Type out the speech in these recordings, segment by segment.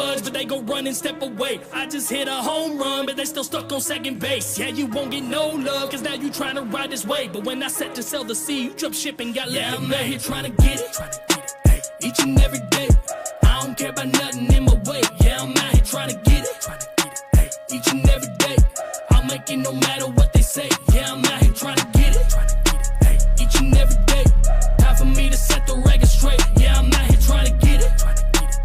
budge, but they gon' run and step away. I just hit a home run, but they still stuck on second base. Yeah, you won't get no love, cause now you tryna ride this wave. But when I set to sell the seed, you jump ship and got left. Yeah, I'm out here tryna get it, hey, each and every day. I don't care about nothing in my way. Yeah, I'm out here tryna get it, hey, each and every day. I'll make it no matter what they say. Yeah, I'm out here tryna get it, hey, each and every day. Time for me to set the record straight. Yeah, I'm out here tryna get it,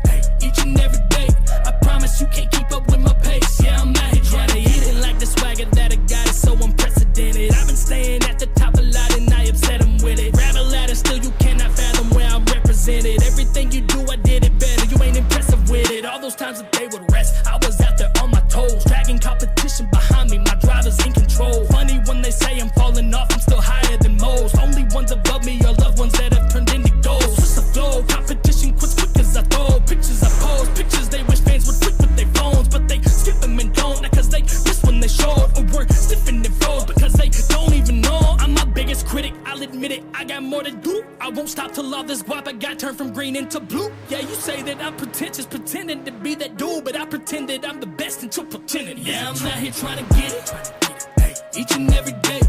hey, each and every day. I promise you can't keep up with my pace. Yeah, I'm out here tryna hit it like the swagger that I got is so unprecedented. I've been staying at the top a lot and I upset them with it. Grab a ladder, still you cannot fathom where I'm represented. Everything you do, I did it better. You ain't impressive with it. All those times that they would rest, I was out there on my toes, dragging competition behind me. My driver's in control. Funny when they say I'm falling off, I'm still higher than most. Only ones above me are loved ones that have turned into goals. Just a flow, competition quits quick as I throw. Pictures I post, pictures they wish fans would click with their phones, but they skip them and don't. Not cause they miss when they showed, or were stiffing and froze because they don't even know. I'm my biggest critic, I'll admit it. I got more to do. I won't stop till all this guap I got turned from green into blue. Yeah, you say that I'm pretentious, pretending to be that dude, but I pretend that I'm the best until pretending. Yeah, I'm out here trying to get it, hey, each and every day.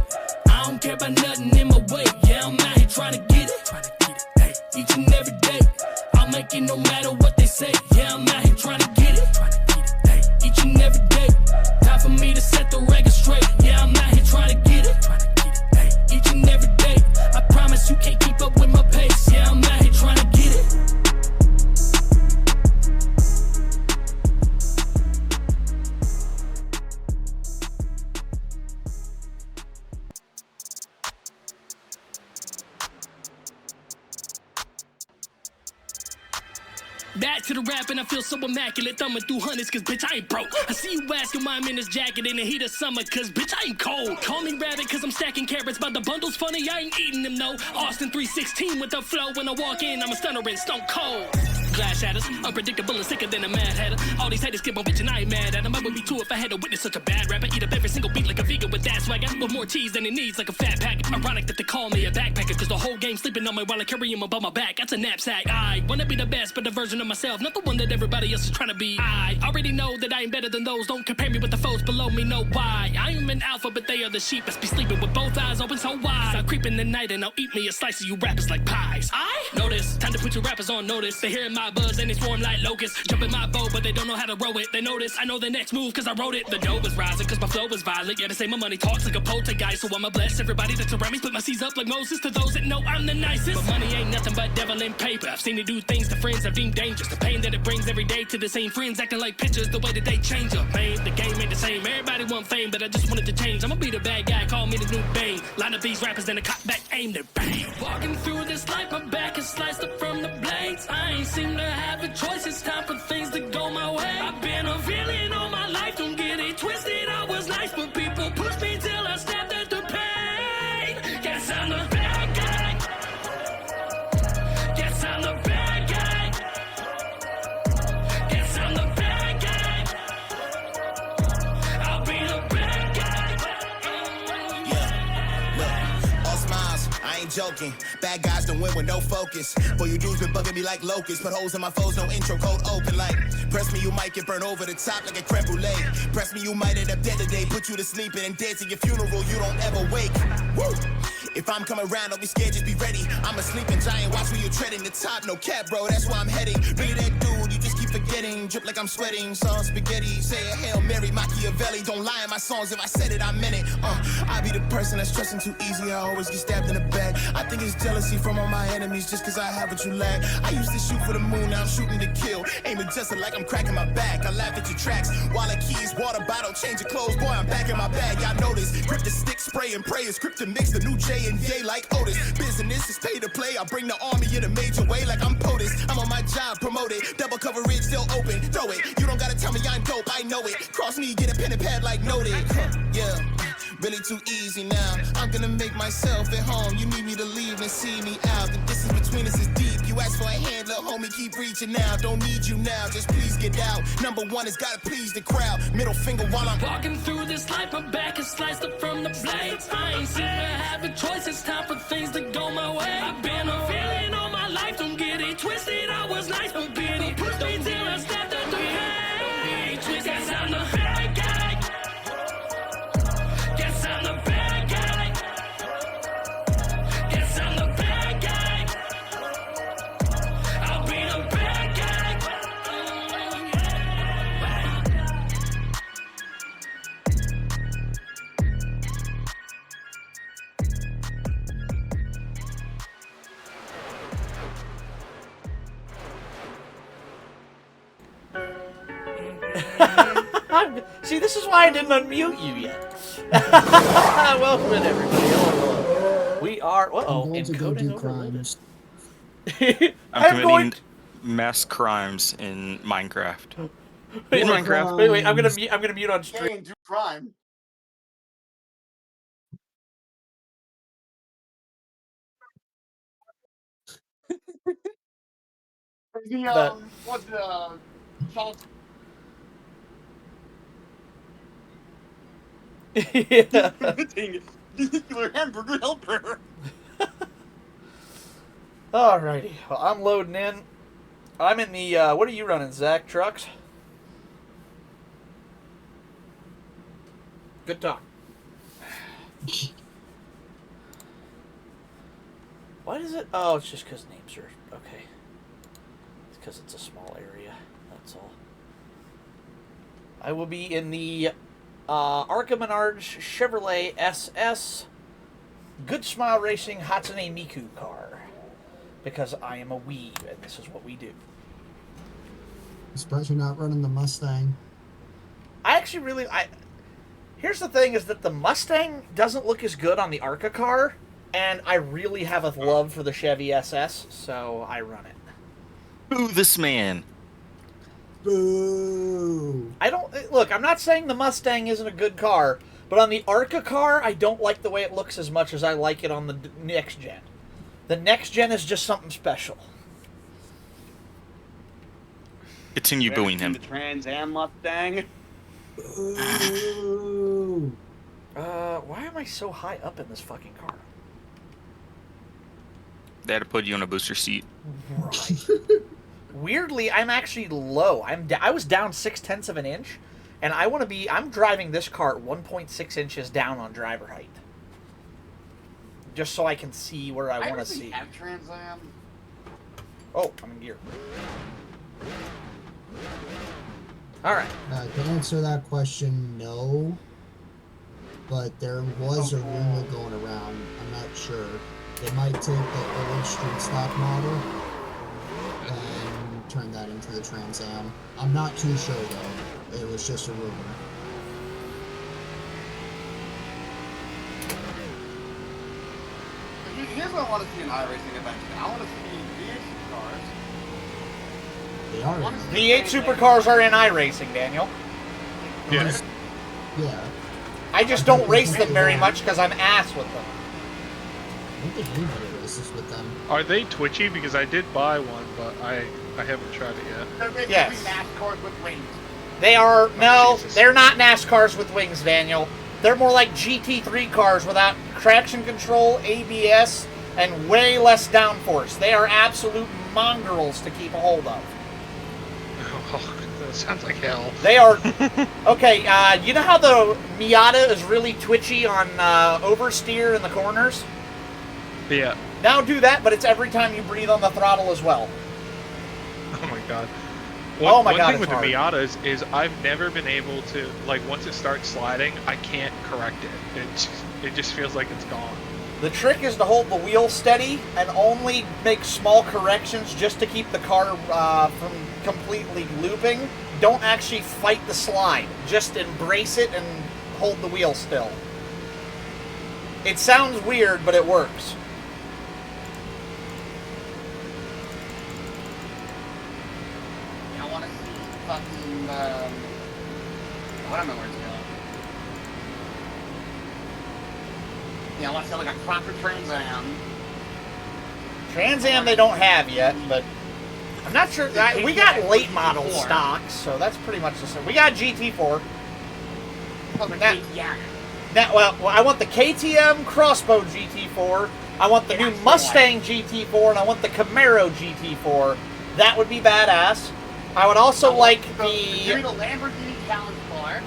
I don't care about nothing in my way. Yeah, I'm out here trying to get it, hey, each and every day. I'll make it no matter what they say. Yeah, I'm out here trying to get it, hey, each and every day. Time for me to set the record straight. Yeah, I'm out here trying to get it, hey, each and every day. I promise you can't keep up with my pace. Yeah, I'm out here trying to get it. Back to the rap and I feel so immaculate, thumbing through hundreds cause bitch I ain't broke. I see you asking why I'm in this jacket in the heat of summer cause bitch I ain't cold. Call me rabbit cause I'm stacking carrots, but the bundle's funny, I ain't eating them no. Austin 316 with the flow, when I walk in I'm a stunner and stone cold. Glass shatters, unpredictable and sicker than a mad hatter. All these haters skip on bitch and I ain't mad at them. I would be too if I had to witness such a bad rapper. Eat up every single beat like a vegan with that swagger, with more cheese than it needs like a fat packet. Ironic that they call me a backpacker cause the whole game sleeping on me while I carry him above my back. That's a knapsack. I wanna be the best but a version of myself, not the one that everybody else is trying to be. I already know that I ain't better than those. Don't compare me with the foes below me, know why. I am an alpha but they are the sheep. Must be sleeping with both eyes open so wide. I'll creep in the night and I'll eat me a slice of you rappers like pies. I notice, time to put you rappers on notice. They hearing my buzz and they swarm like locusts. Jump in my boat but they don't know how to row it. They notice I know the next move cause I wrote it. The dough was rising cause my flow was violent. Yeah, they say my money talks like a poltergeist, so I'ma bless everybody that's around me. Split my seeds up like Moses to those that know I'm the nicest. But money ain't nothing but devil in paper. I've seen it do things to friends I've deemed dangerous. The pain that it brings every day to the same friends acting like pictures, the way that they change up. Man, the game ain't the same. Everybody want fame, but I just wanted to change. I'ma be the bad guy, call me the new Bane. Line up these rappers and a cop back aim to bang. Walking through this life, my back is sliced up from the blades. I ain't seem to have a choice. It's time for things to go my way. I've been a villain all my life. Don't get it twisted. I was nice, but people pushed me till I snapped at the pain. Guess I'm the bad guy. Guess I'm the bad guy. Guess I'm the bad guy. I'll be the bad guy. Yeah, look, all smiles, I ain't joking. Bad guys don't win with no focus. Boy, you dudes been bugging me like locusts. Put holes in my foes, no intro code open. Like, press me, you might get burned over the top like a creme brulee. Press me, you might end up dead today. Put you to sleep and dance at your funeral, you don't ever wake. Woo! If I'm coming around, don't be scared, just be ready. I'm a sleeping giant, watch where you're treading the top. No cap, bro, that's where I'm heading. Really that dude, you just keep forgetting. Drip like I'm sweating, sauce spaghetti. Say a Hail Mary, Machiavelli. Don't lie in my songs, if I said it, I meant it. I be the person that's stressing too easy. I always get stabbed in the back. I think it's jealousy from all my enemies just cause I have what you lack. I used to shoot for the moon, now I'm shooting to kill. Aiming just like I'm cracking my back. I laugh at your tracks. Wallet keys, water bottle, change your clothes. Boy, I'm back in my bag, y'all know this. Grip the stick, spray and pray. It's crypto mix, the new J and Yay like Otis. Business is pay to play. I bring the army in a major way like I'm POTUS. I'm on my job, promoted. Double coverage, still open. Throw it. You don't gotta tell me I'm dope, I know it. Cross me, get a pen and pad like noted. Yeah, really too easy now. I'm gonna make myself at home. You need me to leave and see me out. The distance between us is deep. You ask for a hand, little homie, keep reaching out. Don't need you now, just please get out. Number one has gotta please the crowd. Middle finger while I'm walking through this life. My back is sliced up from the blades. I ain't seem to have a choice. It's time for things to go my way. I've been a villain all my life. Don't get it twisted. I was nice, but people pushed me till I stepped at the head. See, this is why I didn't unmute you yet. Welcome in, everybody. Hello. We are. I'm going to go do crimes. I'm committing mass crimes in Minecraft. Wait, Minecraft. wait. I'm gonna mute on stream. Do crime. What's the salt? Yeah. Nuclear hamburger helper. Alrighty. Well, I'm loading in. I'm in the. What are you running, Zach? Trucks. Good talk. Why does it? Oh, it's just because names are okay. It's because it's a small area. That's all. I will be in the Arca Menards Chevrolet SS Good Smile Racing Hatsune Miku car because I am a weeb and this is what we do. I'm surprised you're not running the Mustang. I actually really here's the thing is that the Mustang doesn't look as good on the Arca car, and I really have a love for the Chevy SS, so I run it. Boo this man. Boo! I don't look. I'm not saying the Mustang isn't a good car, but on the Arca car, I don't like the way it looks as much as I like it on the next gen. The next gen is just something special. Continue booing him. The Trans Am Mustang. Boo! Why am I so high up in this fucking car? They had to put you in a booster seat. Right. Weirdly, I'm actually low. I was down 0.6 of an inch, and I'm driving this car at 1.6 inches down on driver height, just so I can see where I want to see. Have Trans Am. Oh, I'm in gear. All right. To answer that question, no. But there was a rumor going around. I'm not sure. They might take the old street stock model and turn that into the Trans Am. I'm not too sure though. It was just a rumor. Here's what I want to see in iRacing eventually. I want to see V8 supercars. They are. V8 supercars are in iRacing, Daniel. Yes. Yeah. I just don't race them very much because I'm ass with them. I don't think anybody races with them. Are they twitchy? Because I did buy one, but I haven't tried it yet. They're basically Yes. NASCARs with wings. They are no, Jesus. they're not NASCARs with wings, Daniel. They're more like GT3 cars without traction control, ABS, and way less downforce. They are absolute mongrels to keep a hold of. Oh, that sounds like hell. They are okay. You know how the Miata is really twitchy on oversteer in the corners? Yeah. Now do that, but it's every time you breathe on the throttle as well. Oh my god. Oh my one God, thing with it's the Miatas is I've never been able to, like, once it starts sliding, I can't correct it. It just feels like it's gone. The trick is to hold the wheel steady and only make small corrections just to keep the car from completely looping. Don't actually fight the slide. Just embrace it and hold the wheel still. It sounds weird, but it works. I want to see fucking. I don't know where it's going. Yeah, I want to see like a proper Trans Am. Trans Am they don't have yet, but I'm not sure. We got late model stocks, so that's pretty much the same. We got GT4. Oh, the That- yeah. Well, I want the KTM Crossbow GT4. I want the new Mustang GT4, and I want the Camaro GT4. That would be badass. I would also like Give me the. the Lamborghini Challenge car.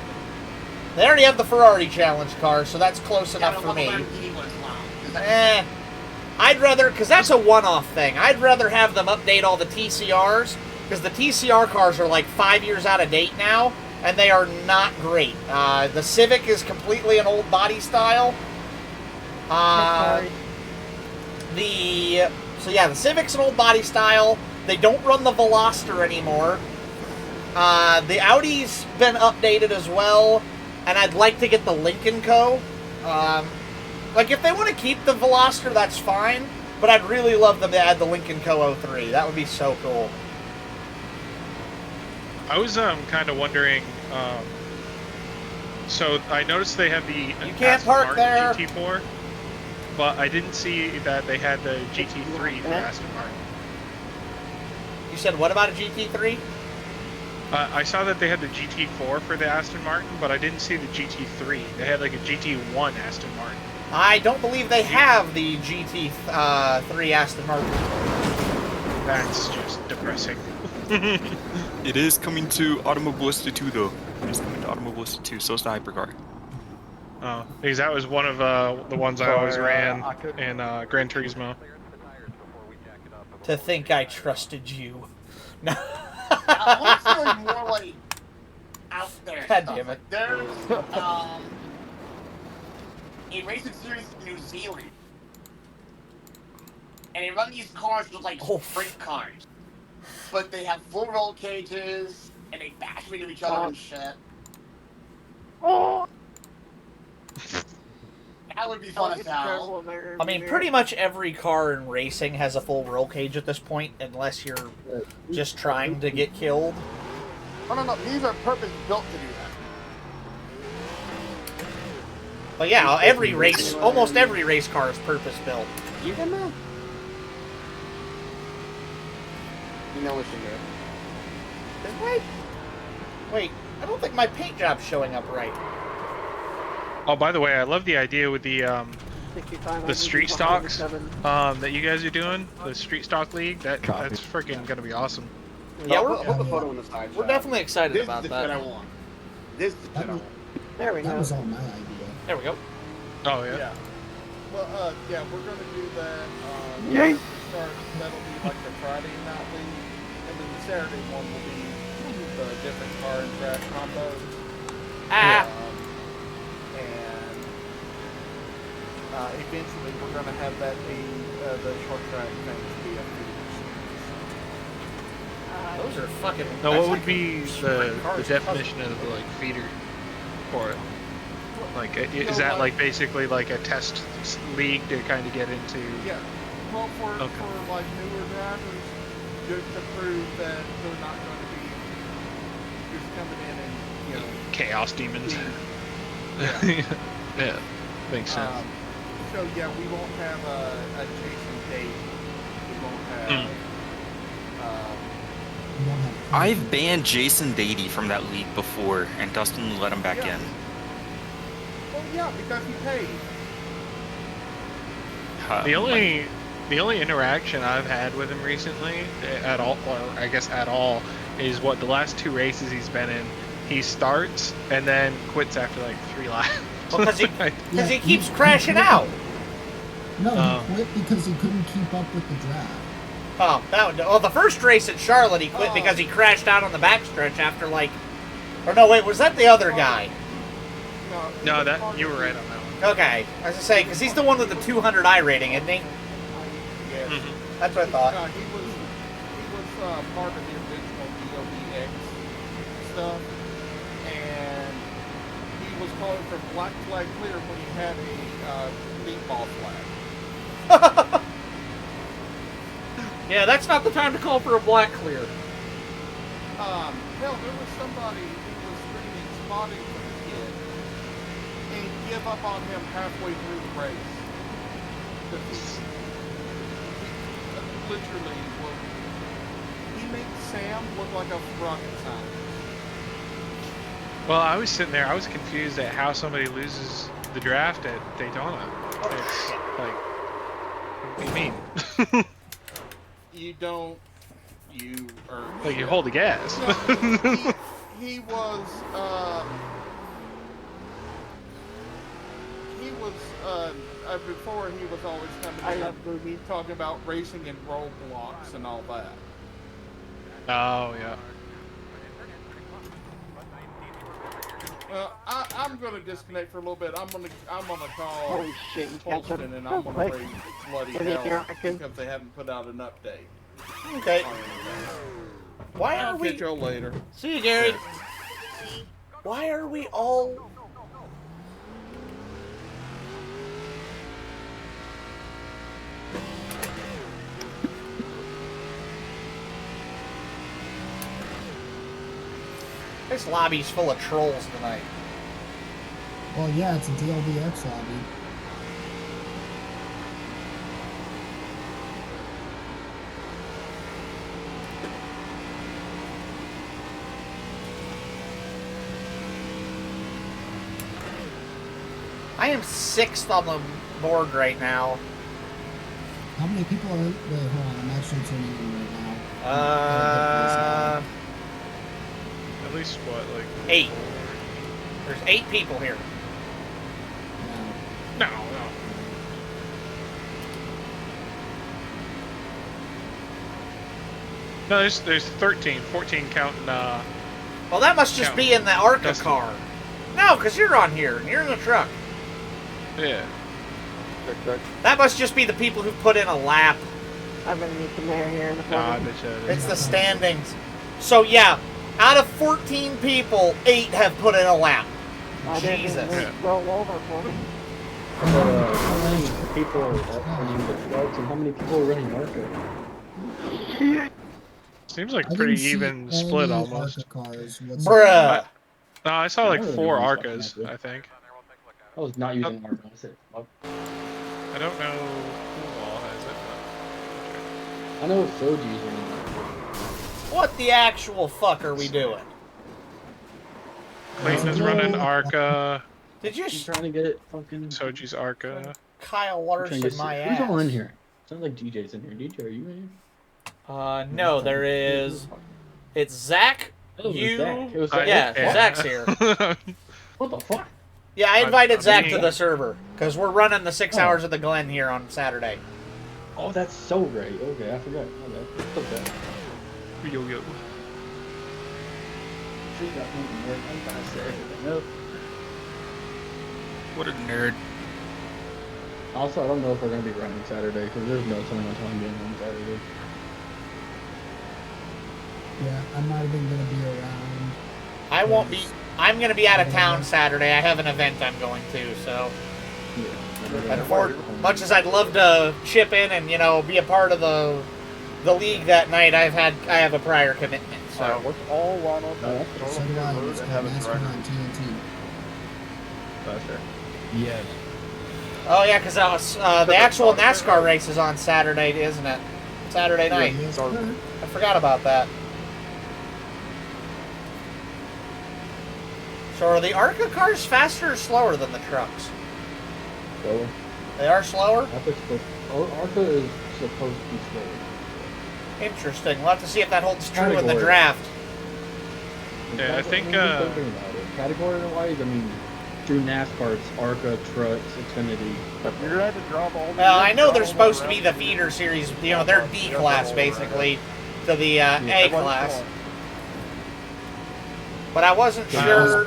They already have the Ferrari Challenge car, so that's close I enough don't for want the me. Lamborghini one as well. 'Cause that's- I'd rather, because that's a one-off thing. I'd rather have them update all the TCRs, because the TCR cars are like 5 years out of date now, and they are not great. The Civic is completely an old body style. The Civic's an old body style. They don't run the Veloster anymore. The Audi's been updated as well, and I'd like to get the Lincoln Co. Like, if they want to keep the Veloster, that's fine, but I'd really love them to add the Lincoln Co. 03. That would be so cool. I was kind of wondering. So I noticed they have the You can't park there. GT4, but I didn't see that they had the GT3 for Aston Martin. You said what about a GT3? I saw that they had the GT4 for the Aston Martin, but I didn't see the GT3. They had like a GT1 Aston Martin. I don't believe they have the GT3 Aston Martin. That's just depressing. It is coming to Automobilista 2, though. It is coming to Automobilista 2, so it's the hypercar. Oh, because that was one of the ones I always ran in Gran Turismo. To think I trusted you. No. I want to more like out there. God stuff. damn it. Like, there's a racing series in New Zealand, and they run these cars with like sprint cars, but they have full roll cages and they bash into each other and shit. That would be fun as hell. I mean, pretty much every car in racing has a full roll cage at this point, unless you're just trying to get killed. Oh no, these are purpose built to do that. But yeah, almost every race car is purpose built. You can know. You know what you do. Is right? Wait, I don't think my paint job's showing up right. Oh, by the way, I love the idea with the street stocks that you guys are doing, the street stock league. That's freaking gonna be awesome. Yeah, I'll put the photo on the side. We're definitely excited about this that. Is the shit I want. This is the shit I want. There we go. That was all my idea. There we go. Oh yeah. Yeah. Well, yeah, we're gonna do that. Yay. That'll be like the Friday night league, and then the Saturday one will be the different car and track combos. Ah. And eventually we're gonna have that be the short track things be a Those are fucking. Now, that's what would like be the definition of the like feeder for it? Like, is that like basically like a test league to kind of get into? Yeah. Well, for like newer drivers, just to prove that they're not going to be just coming in and Chaos demons. Yeah, makes sense. So yeah, we won't have a Jason date. We won't have. I've banned Jason Beatty from that league before, and Dustin let him back in. Well, yeah, because he paid. The only interaction I've had with him recently, at all, or I guess at all, is what the last 2 races he's been in. He starts and then quits after like 3 laps. Because he keeps crashing out. No, he quit because he couldn't keep up with the draft. Oh, the first race at Charlotte, he quit because he crashed out on the backstretch after like, or no, wait, was that the other guy? No, that you were right on that one. Okay, I was gonna say because he's the one with the 200 I rating, isn't he? Yes. That's what I thought. He was part of the original DLBX stuff, and he was calling for black flag clear when he had a meatball flag. Yeah, that's not the time to call for a black clear. Hell, there was somebody who was screaming spotting for the kid and give up on him halfway through the race. Because he literally he made Sam look like a rocket scientist. Well, I was sitting there, I was confused at how somebody loses the draft at Daytona. It's like, what do you mean? You don't. You are. Like you hold the gas. No, he was. Before he was always coming in talking about racing and roadblocks and all that. Oh yeah. I'm gonna disconnect for a little bit. I'm gonna call Holston and I'm gonna raise bloody hell because they haven't put out an update. Okay. Why are I'll we? catch y'all later. See you, Gary. Why are we all? This lobby's full of trolls tonight. Well, yeah, it's a DLBX lobby. I am 6th on the board right now. How many people are? Wait, hold on. I'm actually tuning in right now. At least what, like 8. There's 8 people here. no. No, there's 13, 14 counting. Well, that must just Count. be in the ARCA That's- car. No, because you're on here and you're in the truck. Yeah. That must just be the people who put in a lap. I'm gonna meet the mayor here in the Nah, I corner. bet you it It's is. the standings. So yeah, out of 14 people, 8 have put in a lap. I didn't Jesus. even roll over for me. How many people are running the trucks and how many people are running ARCA? Seems like I pretty didn't see even any split almost. ARCA cars whatsoever. Bruh. No, I saw like I don't 4 really Arcas, fucking I think. I was not using ARCA. I said, fuck. I don't know who all has it. I know Soji's running ARCA. What the actual fuck are we doing? Clayton is running Arca. Did you I'm trying to get fucking. Soji's Arca. Kyle I'm trying Larson to get my Who's all in ass? here? Sounds like DJ's in here. DJ, are you in No, there is. It's Zach. here? Oh, it was You. Zach. It was Zach. Yeah, What? Zach's here. What the fuck? Yeah, I invited I Zach mean- to the server because we're running the 6 Oh. hours of the Glen here on Saturday. Oh, that's so great. Okay, I forgot. Okay. It's okay. Yo yo. She got me there. I'm gonna say everything up. What a nerd. Also, I don't know if we're gonna be running Saturday because there's no telling what time being on Saturday. Yeah, I'm not even gonna be around. I won't be. I'm gonna be out of town Saturday. I have an event I'm going to, so. Yeah. And for much as I'd love to chip in and be a part of the league that night, I have a prior commitment. So Let's all line up Oh, at So do I. It's called NASCAR on TNT. That's fair. Yes. oh yeah, because the actual NASCAR race is on Saturday, isn't it? Saturday night. Yes, sir. I forgot about that. So are the ARCA cars faster or slower than the trucks? So, They are slower? ARCA is supposed to be slower. Interesting. We'll have to see if that holds true in the Category. draft. Yeah, I think, Thinking about it. Category-wise, I mean, through NASCAR, it's ARCA, trucks, Xfinity. You're gonna have to drop all the. Well, I know they're supposed to be the feeder series, they're D class basically to the A class. But I wasn't sure.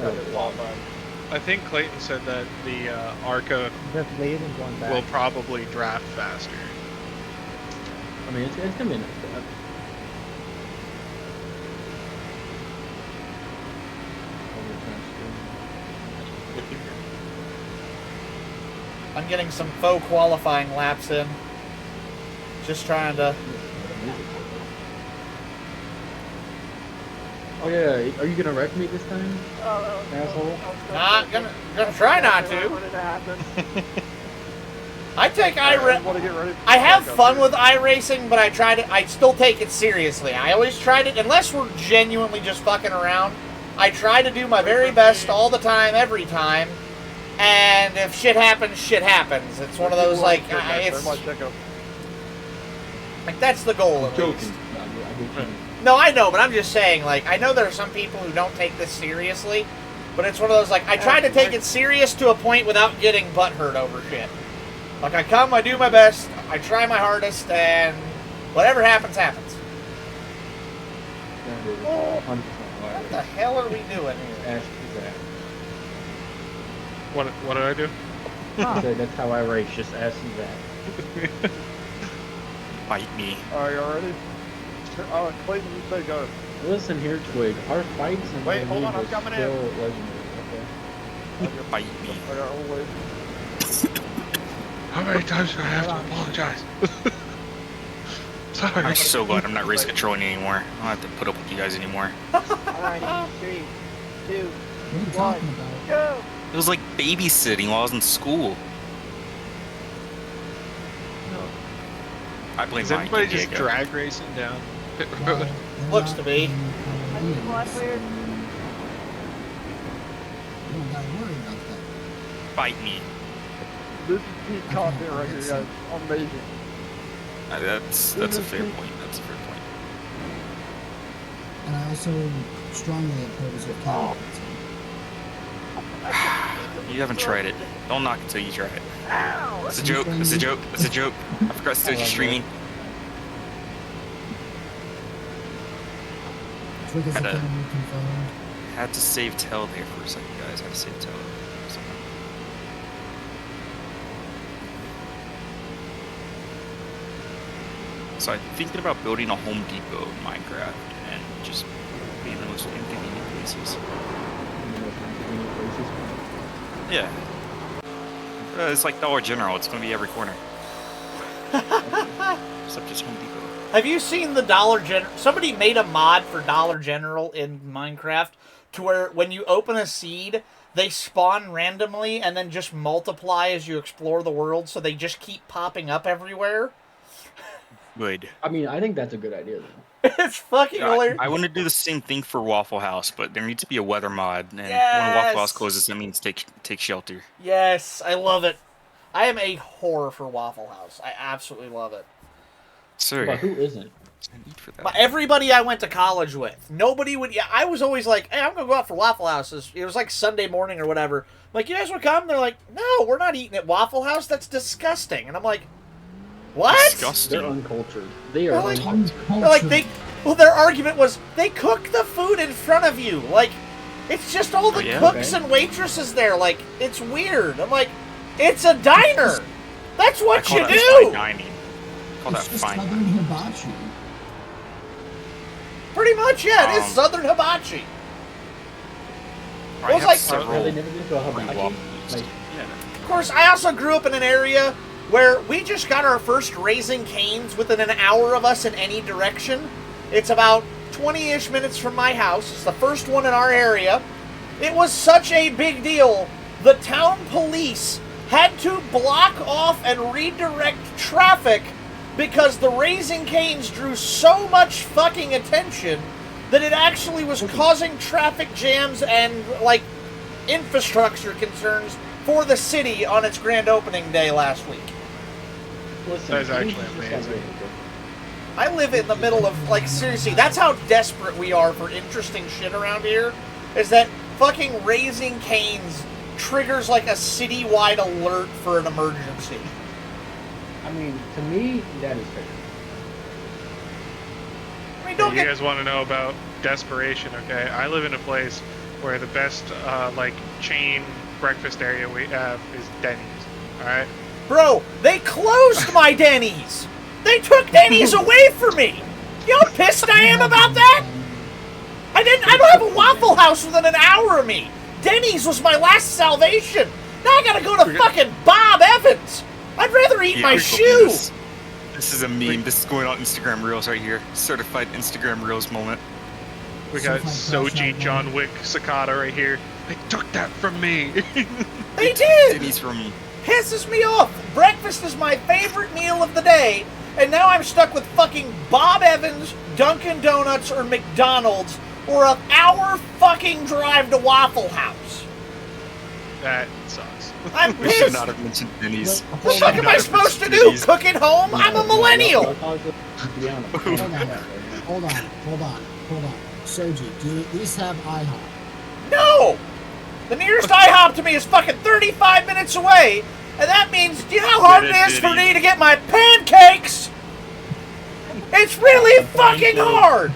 I think Clayton said that the Arca Just leave and going back. will probably draft faster. I mean, it's gonna be a nice draft. I'm getting some faux qualifying laps in. Just trying to. Oh yeah, are you gonna wreck me this time, asshole? Not gonna try not to. What did happen? I take I iRacing. want to get ready. I have fun with iRacing, but I still take it seriously. I always try to, unless we're genuinely just fucking around, I try to do my very best all the time, every time. And if shit happens, shit happens. It's one of those like, it's like that's the goal. At Joking. least. No, I get you. No, I know, but I'm just saying, like, I know there are some people who don't take this seriously, but it's one of those, like, I try to take it serious to a point without getting butthurt over shit. Like, I come, I do my best, I try my hardest, and whatever happens, happens. What the hell are we doing here? Ask Zach. What did I do? I said that's how I race. Just ask Zach. Bite me. Are you ready? Clayton, you say go. Listen here, Twig. Our fights in Wait, the hold on, league I'm was coming still in. legendary. Okay. Bite me. How many times do I have to apologize? Sorry. I'm so glad I'm not race controlling anymore. I don't have to put up with you guys anymore. Alrighty, 3, 2, What are you 1, talking about? go! It was like babysitting while I was in school. I blame Is Mike everybody and just Diego. drag racing down pit Well, road? they're Looks not to be. being Squad clear. You don't gotta worry about that. Bite me. This is peak content right here, guys. Amazing. That's a fair point. That's a fair point. And I also strongly oppose it. You haven't tried it. Don't knock it till you try it. It's a joke. It's a joke. It's a joke. I forgot to start streaming. Twig is Had to- again reconfirmed. Had to save Tell there for a second, guys. Had to save Tell. So I'm thinking about building a Home Depot in Minecraft and just being the most inconvenient places. Yeah. It's like Dollar General. It's going to be every corner. Except just Home Depot. Have you seen the Dollar General? Somebody made a mod for Dollar General in Minecraft to where when you open a seed, they spawn randomly and then just multiply as you explore the world, so they just keep popping up everywhere. Good. I mean, I think that's a good idea, though. It's fucking hilarious. I want to do the same thing for Waffle House, but there needs to be a weather mod. And when Yes! Waffle House closes, that means take shelter. Yes, I love it. I am a whore for Waffle House. I absolutely love it. Sir. But who isn't? But everybody I went to college with, nobody would. Yeah, I was always like, "Hey, I'm gonna go out for Waffle Houses." It was like Sunday morning or whatever. I'm like, you guys want to come? They're like, "No, we're not eating at Waffle House. That's disgusting." And I'm like, "What?" Disgusting. They're uncultured. They are They're like- uncultured. They're like they. Well, their argument was they cook the food in front of you. Like, it's just all the yeah? cooks Okay. and waitresses there. Like, it's weird. I'm like, it's a diner. That's I what call you that do. fine dining. I call It's that just fine Southern dining. hibachi. Pretty much, yeah. It is Um, Southern hibachi. I Well, it's have like- several Have they never been to a hibachi? Waffles. Like, Yeah. Of course, I also grew up in an area where we just got our first Raising Cane's within an hour of us in any direction. It's about 20-ish minutes from my house. It's the first one in our area. It was such a big deal. The town police had to block off and redirect traffic because the Raising Cane's drew so much fucking attention that it actually was causing traffic jams and, like, infrastructure concerns for the city on its grand opening day last week. listen, That is actually things just amazing. got really I live in the middle of, like, seriously, that's how desperate we are for interesting shit around here, is that fucking Raising Cane's triggers, like, a citywide alert for an emergency. I mean, to me, that is fair. I mean, Hey, don't you get... guys want to know about desperation, okay? I live in a place where the best, like, chain breakfast area we have is Denny's, alright? Bro, they closed my Denny's! They took Denny's away from me! You know how pissed I am about that? I don't have a Waffle House within an hour of me! Denny's was my last salvation! Now I gotta go to fucking Bob Evans! I'd rather eat my we go shoe! through This is a meme. This is going on Instagram Reels right here. Certified Instagram Reels moment. We got Certified crash Soji out John loud. Wick Cicada right here. They took that from me! They did! Denny's from me. Pisses me off! Breakfast is my favorite meal of the day, and now I'm stuck with fucking Bob Evans, Dunkin' Donuts, or McDonald's, or an hour fucking drive to Waffle House. That sucks. I'm We should pissed! not have mentioned Denny's. What the fuck am I supposed to do? Cook at home? I'm a millennial! To be honest. Hold on. Soji, do you at least have IHOP? No! The nearest IHOP to me is fucking 35 minutes away, and that means, do you know how hard it is for me to get my pancakes? It's really fucking hard!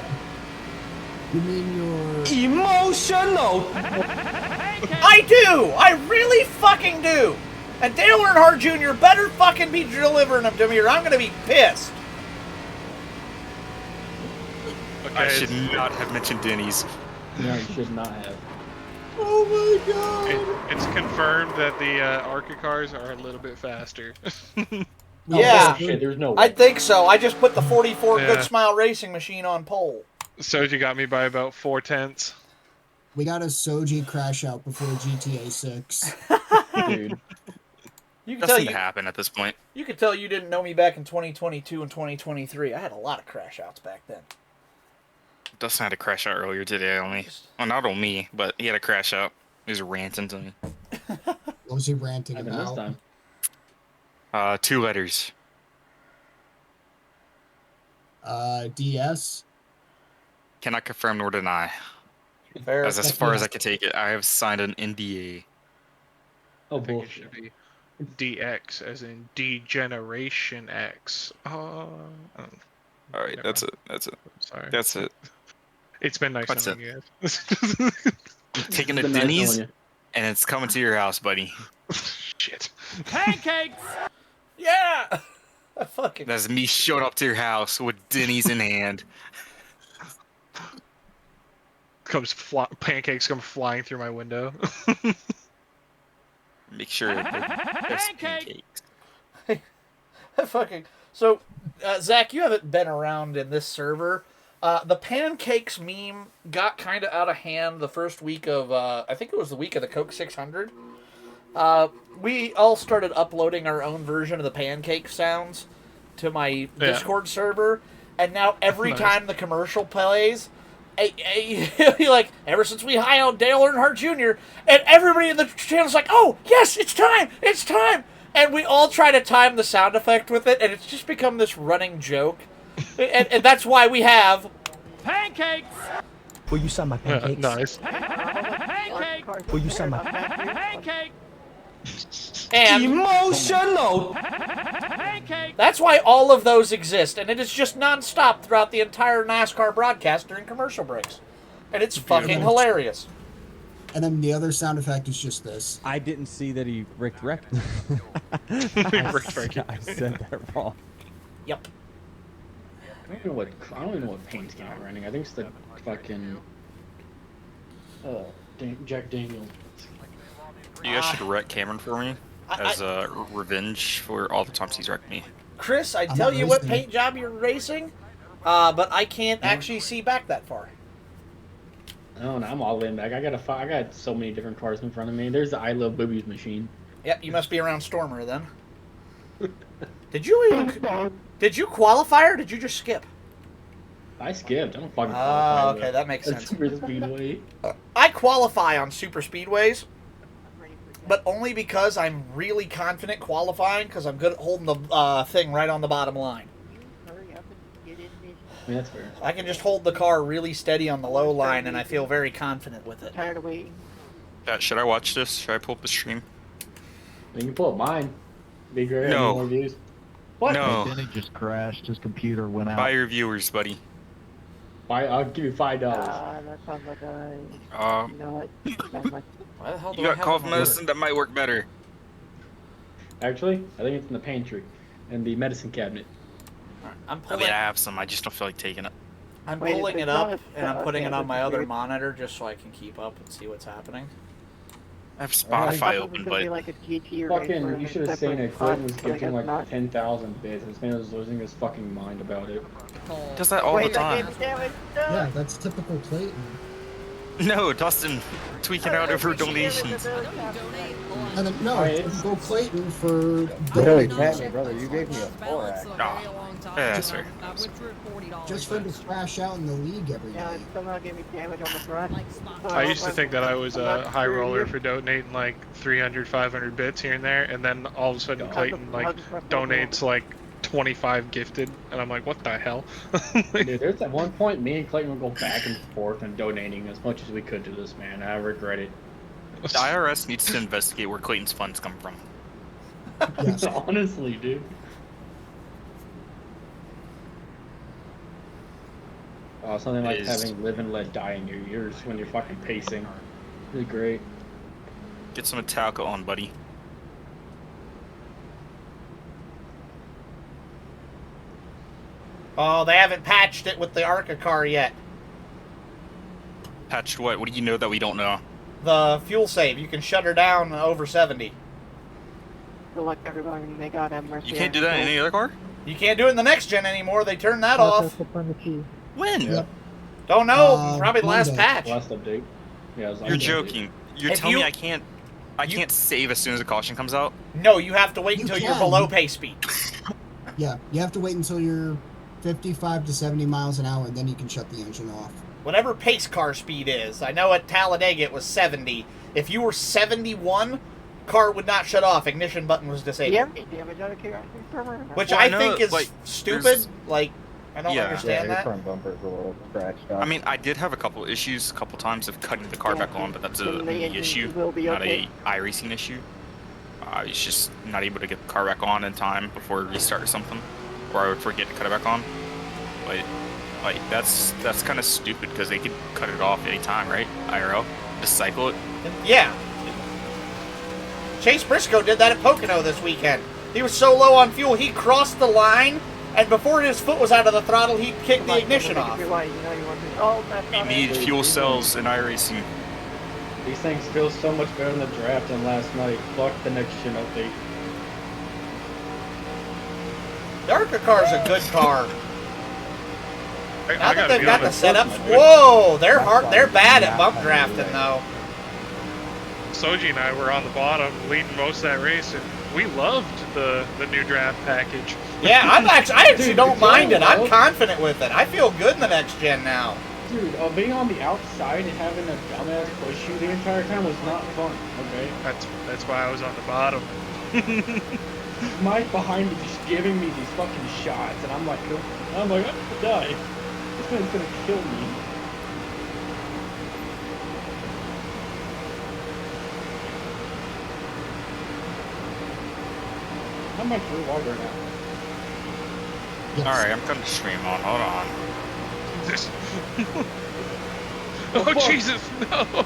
You mean your... Emotional. I do! I really fucking do! And Dale Earnhardt Jr. better fucking be delivering them to me or I'm gonna be pissed. I should not have mentioned Denny's. No, you should not have. Oh my god! It's confirmed that the ARCA cars are a little bit faster. No, Yeah. bullshit, there's no way. I think so. I just put the 44 Yeah. Good Smile Racing Machine on pole. Soji got me by about 4/10. We got a Soji crash out before GTA 6. Dude. You can tell Doesn't you, happen at this point. you could tell you didn't know me back in 2022 and 2023. I had a lot of crash outs back then. Dustin had a crash out earlier today on me. Well, not on me, but he had a crash out. He was ranting to me. What was he ranting Happened this about? time. 2 letters. DS? Cannot confirm nor deny. Fair. As far as I can take it, I have signed an NDA. Oh, I think it bullshit. should be DX, as in Degeneration X. Oh, All right, never that's mind. it. That's it. I'm sorry. That's it. It's been nice That's knowing you guys. Taking the Been nice Denny's, knowing you. and it's coming to your house, buddy. Shit. Pancakes! Yeah! I fucking... That's me showing up to your house with Denny's in hand. Pancakes come flying through my window. Make sure they're the best pancakes. fucking... So, Zach, you haven't been around in this server. The pancakes meme got kind of out of hand the first week of, I think it was the week of the Coke 600. We all started uploading our own version of the pancake sounds to my Discord server, and now every Nice. time the commercial plays, like, ever since we hired Dale Earnhardt Jr., and everybody in the channel's like, oh, yes, it's time! And we all try to time the sound effect with it, and it's just become this running joke. And that's why we have... Pancakes! Will you sign my pancakes? Nice. Pancake! Will you sign my Pancake! And emotional? Pancake! that's why all of those exist, and it is just non-stop throughout the entire NASCAR broadcast during commercial breaks. And it's fucking hilarious. And then the other sound effect is just this. I didn't see that he wrecked. Ricked I said that wrong. Yep. I don't even know what paint scheme I'm running. I think it's the fucking Jack Daniel. You guys should wreck Cameron for me as revenge for all the times he's wrecked me. Chris, I'd I'm tell not you what racing. paint job you're racing, but I can't actually see back that far. Oh, no, I'm all the way back. I got so many different cars in front of me. There's the I Love Boobies machine. Yep, you must be around Stormer then. Did you qualify or did you just skip? I skipped. I don't fucking Oh, qualify. okay, that makes That's sense. Super Speedway. I qualify on super speedways, but only because I'm really confident qualifying because I'm good at holding the thing right on the bottom line. I mean, that's fair. I can just hold the car really steady on the low line, and I feel very confident with it. Tired of waiting. Should I watch this? Should I pull up the stream? You can pull up mine. Be great. No. More views. What? No. Denny just crashed. His computer went out. Buy your viewers, buddy. I'll give you $5. That sounds like you know what? Sounds like Why the hell do You I got have cough them on medicine that might work better. Actually, I think it's in the pantry and the medicine cabinet. I'm I pulling, mean, I have some. I just don't feel like taking it. I'm Wait, pulling if it it's up, not and I'm a- putting okay, it on that's my other weird. monitor just so I can keep up and see what's happening. I have I Spotify thought it was open, gonna be but like a GT race Fucking, where you it's should have seen separate it. Clayton was spots, but I gifting guess like not. 10,000 bits. This man was losing his fucking mind about it. does that all Wait, the I time. gave damage. Yeah, that's typical Clayton. No, Dustin tweaking out over donations. And then, no, Alright. typical Clayton for Really, donating Tammy, brother, you gave me a 4X. Ah, yeah, that's fair. just for him to crash out in the league every Yeah, day. it somehow gave me damage on the front. I used to think that I was I'm a not high screwing roller you. for donating like 300, 500 bits here and there, and then all of a sudden Clayton like donates like 25 gifted, and I'm like, what the hell? Dude, there's at one point me and Clayton would go back and forth and donating as much as we could to this man. I regret it. The IRS needs to investigate where Clayton's funds come from. Yes. Honestly, dude. Something like It is. having live and let die in your ears when you're fucking pacing. Really great. Get some Metallica on, buddy. Oh, they haven't patched it with the ARCA car yet. Patched what? What do you know that we don't know? The fuel save. You can shut her down over 70. Good luck, everybody. May God have mercy. You can't do that in any other car? You can't do it in the next gen anymore. They turned that off. When? Yep. Don't know. Probably the last Monday. patch. Last update. Yeah, it was last You're update. joking. You're If telling you- me I can't save as soon as the caution comes out? No, you have to wait You until you're can. below pace speed. Yeah, you have to wait until you're 55 to 70 miles an hour, and then you can shut the engine off. Whatever pace car speed is. I know at Talladega it was 70. If you were 71, car would not shut off. Ignition button was disabled. Which Well, I know think that, is like, stupid. there's- Like, I don't Yeah. understand your that. front bumper's a little scratched up. I mean, I did have a couple issues, a couple times of cutting the car Yeah, back on, but that's a then the me engine issue, will be not okay. a iRacing issue. I was just not able to get the car back on in time before a restart or something, or I would forget to cut it back on. But like that's kind of stupid because they could cut it off anytime, right? IRL, just cycle it. Yeah. Chase Briscoe did that at Pocono this weekend. He was so low on fuel, he crossed the line, and before his foot was out of the throttle, he kicked the ignition off. You need fuel cells in iRacing. These things feel so much better in the draft than last night. Fuck the next gen update. The ARCA car's a good car. I Now that gotta they've be got the honest, setups, whoa, they're hard. They're bad at bump drafting though. Soji and I were on the bottom, leading most of that race, and we loved the new draft package. Yeah, I actually Dude, don't it's mind all it. I'm low. confident with it. I feel good in the next gen now. Dude, being on the outside and having a dumbass push you the entire time was not fun, okay? That's why I was on the bottom. Mike behind me just giving me these fucking shots, and I'm like, I'm gonna die. This man's gonna kill me. I'm like through water now. Yes. All right, I'm cutting the stream on. Hold on. Oh, fuck. Jesus, no!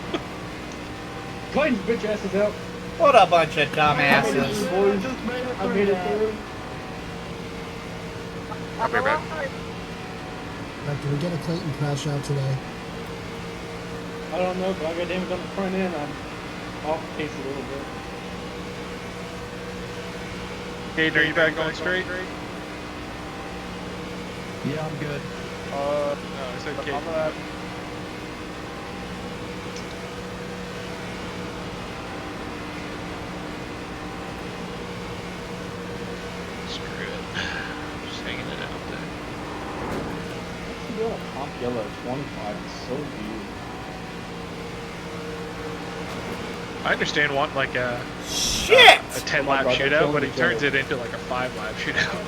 Clayton's bitch ass is out. What a bunch of I made it dumbasses. through, boys. I made it through. I'll be back. But did we get a Clayton crash out today? I don't know, but I got damage on the front end. I'm off pace a little bit. Gage, are you back going straight? Yeah, I'm good. No, I said Gage. I'm gonna Screw it. Just hanging it out there. What's the deal with Comp Yellow 25? It's so weird. I understand wanting like a Shit! 10-lap God, they're shootout, but killing he each turns other. it into like a 5-lap shootout.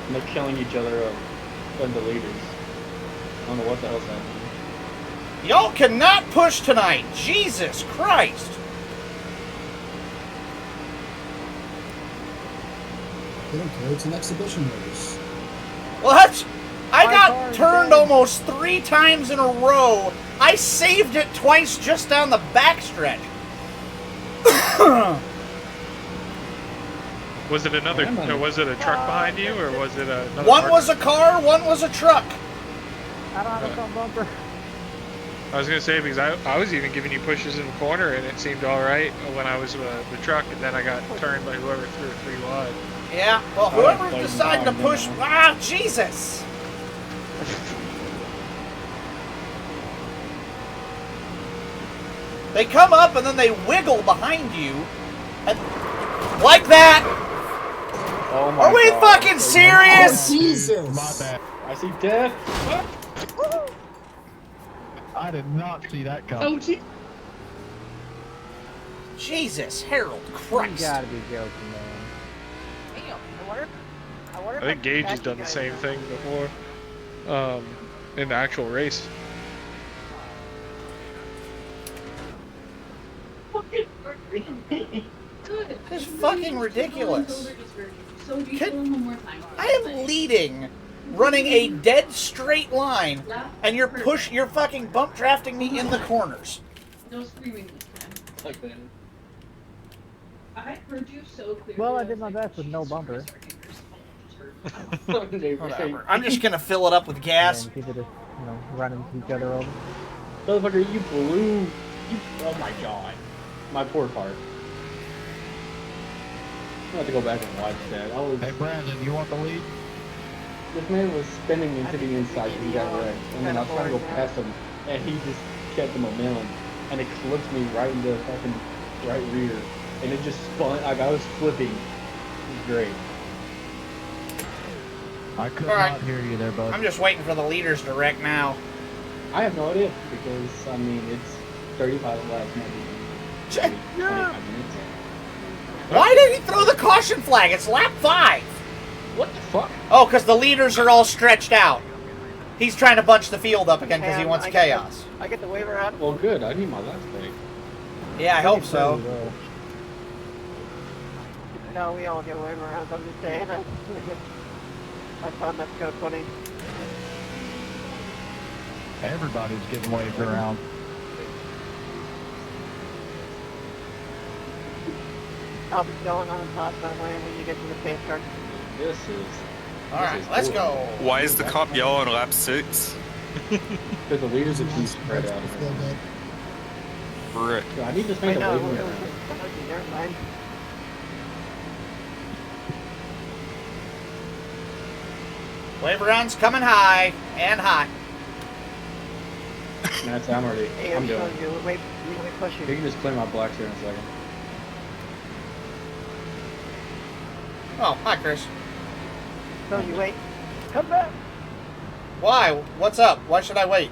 And they're killing each other and the leaders. I don't know what the hell's happening. Y'all cannot push tonight. Jesus Christ. They don't care. It's an exhibition race. What? I My got car's turned dead. almost 3 times in a row. I saved it twice just down the backstretch. Was it another? Or was it a truck behind you, or was it another? One was a car, one was a truck. I don't have a front bumper. I was gonna say because I was even giving you pushes in the corner, and it seemed all right when I was the truck, and then I got turned by whoever threw it 3 wide. Yeah, well, whoever decided to push. Ah, Jesus! They come up and then they wiggle behind you, and like that. Oh my Are we God. fucking serious? Oh, Jesus! My bad. I see death. I did not see that coming. Oh, gee. Jesus, Harold You Christ! gotta be joking, man. I think Gage has done the same thing before, in the actual race. This is fucking ridiculous. I am leading, running a dead straight line, and you're fucking bump drafting me in the corners. No screaming this time. Like that. I heard you so clearly. Well, I did my best with no bumper. Whatever. I'm just gonna fill it up with gas. And people just, running each other over. Motherfucker, you blew. Oh my god. My poor car. I have to go back and watch that. Hey, Brandon, you want the lead? This man was spinning into the inside and he got wrecked. And then I was trying to go past him, and he just kept the momentum. And it clipped me right in the fucking right rear. And it just spun, like I was flipping. It was great. I could Alright. not hear you there, bud. I'm just waiting for the leaders to wreck now. I have no idea, because, I mean, it's 35 laps, maybe 25 minutes. Why did he throw the caution flag? It's lap 5. What the fuck? Oh, because the leaders are all stretched out. He's trying to bunch the field up again because he wants chaos. I get the waiver out. Well, good. I need my last break. Yeah, I hope so. No, we all get waiver rounds. I'm just saying. I found that's kind of funny. Everybody's getting waved around. I'll be going on top of my lane when you get to the pace car. This is... Alright, let's go. Why is the cop yellow on lap 6? Because the leaders are too spread out. Frick. I need to find a waiver round. Never mind. Wave rounds coming high and hot. That's I'm already. Hey, I'm doing. showing you. Wait, let me push You you. can just clear my blacks here in a second. Oh, hi, Chris. Showing you. Wait. Come back. Why? What's up? Why should I wait?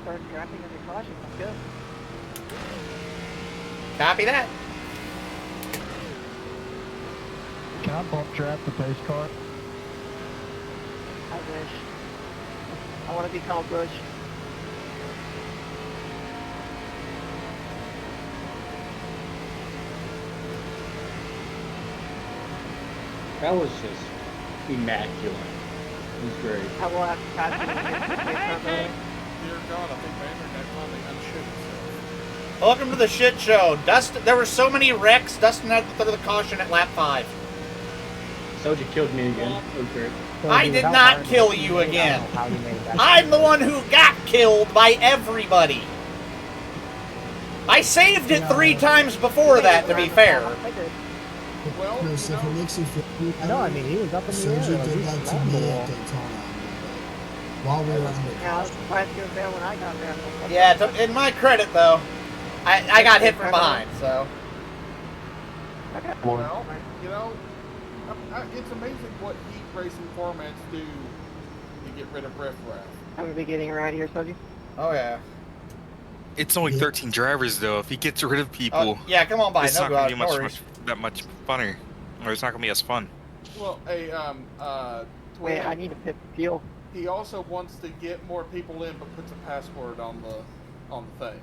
Start dropping in the caution. Let's go. Copy that. Can I bump trap the pace car? I wish. I want to be called Bush. That was just immaculate. It was great. I will have to pass you. Dear God, I think my internet finally unshit itself. Welcome to the shit show. Dustin, there were so many wrecks. Dustin had to throw the caution at lap 5. Soji killed me again. It was great. I did not kill you again. I'm the one who got killed by everybody. I saved it 3 times before that, to be fair. Well, Chris, if it makes you feel good, No, I mean, he was up in the air. Soji like, did he that was to me flying. at Daytona. While we were on the Yeah, I was glad to go there when I got there. Yeah, in my credit, though, I got hit from behind, so. well, you know, it's amazing what heat racing formats do to get rid of riffraff. I'm going to be getting around here, Soji. Oh, yeah. It's only 13 drivers though. If he gets rid of people, Oh, yeah, come on by. it's No not gonna be worries. that much funner, or it's not gonna be as fun. Well, Wait, I need to pit fuel. he also wants to get more people in, but puts a password on the thing.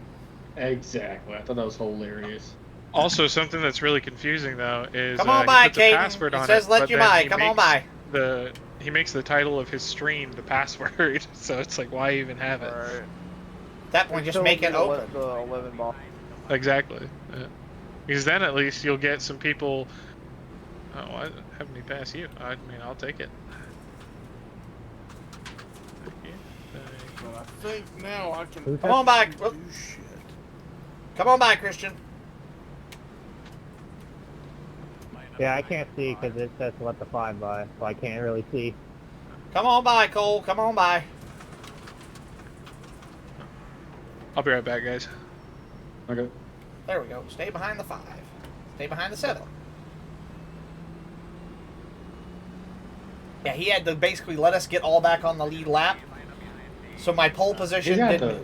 Exactly. I thought that was hilarious. Also, something that's really confusing though is Come on he by, puts a Caden. password It on says it, let but you then by. he Come on makes by. he makes the title of his stream the password, so it's like, why even have it? At that point, just make it open. The 11 ball. Exactly. Yeah. Because then at least you'll get some people. Oh, I haven't even passed you. I mean, I'll take it. Thank you. But I think now I can. Come on by. do shit. Come on by, Christian. Yeah, I can't see because it says let the fly by, so I can't really see. Come on by, Cole. Come on by. I'll be right back, guys. Okay. There we go. Stay behind the 5. Stay behind the 7. Yeah, he had to basically let us get all back on the lead lap. So my pole position didn't.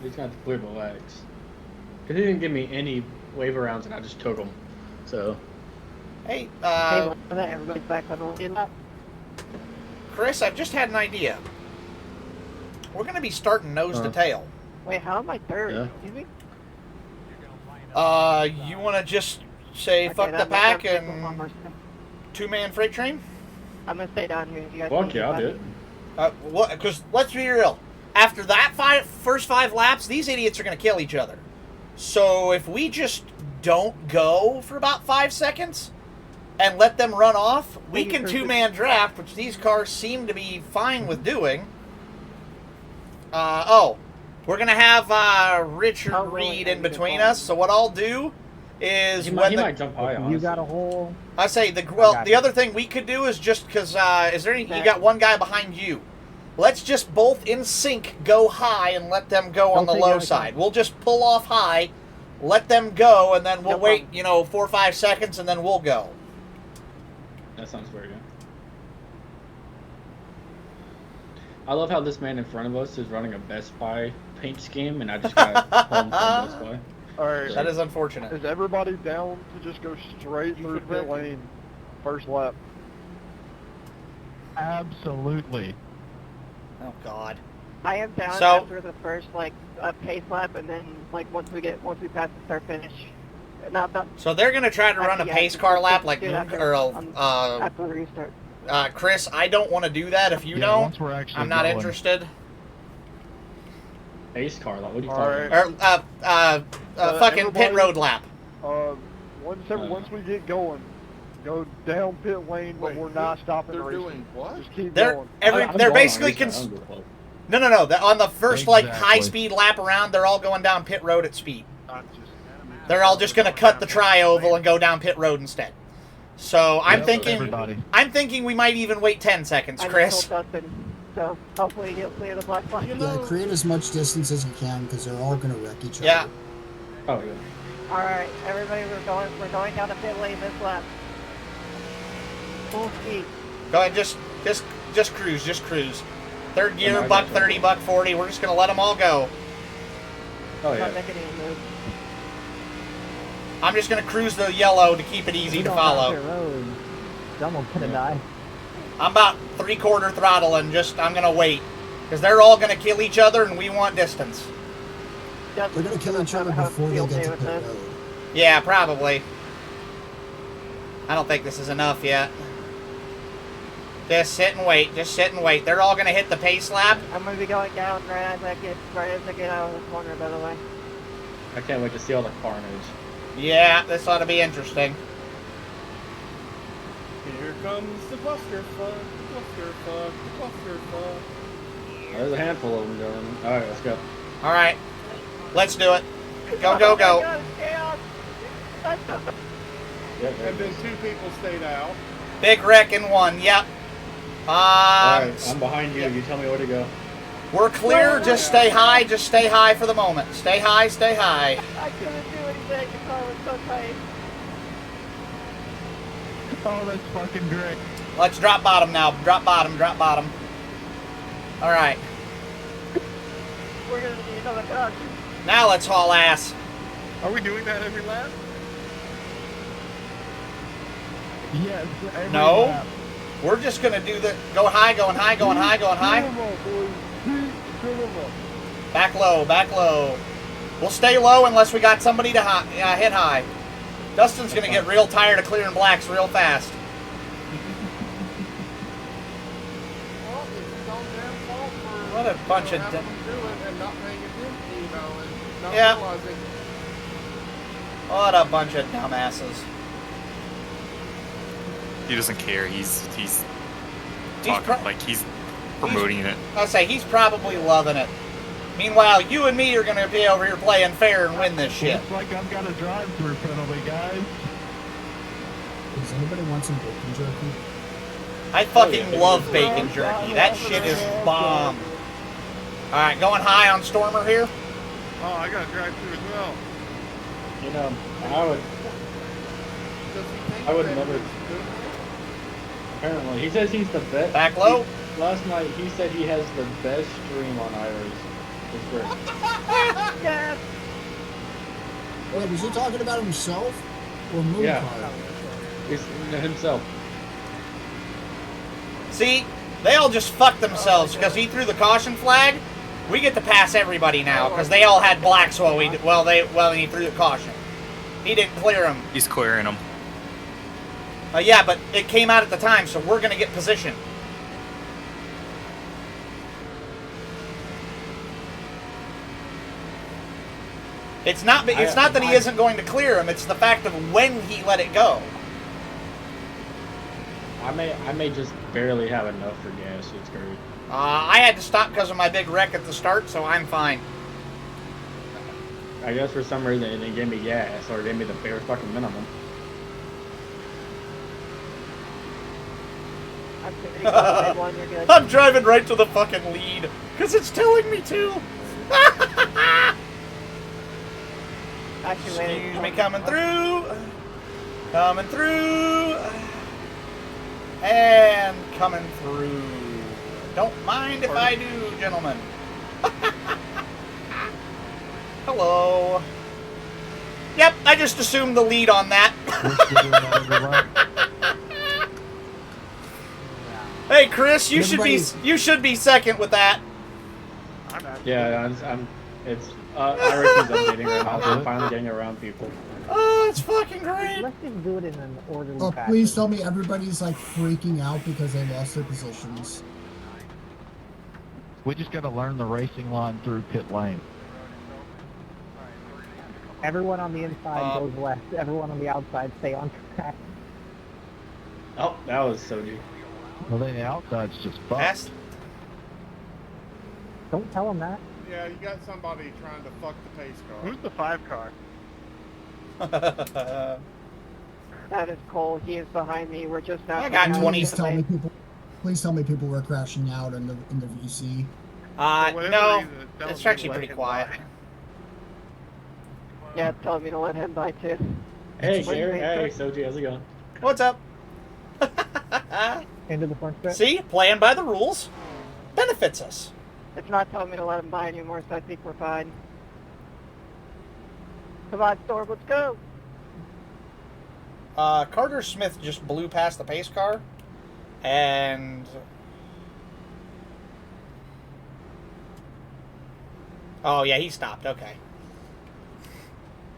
He's got to clear the legs. Because he didn't give me any waiver rounds and I just took them. So. Hey, everybody's back on the lead lap. Chris, I've just had an idea. We're going to be starting nose to tail. Wait, how am I third? Yeah. Excuse me? You want to just say Okay, fuck the that- pack that's and one more step. 2-man freight train? I'm gonna stay down here. You guys Fuck can yeah, I'll get do back. it. Because let's be real. After that first 5 laps, these idiots are going to kill each other. So if we just don't go for about 5 seconds and let them run off, we can 2-man draft, which these cars seem to be fine with doing. We're going to have Richard Reed in between us. So what I'll do is He when might jump high on You us. got a hole. I say the other thing we could do is just because is there any? You got one guy behind you. Let's just both in sync go high and let them go on the low side. We'll just pull off high, let them go, and then we'll wait, 4 or 5 seconds, and then we'll go. That sounds very good. I love how this man in front of us is running a Best Buy paint scheme, and I just got home from Best Buy. Alright. That is unfortunate. Is everybody down to just go straight through pit lane first lap? Absolutely. Oh God. I am down So- after the first pace lap, and then once we pass the start finish. So they're gonna try to run a pace car lap like after the restart. Chris. I don't want to do that. If you Yeah, don't, once we're actually I'm not going. interested. Pace car lap. What are you Alright. talking about? Or fucking pit road lap. Once we get going, go down pit lane, but we're not stopping the racing. doing what? Just keep They're going. they're basically no. On the first Exactly. high speed lap around, they're all going down pit road at speed. They're all just gonna cut the tri-oval and go down pit road instead. So I'm thinking we might even wait 10 seconds, Chris. I just told Dustin, so hopefully he'll clear the black flag. Yeah, create as much distance as you can because they're all gonna wreck each other. Yeah. Oh yeah. All right, everybody, we're going down the pit lane this lap. Full speed. Go ahead, just cruise. Third gear, Yeah, I buck got that. 30, buck 40. We're just gonna let them all go. Oh Not yeah. making any moves. I'm just gonna cruise the yellow to keep it easy to follow. Someone's gonna die. I'm about 3/4 throttle and I'm gonna wait. Because they're all gonna kill each other and we want distance. They're gonna kill each other before they get to pit road. Yeah, probably. I don't think this is enough yet. Just sit and wait. They're all gonna hit the pace lap. I'm gonna be going down right as I get out of the corner, by the way. I can't wait to see all the carnage. Yeah, this ought to be interesting. Here comes the clusterfuck. There's a handful of them going. All right, let's go. All right, let's do it. Go. Oh my God, chaos. And then 2 people stayed out. Big wreck in one. Yep. All right, I'm behind you. You tell me where to go. We're clear. Just stay high. Just stay high for the moment. Stay high. I couldn't do anything. The car was so tight. Oh, that's fucking great. Let's drop bottom now. Drop bottom. All right. We're gonna need another car. Now let's haul ass. Are we doing that every lap? Yes. every No. lap. We're just gonna do the going high. Back low. We'll stay low unless we got somebody to hit high. Dustin's gonna get real tired of clearing blacks real fast. Well, it's his own damn fault for What a bunch of having to do it and not paying attention, and not Yeah. realizing. What a bunch of dumbasses. He doesn't care. He's pro- talking like he's promoting it. I'll say he's probably loving it. Meanwhile, you and me are gonna be over here playing fair and win this shit. Looks like I've got a drive-through penalty, guys. Does anybody want some bacon jerky? I fucking love bacon jerky. That shit is bomb. All right, going high on Stormer here. Oh, I got to drive through as well. You know, I would never. Apparently, he says he's the best. Back low. Last night, he said he has the best stream on Iris. It's great. Yes. Wait, was he talking about himself or Moon Yeah. Car? He's himself. See, they all just fucked themselves because he threw the caution flag. We get to pass everybody now because they all had blacks while he threw the caution. He didn't clear them. He's clearing them. Yeah, but it came out at the time, so we're gonna get position. It's not that he isn't going to clear him. It's the fact of when he let it go. I may just barely have enough for gas. It's great. I had to stop because of my big wreck at the start, so I'm fine. I guess for some reason it didn't give me gas, or it gave me the bare fucking minimum. I'm driving right to the fucking lead, because it's telling me to. Excuse me, coming through. Coming through. And coming through. Don't mind if I do, gentlemen. Hello. Yep, I just assumed the lead on that. Hey, Chris, you should be second with that. Yeah, it's everything's updating right now. So I'm finally getting around people. Oh, it's fucking great. Let's just do it in an orderly Oh, fashion. please tell me everybody's like freaking out because they lost their positions. We just got to learn the racing line through pit lane. Everyone on the inside goes left. Everyone on the outside stay on track. Oh, that was Soji. Well, then the outside's just fucked. Fast. Don't tell them that. Yeah, you got somebody trying to fuck the pace car. Who's the 5 car? That is Cole. He is behind me. We're just now. I got 20. Please tell me people were crashing out in the VC. No, it's actually pretty quiet. Yeah, it's telling me to let him by too. Hey, Gary. Hey, Soji. How's it going? What's up? Into the front stretch. See, playing by the rules benefits us. It's not telling me to let him by anymore, so I think we're fine. Come on, Storm, let's go. Carter Smith just blew past the pace car, and oh yeah, he stopped. Okay.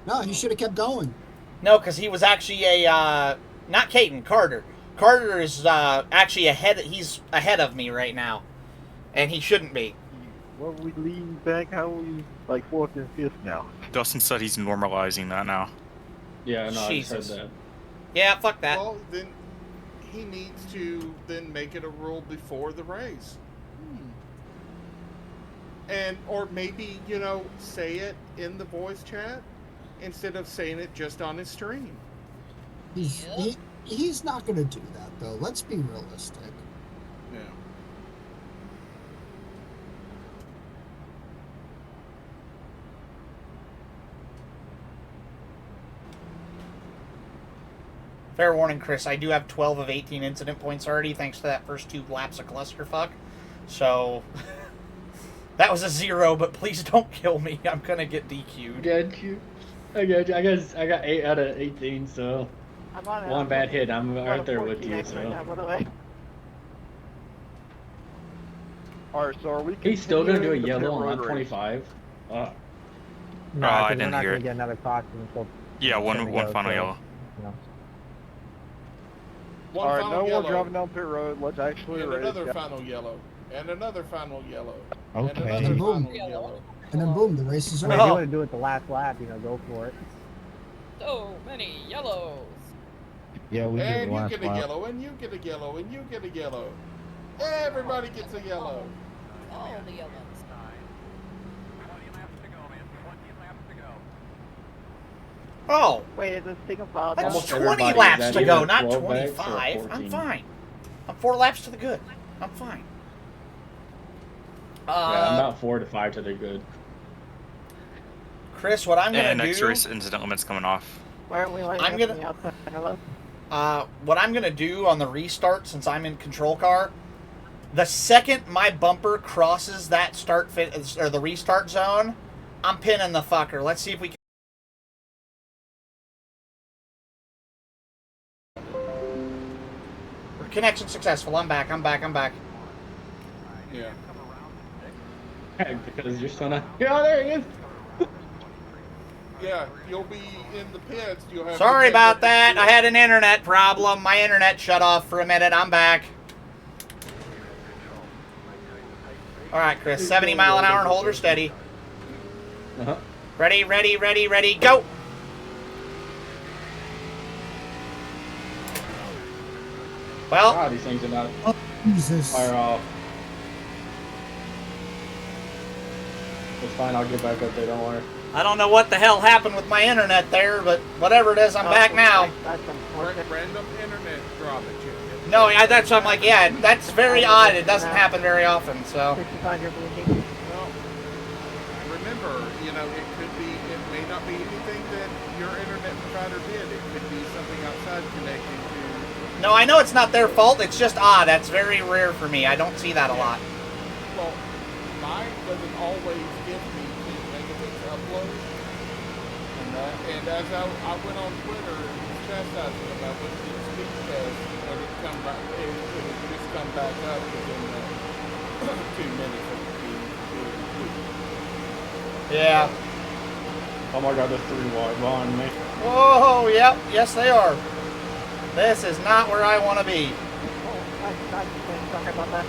No, he should have kept going. No, because he was actually a not Caden, Carter. Carter is actually ahead. He's ahead of me right now, and he shouldn't be. Well, we lean back. How are we like 4th and 5th now? Dustin said he's normalizing that now. Yeah, no, Jesus. I just heard that. Yeah, fuck that. Well, then he needs to then make it a rule before the race. And, or maybe, you know, say it in the voice chat instead of saying it just on his stream. He's not going to do that, though. Let's be realistic. Yeah. Fair warning, Chris. I do have 12 of 18 incident points already, thanks to that first 2 laps of clusterfuck. So, that was a 0, but please don't kill me. I'm gonna get DQ'd. Got you. I got 8 out of 18, so I'm on one bad hit. I'm right there with 14 you. right So now, by the way. Alright, so are we? he's still gonna do a continuing the yellow pit on road race? 25. No, Oh, I 'cause didn't we're not hear gonna it. get another caution until. Yeah, one go, final so, yellow. You know. One Alright, final no yellow. more driving down pit road. Let's actually And race. another final yellow. And another final yellow. Okay. And another Boom. final yellow. And then boom, the race is I over. mean, if you want to do it the last lap, you know, go for it. So many yellows. Yeah, we did And the you last get a lap. yellow, and you get a yellow, and you get a yellow. Everybody gets a yellow. All the yellows. Oh, Wait, is this thing about? that's Almost 20 everybody laps is to at go, either not 12 bags or 25. I'm 14. fine. I'm 4 laps to the good. I'm fine. Yeah, I'm about 4 to 5 to the good. Chris, what I'm gonna And do? next race incident limit's coming off. Why aren't we lining I'm up gonna- on the outside? Hello? What I'm gonna do on the restart, since I'm in control car, the second my bumper crosses that or the restart zone, I'm pinning the fucker. Let's see if we can. Connection successful. I'm back. Yeah. Because you're still not. Yeah, there he is. Yeah, you'll be in the pits. You'll have. Sorry to about that. I had an internet problem. My internet shut off for a minute. I'm back. All right, Chris. 70 mile an hour and hold her steady. Uh-huh. Ready, go. Well, These things are not Jesus. fire off. It's fine, I'll get back up there, don't worry. I don't know what the hell happened with my internet there, but whatever it is, I'm back now. Random internet drop at you. No, that's I'm like, yeah, that's very odd. It doesn't happen very often, so. Well, remember, you know, it may not be anything that your internet provider did. It could be something outside connecting to. No, I know it's not their fault. It's just odd. That's very rare for me. I don't see that a lot. Well, mine doesn't always give me 2 megabits upload. And as I went on Twitter and was chastising about what the speed test, when it would just come back up within 2 minutes of it being completed. Yeah. Oh my god, there's 3 wide behind me. Whoa, yep, yes they are. This is not where I want to be. Sorry about that.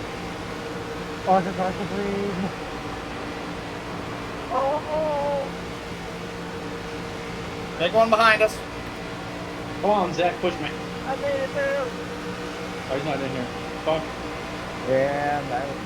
Awesome, please. Oh! Big one behind us. Come on, Zach, push me. I made it through. Oh, he's not in here. Fuck. Yeah, that was me.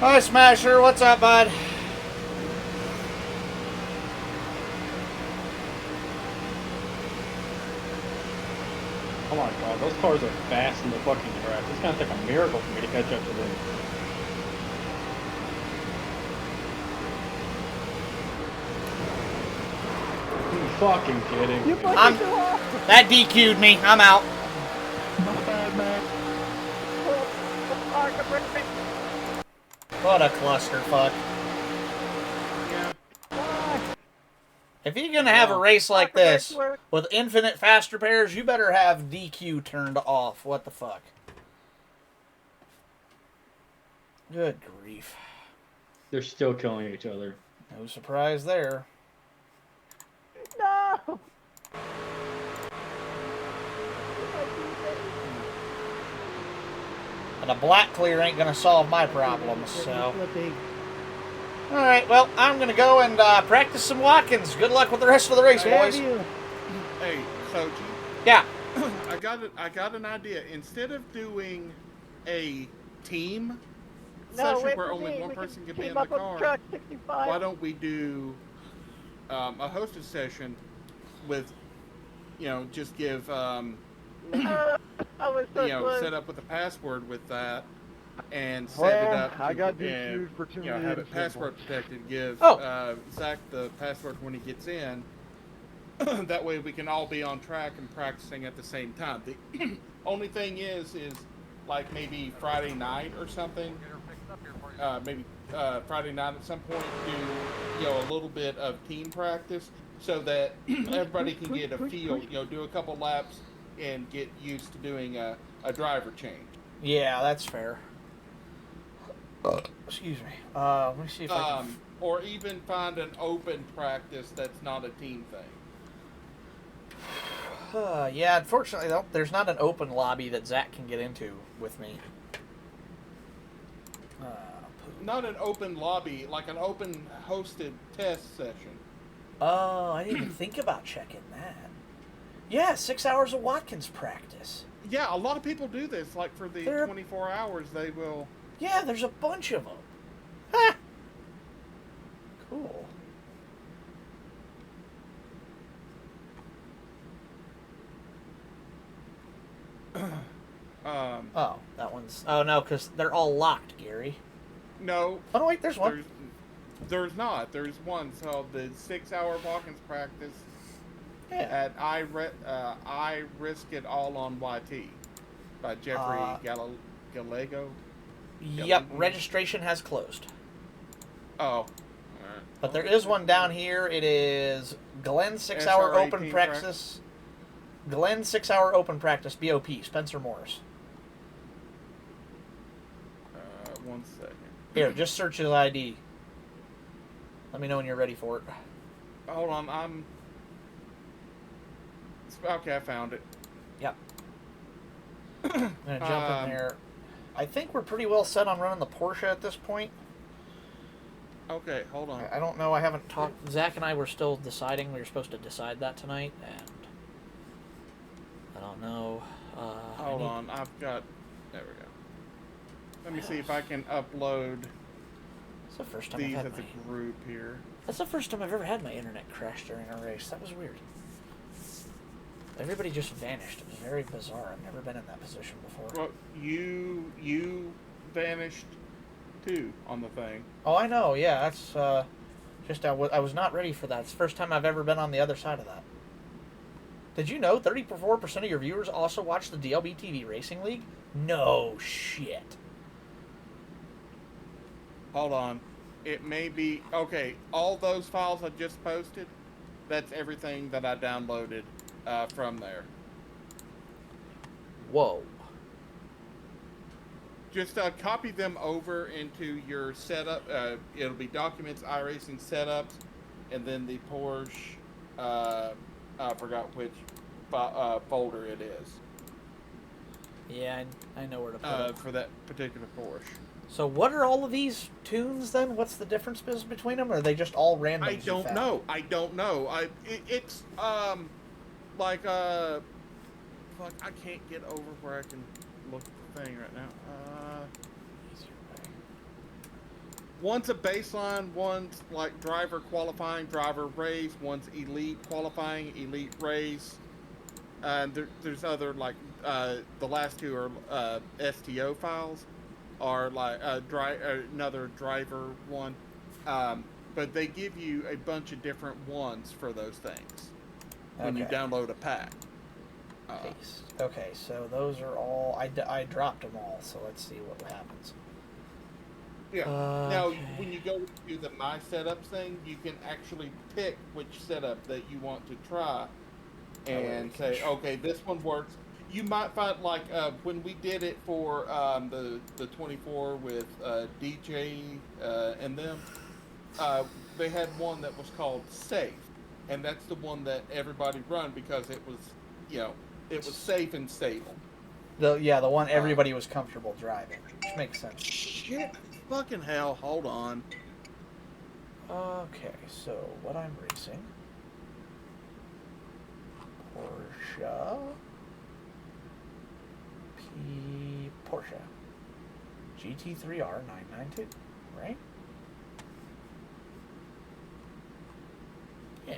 Hi, Smasher. What's up, bud? Oh my god, those cars are fast in the fucking track. It's gonna take a miracle for me to catch up to them. Are you fucking kidding me? That DQ'd me. I'm out. What a clusterfuck. If you're gonna have a race like this with infinite fast repairs, you better have DQ turned off. What the fuck? Good grief. They're still killing each other. No surprise there. No! And a black clear ain't gonna solve my problems, so. Alright, well, I'm gonna go and practice some Watkins. Good luck with the rest of the race, boys. Hey, Sochi. Yeah. I got an idea. Instead of doing a team session where only one person can be in the car, why don't we do a hosted session with, you know, just give, set up with a password with that and set it up. I got and, for 2 you know, have it password protected. Give Zach the password when he gets in. That way we can all be on track and practicing at the same time. The only thing is like maybe Friday night or something. Maybe Friday night at some point do, you know, a little bit of team practice so that everybody can get a feel, you know, do a couple laps and get used to doing a driver change. Yeah, that's fair. Excuse me. Let me see if I can... Or even find an open practice that's not a team thing. Yeah, unfortunately, though, there's not an open lobby that Zach can get into with me. Not an open lobby, like an open hosted test session. Oh, I didn't even think about checking that. Yeah, 6 hours of Watkins practice. Yeah, a lot of people do this. Like for the 24 hours, they will... Yeah, there's a bunch of them. Ha! Cool. Oh, that one's... Oh, no, because they're all locked, Gary. No. Oh, no, wait, there's one. There's not. There's one. So the 6 hour Watkins practice at I Risk It All on YT by Jeffrey Gallego. Yep, registration has closed. Oh. All right. But there is one down here. It is Glen 6 hour open practice. Glen 6 hour open practice, BOP, Spencer Morris. 1 second. Here, just search his ID. Let me know when you're ready for it. Hold on, okay, I found it. Yep. I'm gonna jump in there. I think we're pretty well set on running the Porsche at this point. Okay, hold on. I don't know. I haven't talked. Zach and I were still deciding. We were supposed to decide that tonight, and I don't know. Hold on. I've got. There we go. Let me see if I can upload It's the first time these I've as had a group here. That's the first time I've ever had my internet crash during a race. That was weird. Everybody just vanished. It was very bizarre. I've never been in that position before. Well, you vanished too on the thing. Oh, I know. Yeah, that's just I was not ready for that. It's the first time I've ever been on the other side of that. Did you know 34% of your viewers also watch the DLBTV Racing League? No shit. Hold on. It may be okay. All those files I just posted, that's everything that I downloaded from there. Whoa. Just copy them over into your setup. It'll be documents, iRacing setups, and then the Porsche. I forgot which folder it is. Yeah, I know where to put it. For that particular Porsche. So what are all of these tunes then? What's the difference between them? Or are they just all random? I don't know. It's like fuck, I can't get over where I can look at the thing right now. One's a baseline, one's like driver qualifying, driver race, one's elite qualifying, elite race. And there's other like the last two are STO files, are like another driver one. But they give you a bunch of different ones for those things when you download a pack. Okay, so those are all. I dropped them all, so let's see what happens. Yeah. Now, when you go to the My Setups thing, you can actually pick which setup that you want to try, and say, okay, this one works. You might find like when we did it for the 24 with DJ and them, they had one that was called Safe, and that's the one that everybody run because it was, it was safe and stable. The one everybody was comfortable driving, which makes sense. Shit, fucking hell! Hold on. Okay, so what I'm racing? Porsche GT3R 992, right? Yeah.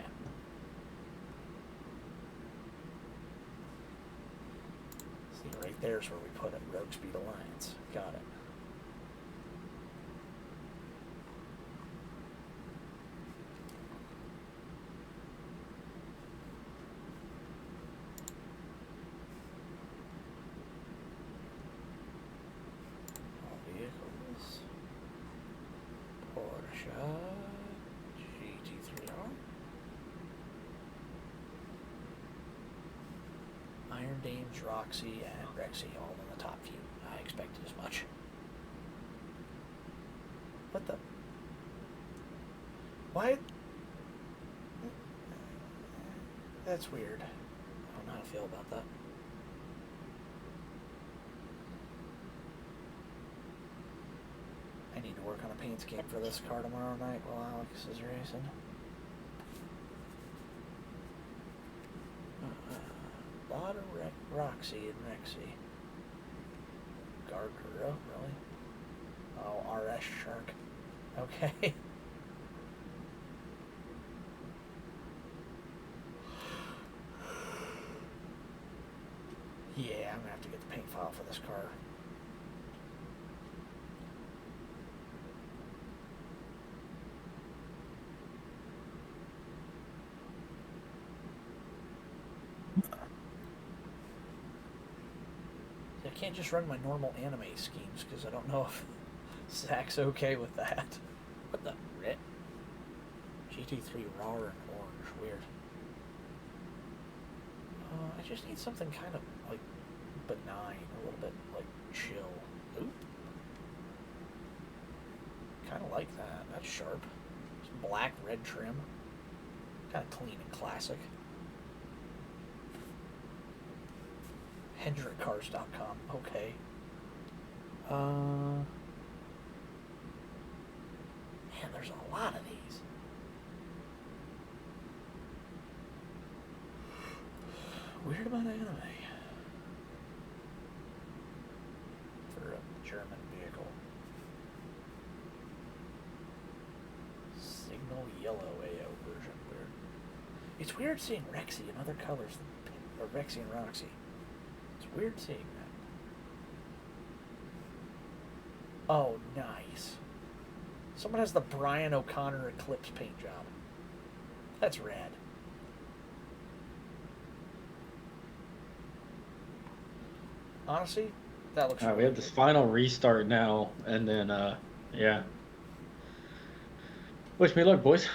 See, right there's where we put it. Road Speed Alliance. Got it. Iron Dames, Roxy, and Rexy all in the top few. I expected as much. What the? Why? That's weird. I don't know how to feel about that. I need to work on a paint scheme for this car tomorrow night while Alex is racing. A lot of Roxy and Rexy. Gardner, oh, really? Oh, RS Shark. Okay. Yeah, I'm gonna have to get the paint file for this car. I can't just run my normal anime schemes because I don't know if Zach's okay with that. What the red? GT3 raw and orange, weird. I just need something kind of like benign, a little bit like chill. Oop. Kind of like that. That's sharp. Some black red trim. Kind of clean and classic. HendrickCars.com. Okay. Man, there's a lot of these. Weird about anime. For a German vehicle. Signal yellow AO version. Weird. It's weird seeing Rexy in other colors than pink, or Rexy and Roxy. It's weird seeing that. Oh, nice. Someone has the Brian O'Connor Eclipse paint job. That's rad. Honestly, that looks. All right, we have this final restart now, and then yeah. Wish me luck, boys.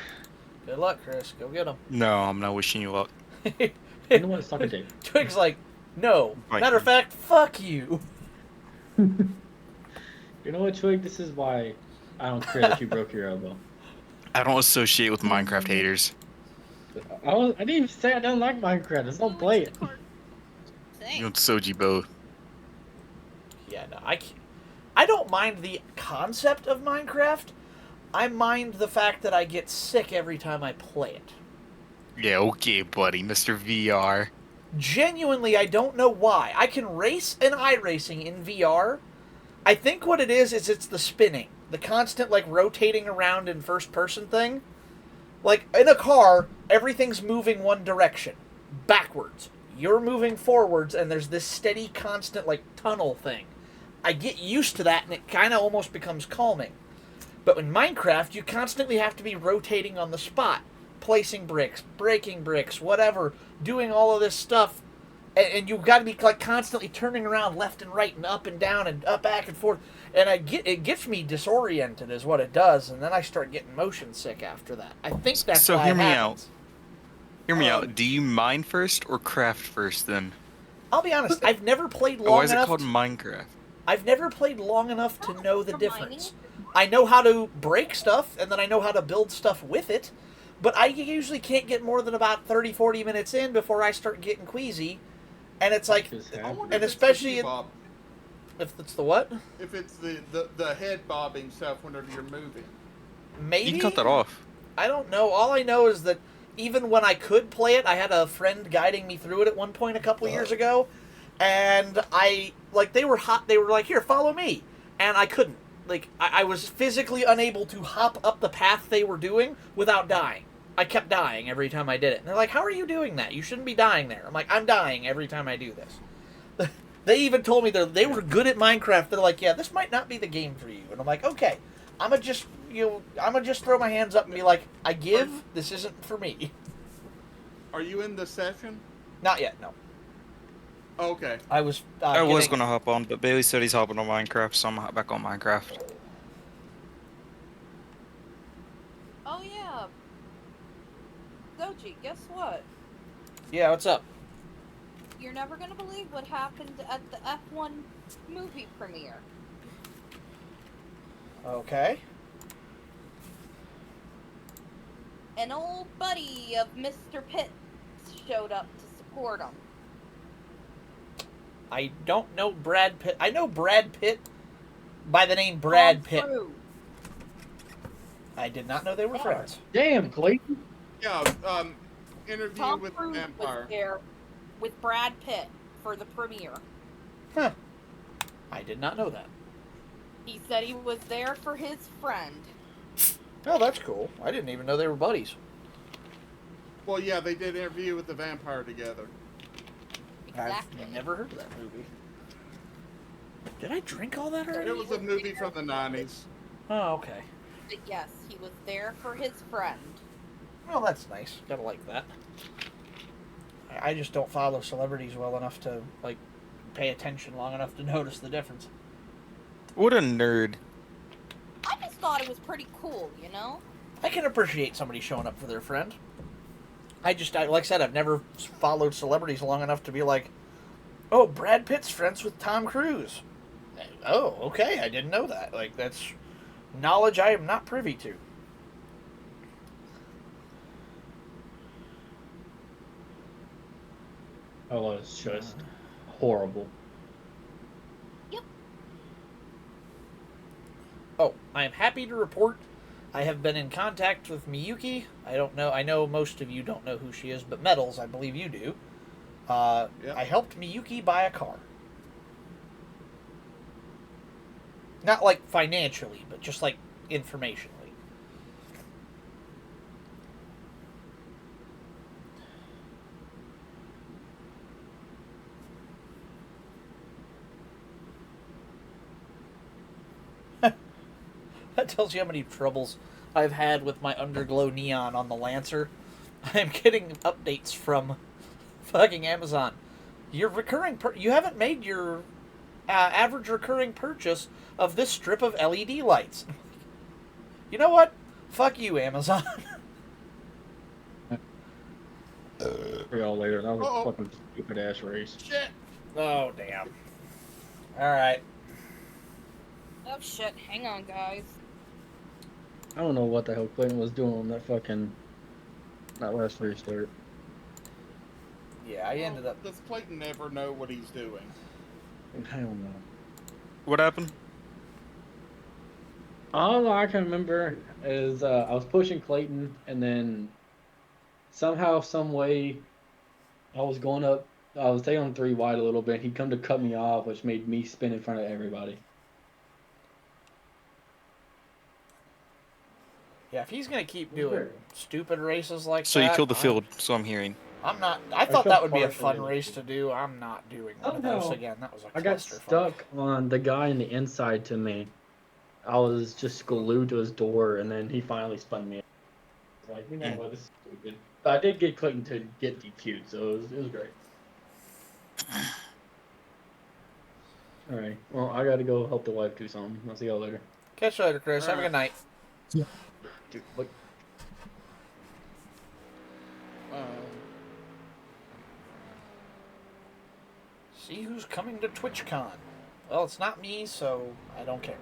Good luck, Chris. Go get them. No, I'm not wishing you luck. You know what? Suck a dick. Twig's like, no. Right. Matter of fact, fuck you. You know what, Twig? This is why I don't care that you broke your elbow. I don't associate with Minecraft haters. I didn't even say I don't like Minecraft. I just don't play it. You and Soji both. Yeah, no, I don't mind the concept of Minecraft. I mind the fact that I get sick every time I play it. Yeah, okay, buddy, Mr. VR. Genuinely, I don't know why. I can race and iRacing in VR. I think what it is it's the spinning. The constant, like, rotating around in first-person thing. Like, in a car, everything's moving one direction. Backwards. You're moving forwards, and there's this steady, constant, like, tunnel thing. I get used to that, and it kind of almost becomes calming. But in Minecraft, you constantly have to be rotating on the spot. Placing bricks, breaking bricks, whatever. Doing all of this stuff. And you've got to be, like, constantly turning around left and right and up and down and up, back and forth. And it gets me disoriented is what it does. And then I start getting motion sick after that. I think that's So why hear it me happens. out. Hear me out. Do you mine first or craft first then? I'll be honest, I've never played Or long why is it enough. called Minecraft? I've never played long enough to know the difference. I know how to break stuff, and then I know how to build stuff with it, but I usually can't get more than about 30, 40 minutes in before I start getting queasy, and it's like, and especially if it's the what? If it's the head bobbing stuff whenever you're moving. Maybe? You can cut that off. I don't know. All I know is that even when I could play it, I had a friend guiding me through it at one point a couple of years ago, and they were like, here, follow me, and I couldn't. Like, I was physically unable to hop up the path they were doing without dying. I kept dying every time I did it. And they're like, how are you doing that? You shouldn't be dying there. I'm like, I'm dying every time I do this. They even told me they were good at Minecraft. They're like, yeah, this might not be the game for you. And I'm like, okay, I'm gonna just throw my hands up and be like, I give. This isn't for me. Are you in the session? Not yet, no. Okay. I was. I was gonna hop on, but Bailey said he's hopping on Minecraft, so I'm back on Minecraft. Oh yeah. Doji, guess what? Yeah, what's up? You're never gonna believe what happened at the F1 movie premiere. Okay. An old buddy of Mr. Pitt showed up to support him. I don't know Brad Pitt. I know Brad Pitt by the name Brad Pitt. I did not know they were friends. Damn, Clayton. Yeah, interview Tom with Cruise Vampire. was there with Brad Pitt for the premiere. Huh. I did not know that. He said he was there for his friend. Oh, that's cool. I didn't even know they were buddies. Well, yeah, they did an interview with the Vampire together. Exactly. I've never heard of that movie. Did I drink all that already? It was a movie from the 90s. Oh, okay. But yes, he was there for his friend. Well, that's nice. Gotta like that. I just don't follow celebrities well enough to, like, pay attention long enough to notice the difference. What a nerd. I just thought it was pretty cool, you know? I can appreciate somebody showing up for their friend. Like I said, I've never followed celebrities long enough to be like, oh, Brad Pitt's friends with Tom Cruise. Oh, okay, I didn't know that. Like, that's knowledge I am not privy to. Oh, it's just horrible. Yep. I am happy to report I have been in contact with Miyuki. I don't know. I know most of you don't know who she is, but Metals, I believe you do. Yep. I helped Miyuki buy a car. Not like financially, but just like informationally. That tells you how many troubles I've had with my underglow neon on the Lancer. I'm getting updates from fucking Amazon. Your recurring you haven't made your average recurring purchase of this strip of LED lights. You know what? Fuck you, Amazon. For y'all later. That was a fucking stupid ass race. Shit. Oh, damn. Alright. Oh shit, hang on, guys. I don't know what the hell Clayton was doing on that last restart. Yeah, I ended up. Does Clayton never know what he's doing? I don't know. What happened? All I can remember is I was pushing Clayton, and then somehow, some way, I was taking on 3 wide a little bit. He come to cut me off, which made me spin in front of everybody. Yeah, if he's gonna keep doing stupid races like So that. you killed the field, so I'm hearing. I'm not. I thought that would be a fun race to do. I'm not doing one of those again. That was a clusterfuck. I got stuck on the guy on the inside to me. I was just glued to his door, and then he finally spun me. Like, you know what, this is stupid. But I did get Clayton to get DQ'd, so it was great. Alright, well, I gotta go help the wife do something. I'll see y'all later. Catch you later, Chris. Have a good night. Yeah. Dude, look. See who's coming to TwitchCon. Well, it's not me, so I don't care.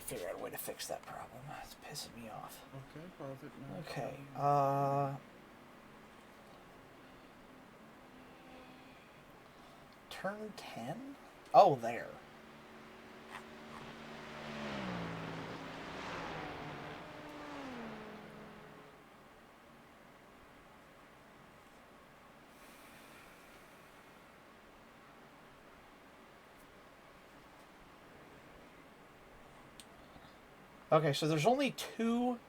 Figure out a way to fix that problem. It's pissing me off. Okay, perfect. Okay, turn 10? Oh, there. Okay, so there's only 2,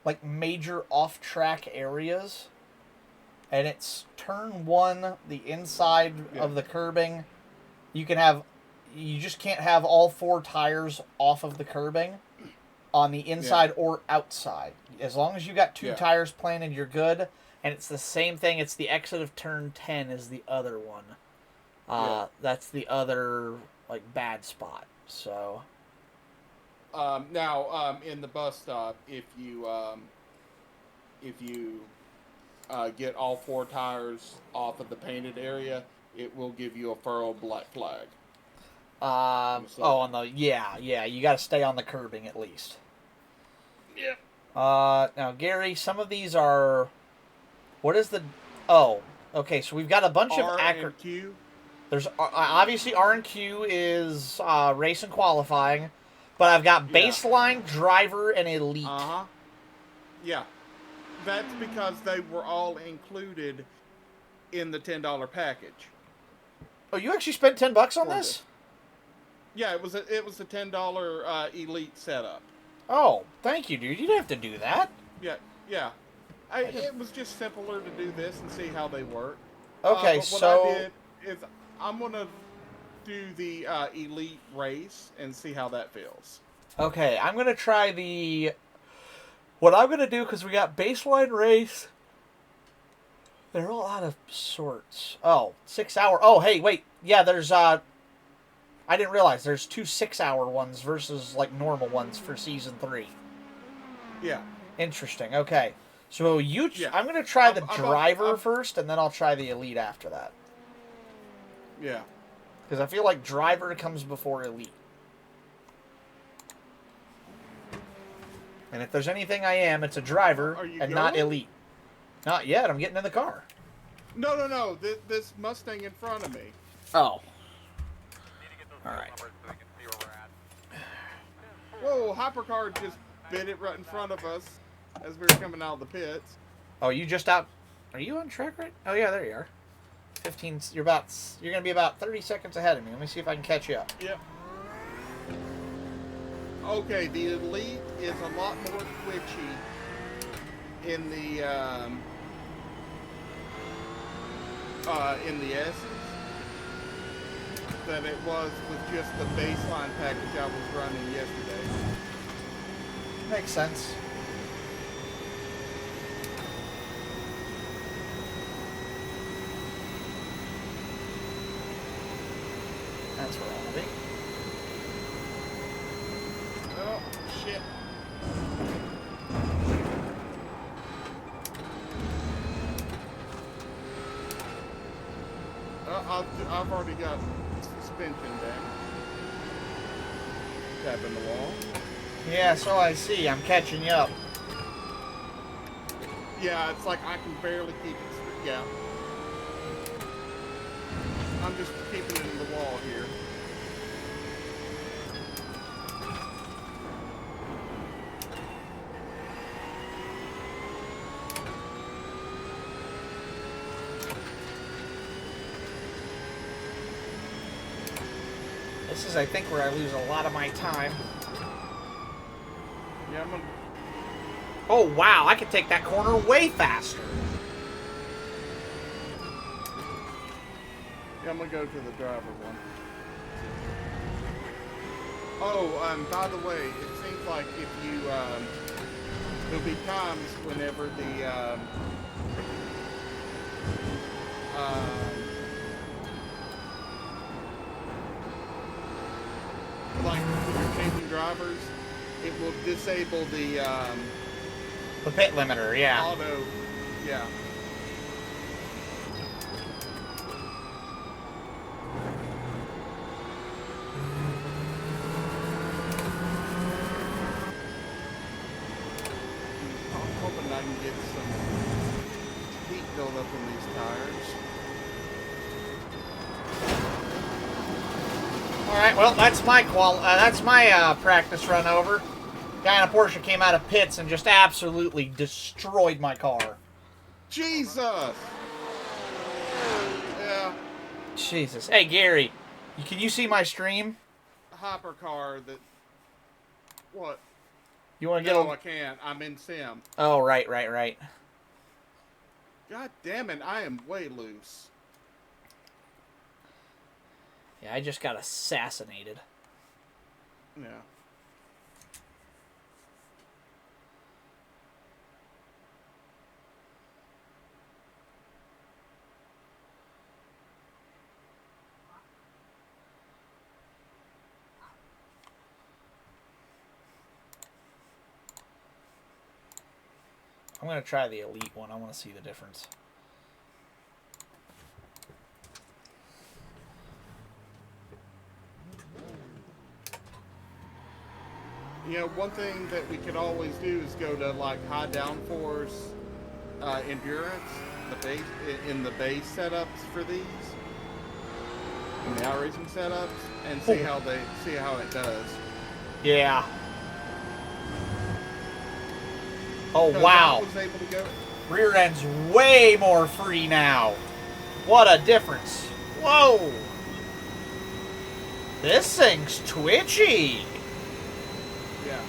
like, major off-track areas. And it's turn 1, the inside of the curbing. You just can't have all 4 tires off of the curbing on the inside or outside. As long as you got 2 tires planted, you're good. And it's the same thing. It's the exit of turn 10 is the other one. That's the other, like, bad spot. So... Now, in the bus stop, if you get all 4 tires off of the painted area, it will give you a furrow black flag. You got to stay on the curbing at least. Yeah. Now, Gary, some of these are. What is the? Oh, okay. So we've got a bunch of and Q. There's obviously R and Q is race and qualifying. But I've got baseline, driver, and elite. Yeah. That's because they were all included in the $10 package. Oh, you actually spent $10 on this? Yeah, it was a $10 elite setup. Oh, thank you, dude. You didn't have to do that. Yeah. It was just simpler to do this and see how they work. Okay, what I did is I'm gonna do the elite race and see how that feels. Okay, I'm gonna try the. What I'm gonna do, because we got baseline race. They're all out of sorts. Oh, 6 hour. Oh, hey, wait. Yeah, there's, I didn't realize there's 2 6-hour ones versus, like, normal ones for Season 3. Yeah. Interesting. Okay. So Yeah. I'm going to try the I'm driver first, and then I'll try the elite after that. Yeah. Because I feel like driver comes before elite. And if there's anything I am, it's a driver and not elite. Not yet. I'm getting in the car. No. This Mustang in front of me. Oh. Alright. Whoa, hypercar just bit it right in front of us as we were coming out of the pits. Oh, you just out... Are you on track right? Oh, yeah, there you are. 15... You're going to be about 30 seconds ahead of me. Let me see if I can catch you up. Yep. Okay, the elite is a lot more twitchy in the S's than it was with just the baseline package I was running yesterday. Makes sense. That's where I want to be. Oh, shit. I've already got suspension down. Tapping the wall. Yeah, so I see. I'm catching you up. Yeah, it's like I can barely keep it straight. Yeah. I'm just keeping it in the wall here. This is, I think, where I lose a lot of my time. Yeah, I'm gonna... Oh, wow. I could take that corner way faster. Yeah, I'm gonna go to the driver one. Oh, by the way, it seems like if you, there'll be times whenever the, like when you're changing drivers, it will disable the pit limiter, yeah. Auto, yeah. I'm hoping I can get some heat build up in these tires. All right, well, that's my practice run over. Guy in a Porsche came out of pits and just absolutely destroyed my car. Jesus! Yeah. Jesus. Hey, Gary, can you see my stream? Hypercar that... What? You want to get No, I can't. I'm in sim. Oh, right. God damn it, I am way loose. Yeah, I just got assassinated. Yeah. I'm going to try the elite one. I want to see the difference. You know, one thing that we could always do is go to like high downforce endurance, in the base setups for these, in the iRacing setups, and see how it does. Yeah. Oh wow. Rear end's way more free now. What a difference. Whoa. This thing's twitchy. Yeah.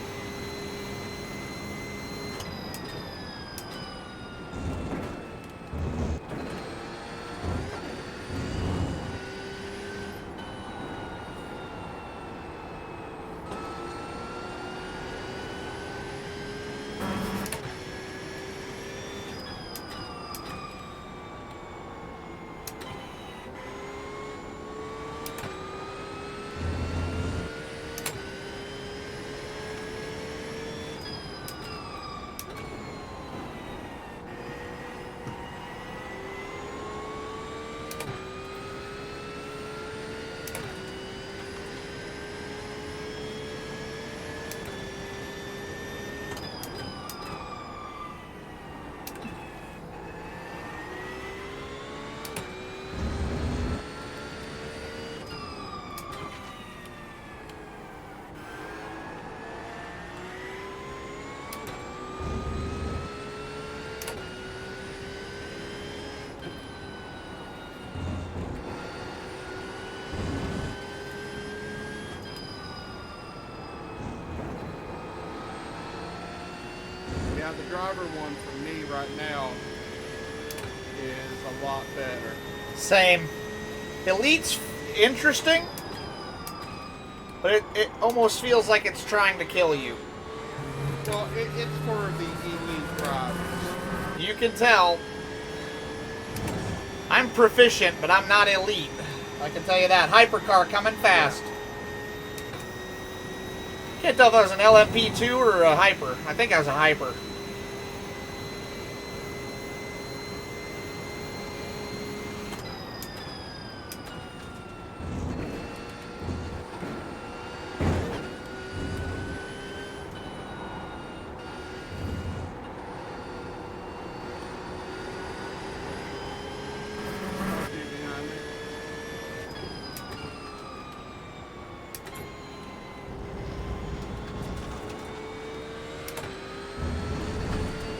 Now the driver one for me right now is a lot better. Same. Elite's interesting, but it almost feels like it's trying to kill you. Well, it's for the elite drivers. You can tell. I'm proficient, but I'm not elite. I can tell you that. Hypercar coming fast. Can't tell if that was an LMP2 or a Hyper. I think I was a Hyper.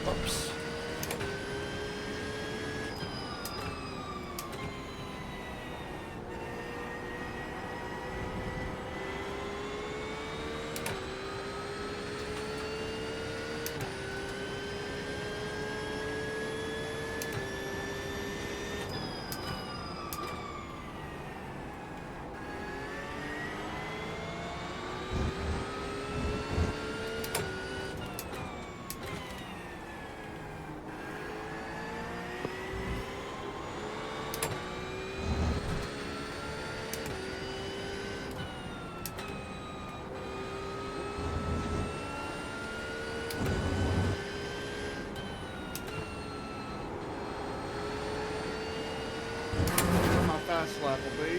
Oops. My fast lap will be.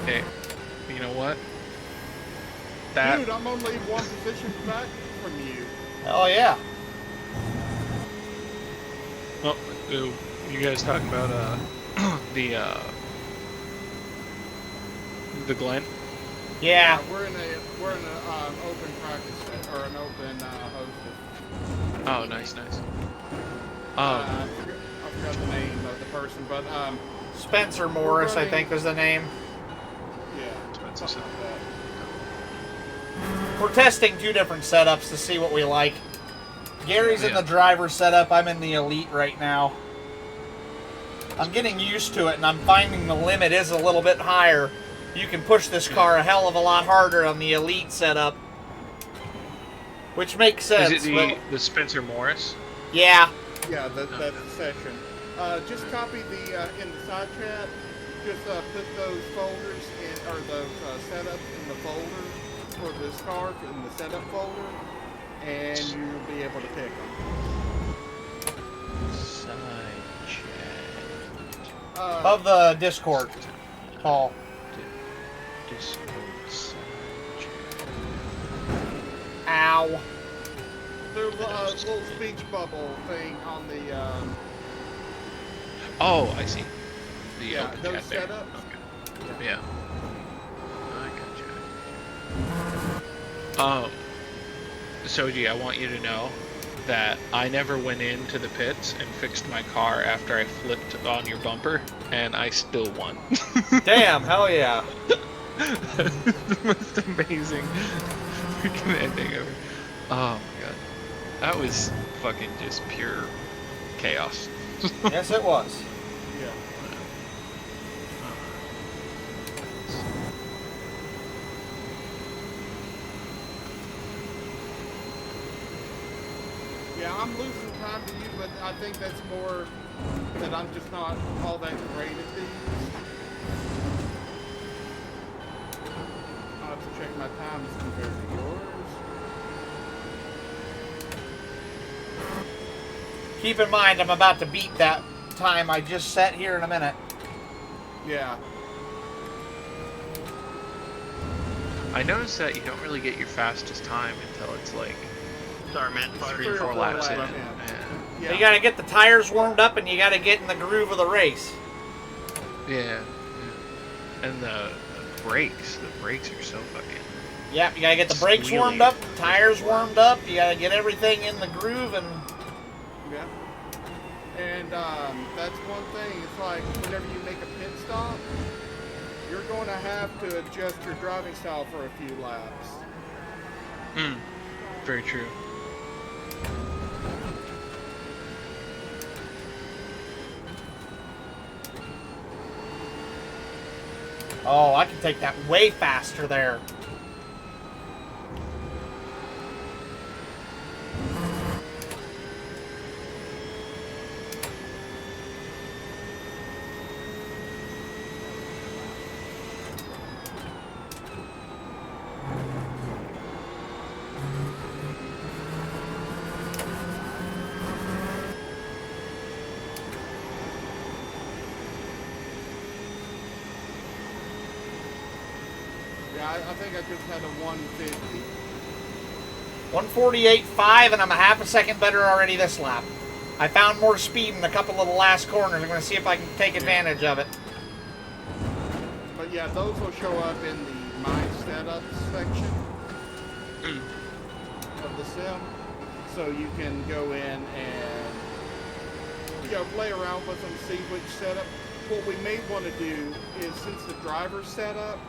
Hey, you know what? That Dude, I'm only one position back from you. Oh yeah. Oh, you guys talking about the Glen? Yeah. We're in a open practice or an open hosted. Oh, nice. I forgot the name of the person, but Spencer Morris, I think, was the name. Yeah, Spencer. something like that. We're testing two different setups to see what we like. Gary's in the driver setup. I'm in the elite right now. I'm getting used to it, and I'm finding the limit is a little bit higher. You can push this car a hell of a lot harder on the elite setup, which makes sense. Is it the Spencer Morris? Yeah. Yeah, that's the session. Just copy the in the side chat. Just put those folders in, or those setups in the folder for this car in the setup folder, and you'll be able to pick them. Side chat. Of the Discord call. Discord side chat. Ow. There's a little speech bubble thing on the. Oh, I see. The Yeah, open those chat there. setups. Okay. Yeah. I gotcha. Soji, I want you to know that I never went into the pits and fixed my car after I flipped on your bumper, and I still won. Damn, hell yeah. The most amazing freaking ending ever. Oh my god. That was fucking just pure chaos. Yes, it was. Yeah. Yeah, I'm losing time to you, but I think that's more that I'm just not all that great at these. I'll have to check my times compared to yours. Keep in mind, I'm about to beat that time I just set here in a minute. Yeah. I noticed that you don't really get your fastest time until it's like Sorry, man. 3 or 4 laps in. You gotta get the tires warmed up and you gotta get in the groove of the race. Yeah. And the brakes are so fucking... Yep, you gotta get the brakes warmed up, the tires warmed up, you gotta get everything in the groove and... Yeah. And that's one thing. It's like whenever you make a pit stop, you're going to have to adjust your driving style for a few laps. Very true. Oh, I can take that way faster there. I think I just had a 150. 148.5, and I'm a half a second better already this lap. I found more speed in a couple of the last corners. I'm going to see if I can take advantage of it. But yeah, those will show up in the My Setup section of the sim. So you can go in and play around with them, see which setup. What we may want to do is, since the driver setup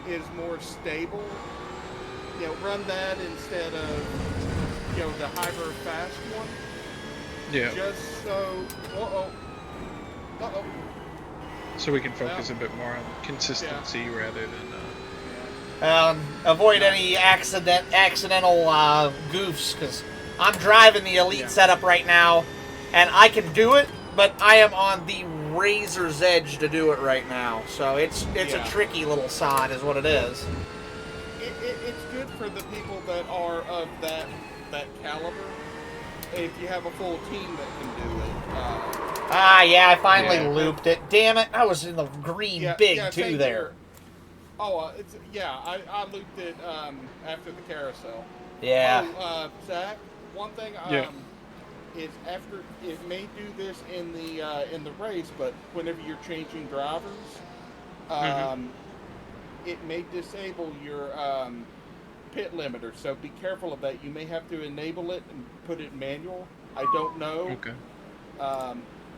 is more stable, run that instead of the hyper fast one. Yeah. Just so So we can focus a bit more on consistency rather than avoid any accidental goofs, because I'm driving the Elite setup right now, and I can do it, but I am on the razor's edge to do it right now. So it's a tricky little sod is what it is. It's good for the people that are of that caliber. If you have a full team that can do it. I finally looped it. Damn it, I was in the green too there. Oh, I looped it after the carousel. Yeah. Oh, Zach, one thing is after it may do this in the race, but whenever you're changing drivers, it may disable your pit limiter. So be careful of that. You may have to enable it and put it manual. I don't know. Okay.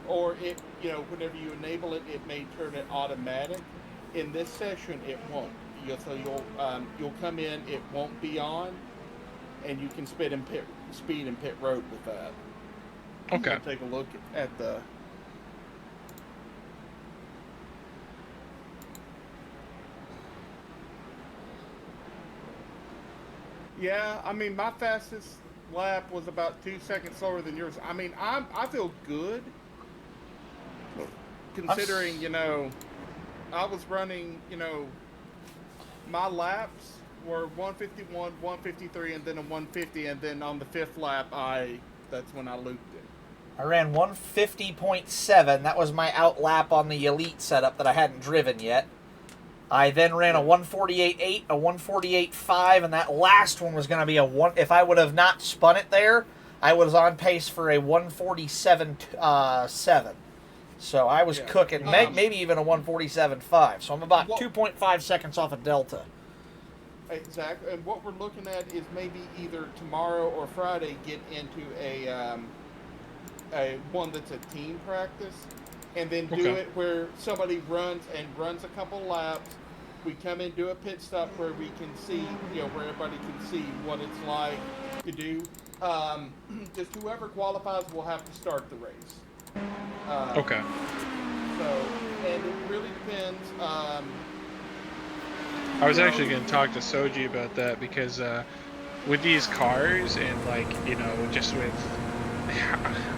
Or it, whenever you enable it, it may turn it automatic. In this session, it won't. You'll come in, it won't be on, and you can speed in pit road with that. Okay. We'll take a look at the. Yeah, I mean, my fastest lap was about 2 seconds slower than yours. I mean, I feel good, considering I was running. My laps were 151, 153, and then a 150, and then on the fifth lap, that's when I looped it. I ran 150.7. That was my out lap on the Elite setup that I hadn't driven yet. I then ran a 148.8, a 148.5, and that last one was going to be a one. If I would have not spun it there, I was on pace for a 147.7. So I was cooking, maybe even a 147.5. So I'm about 2.5 seconds off of Delta. Exactly, and what we're looking at is maybe either tomorrow or Friday get into a one that's a team practice, and then do it where somebody runs a couple laps. We come in, do a pit stop where we can see, where everybody can see what it's like to do. Just whoever qualifies will have to start the race. Okay. So, and it really depends. I was actually going to talk to Soji about that because with these cars and just with,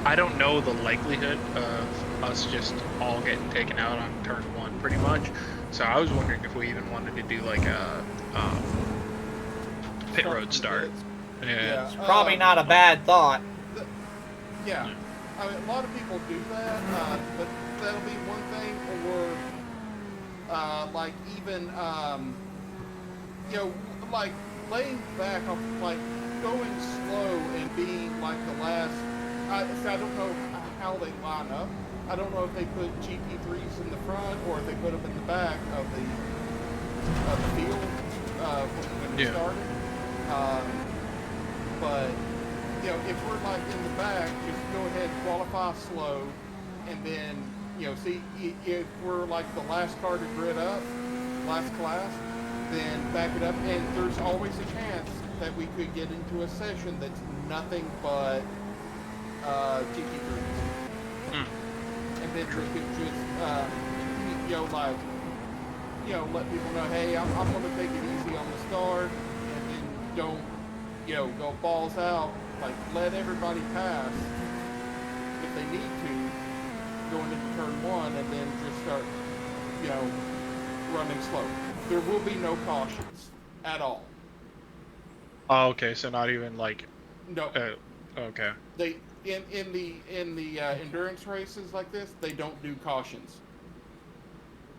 I don't know the likelihood of us just all getting taken out on turn one pretty much. So I was wondering if we even wanted to do like a pit road start. Yeah. It's probably not a bad thought. I mean, a lot of people do that, but that'll be one thing. Or like even like laying back, like going slow and being like the last. I don't know how they line up. I don't know if they put GP3s in the front or if they put them in the back of the field when it started. But you know, if we're like in the back, just go ahead and qualify slow, and then, you know, see if we're like the last car to grid up, last class, then back it up, and there's always a chance that we could get into a session that's nothing but GT3s. And then we could just, you know, like, you know, let people know, hey, I'm going to take it easy on the start, and then don't, you know, go balls out. Like, let everybody pass if they need to, going into turn one, and then just start, you know, running slow. There will be no cautions at all. Oh, okay, so not even like. No. Okay. They in the endurance races like this, they don't do cautions.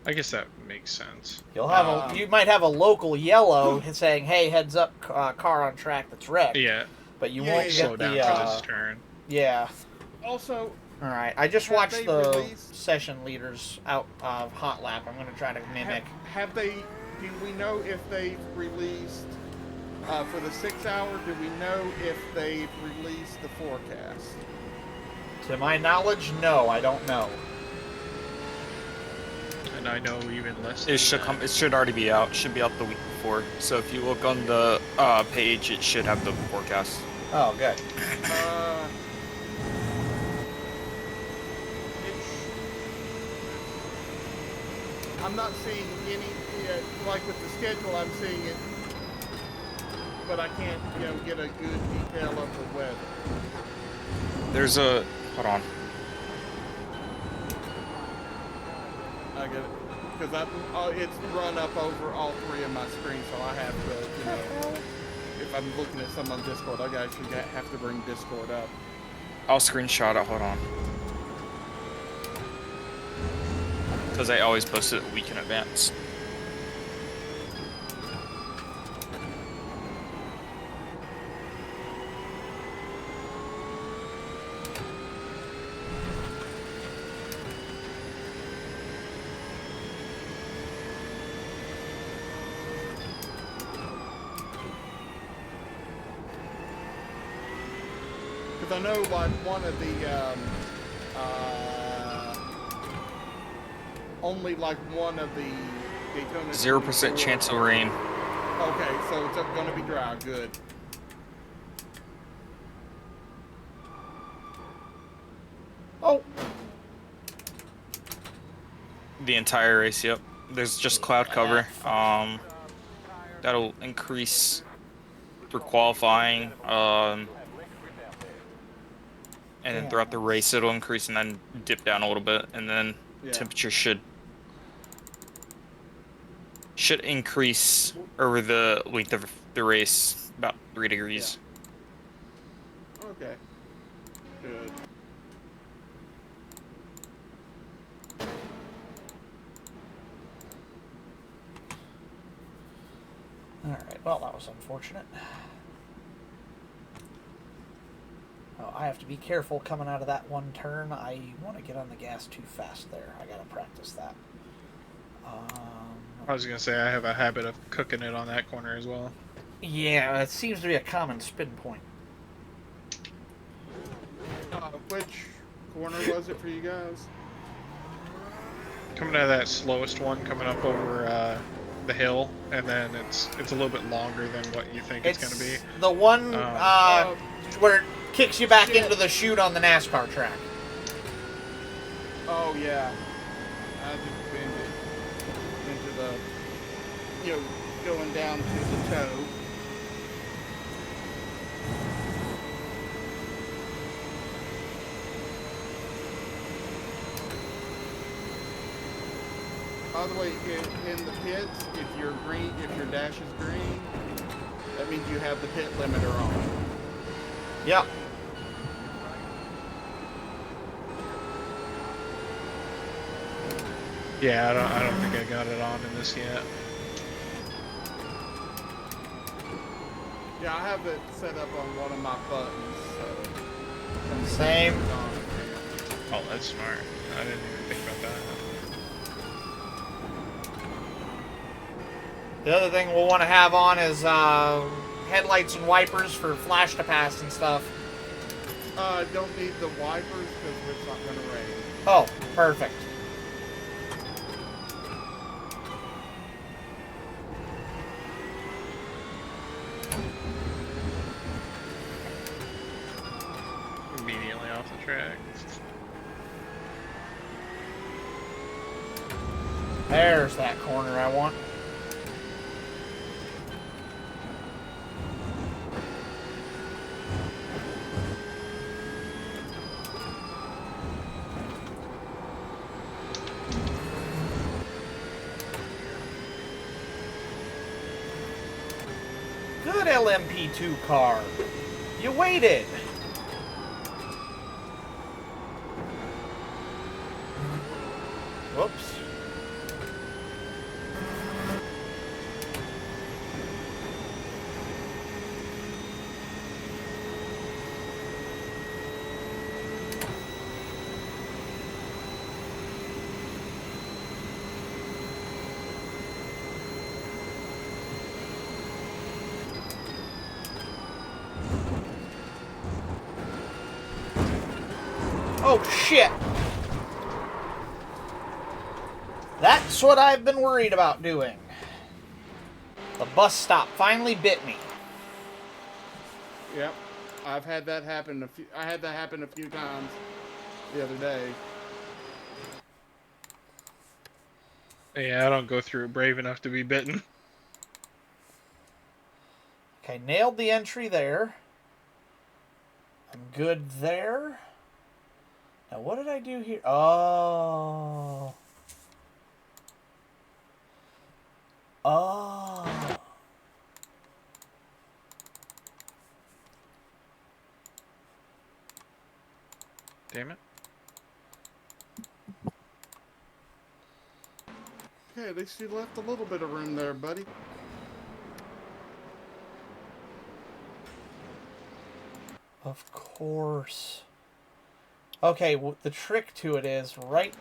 I guess that makes sense. You'll have you might have a local yellow saying, "Hey, heads up, car on track that's wrecked." Yeah. But you won't slow get down the to this turn. Yeah. Also. All right. I just have watched they the released- session leaders out of Hot Lap. I'm going to try to mimic. Have they? Do we know if they've released for the 6 hour? Do we know if they've released the forecast? To my knowledge, no, I don't know. And I know even less. It should come. It should already be out. It should be out the week before. So if you look on the page, it should have the forecast. Oh, good. I'm not seeing any, like with the schedule, I'm seeing it, but I can't, you know, get a good detail of the weather. There's a. Hold on. I get it. Because it's run up over all three of my screens, so I have to, you know, if I'm looking at some on Discord, I actually have to bring Discord up. I'll screenshot it. Hold on. Because I always post it a week in advance. Because I know, like, one of the, only, like, one of the Daytona... 0% chance of rain. Okay, so it's going to be dry. Good. Oh! The entire race, yep. There's just cloud cover. That'll increase for qualifying. And then throughout the race, it'll increase and then dip down a little bit, and then temperature should increase over the length of the race about 3 degrees. Yeah. Okay. Good. All right. Well, that was unfortunate. Oh, I have to be careful coming out of that one turn. I want to get on the gas too fast there. I got to practice that. I was going to say, I have a habit of cooking it on that corner as well. Yeah, it seems to be a common spin point. Which corner was it for you guys? Coming out of that slowest one, coming up over the hill, and then it's a little bit longer than what you think it's going to be. The one where it kicks you back into the chute on the NASCAR track. Oh, yeah. I just been into the, you know, going down to the toe. By the way, in the pits, if your dash is green, that means you have the pit limiter on. Yep. Yeah, I don't think I got it on in this yet. Yeah, I have it set up on one of my buttons. So Same. Oh, that's smart. I didn't even think about that. The other thing we'll want to have on is headlights and wipers for flash to pass and stuff. don't need the wipers because it's not going to rain. Oh, perfect. Immediately off the track. There's that corner I want. Good LMP2 car. You waited. Whoops. Oh, shit. That's what I've been worried about doing. The bus stop finally bit me. Yep. I've had that happen I had that happen a few times the other day. Yeah, I don't go through it brave enough to be bitten. Okay, nailed the entry there. I'm good there. Now, what did I do here? Oh. Oh. Damn it. Okay, at least you left a little bit of room there, buddy. Of course. Okay, well, the trick to it is right...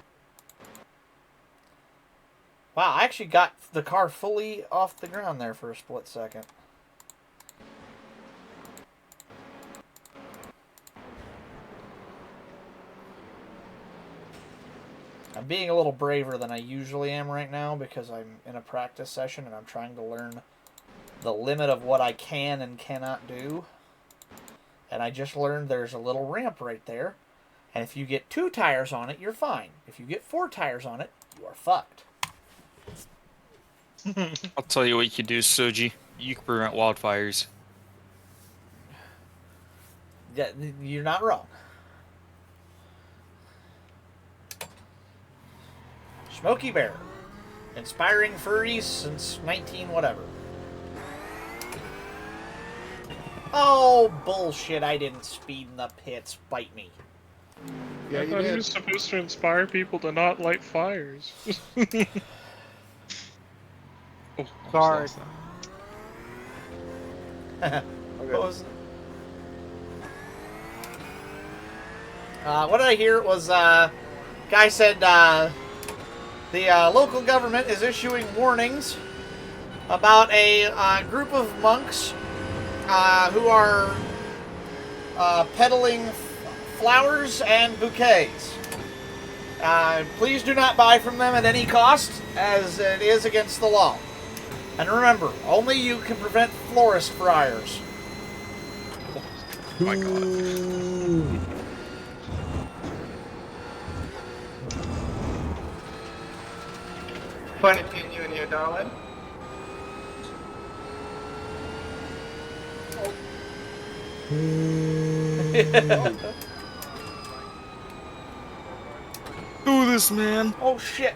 Wow, I actually got the car fully off the ground there for a split second. I'm being a little braver than I usually am right now because I'm in a practice session and I'm trying to learn the limit of what I can and cannot do. And I just learned there's a little ramp right there. And if you get 2 tires on it, you're fine. If you get 4 tires on it, you are fucked. I'll tell you what you can do, Soji. You can prevent wildfires. Yeah, you're not wrong. Smokey Bear. Inspiring furries since 19 whatever. Oh, bullshit. I didn't speed in the pits. Bite me. Yeah, I thought he was supposed to inspire people to not light fires. Oh, sorry. What was it? What did I hear? It was, guy said, the local government is issuing warnings about a group of monks who are peddling flowers and bouquets. Please do not buy from them at any cost, as it is against the law. And remember, only you can prevent florist friars. Oh my god. Fun to meet you and your darling. Do this, man. Oh shit.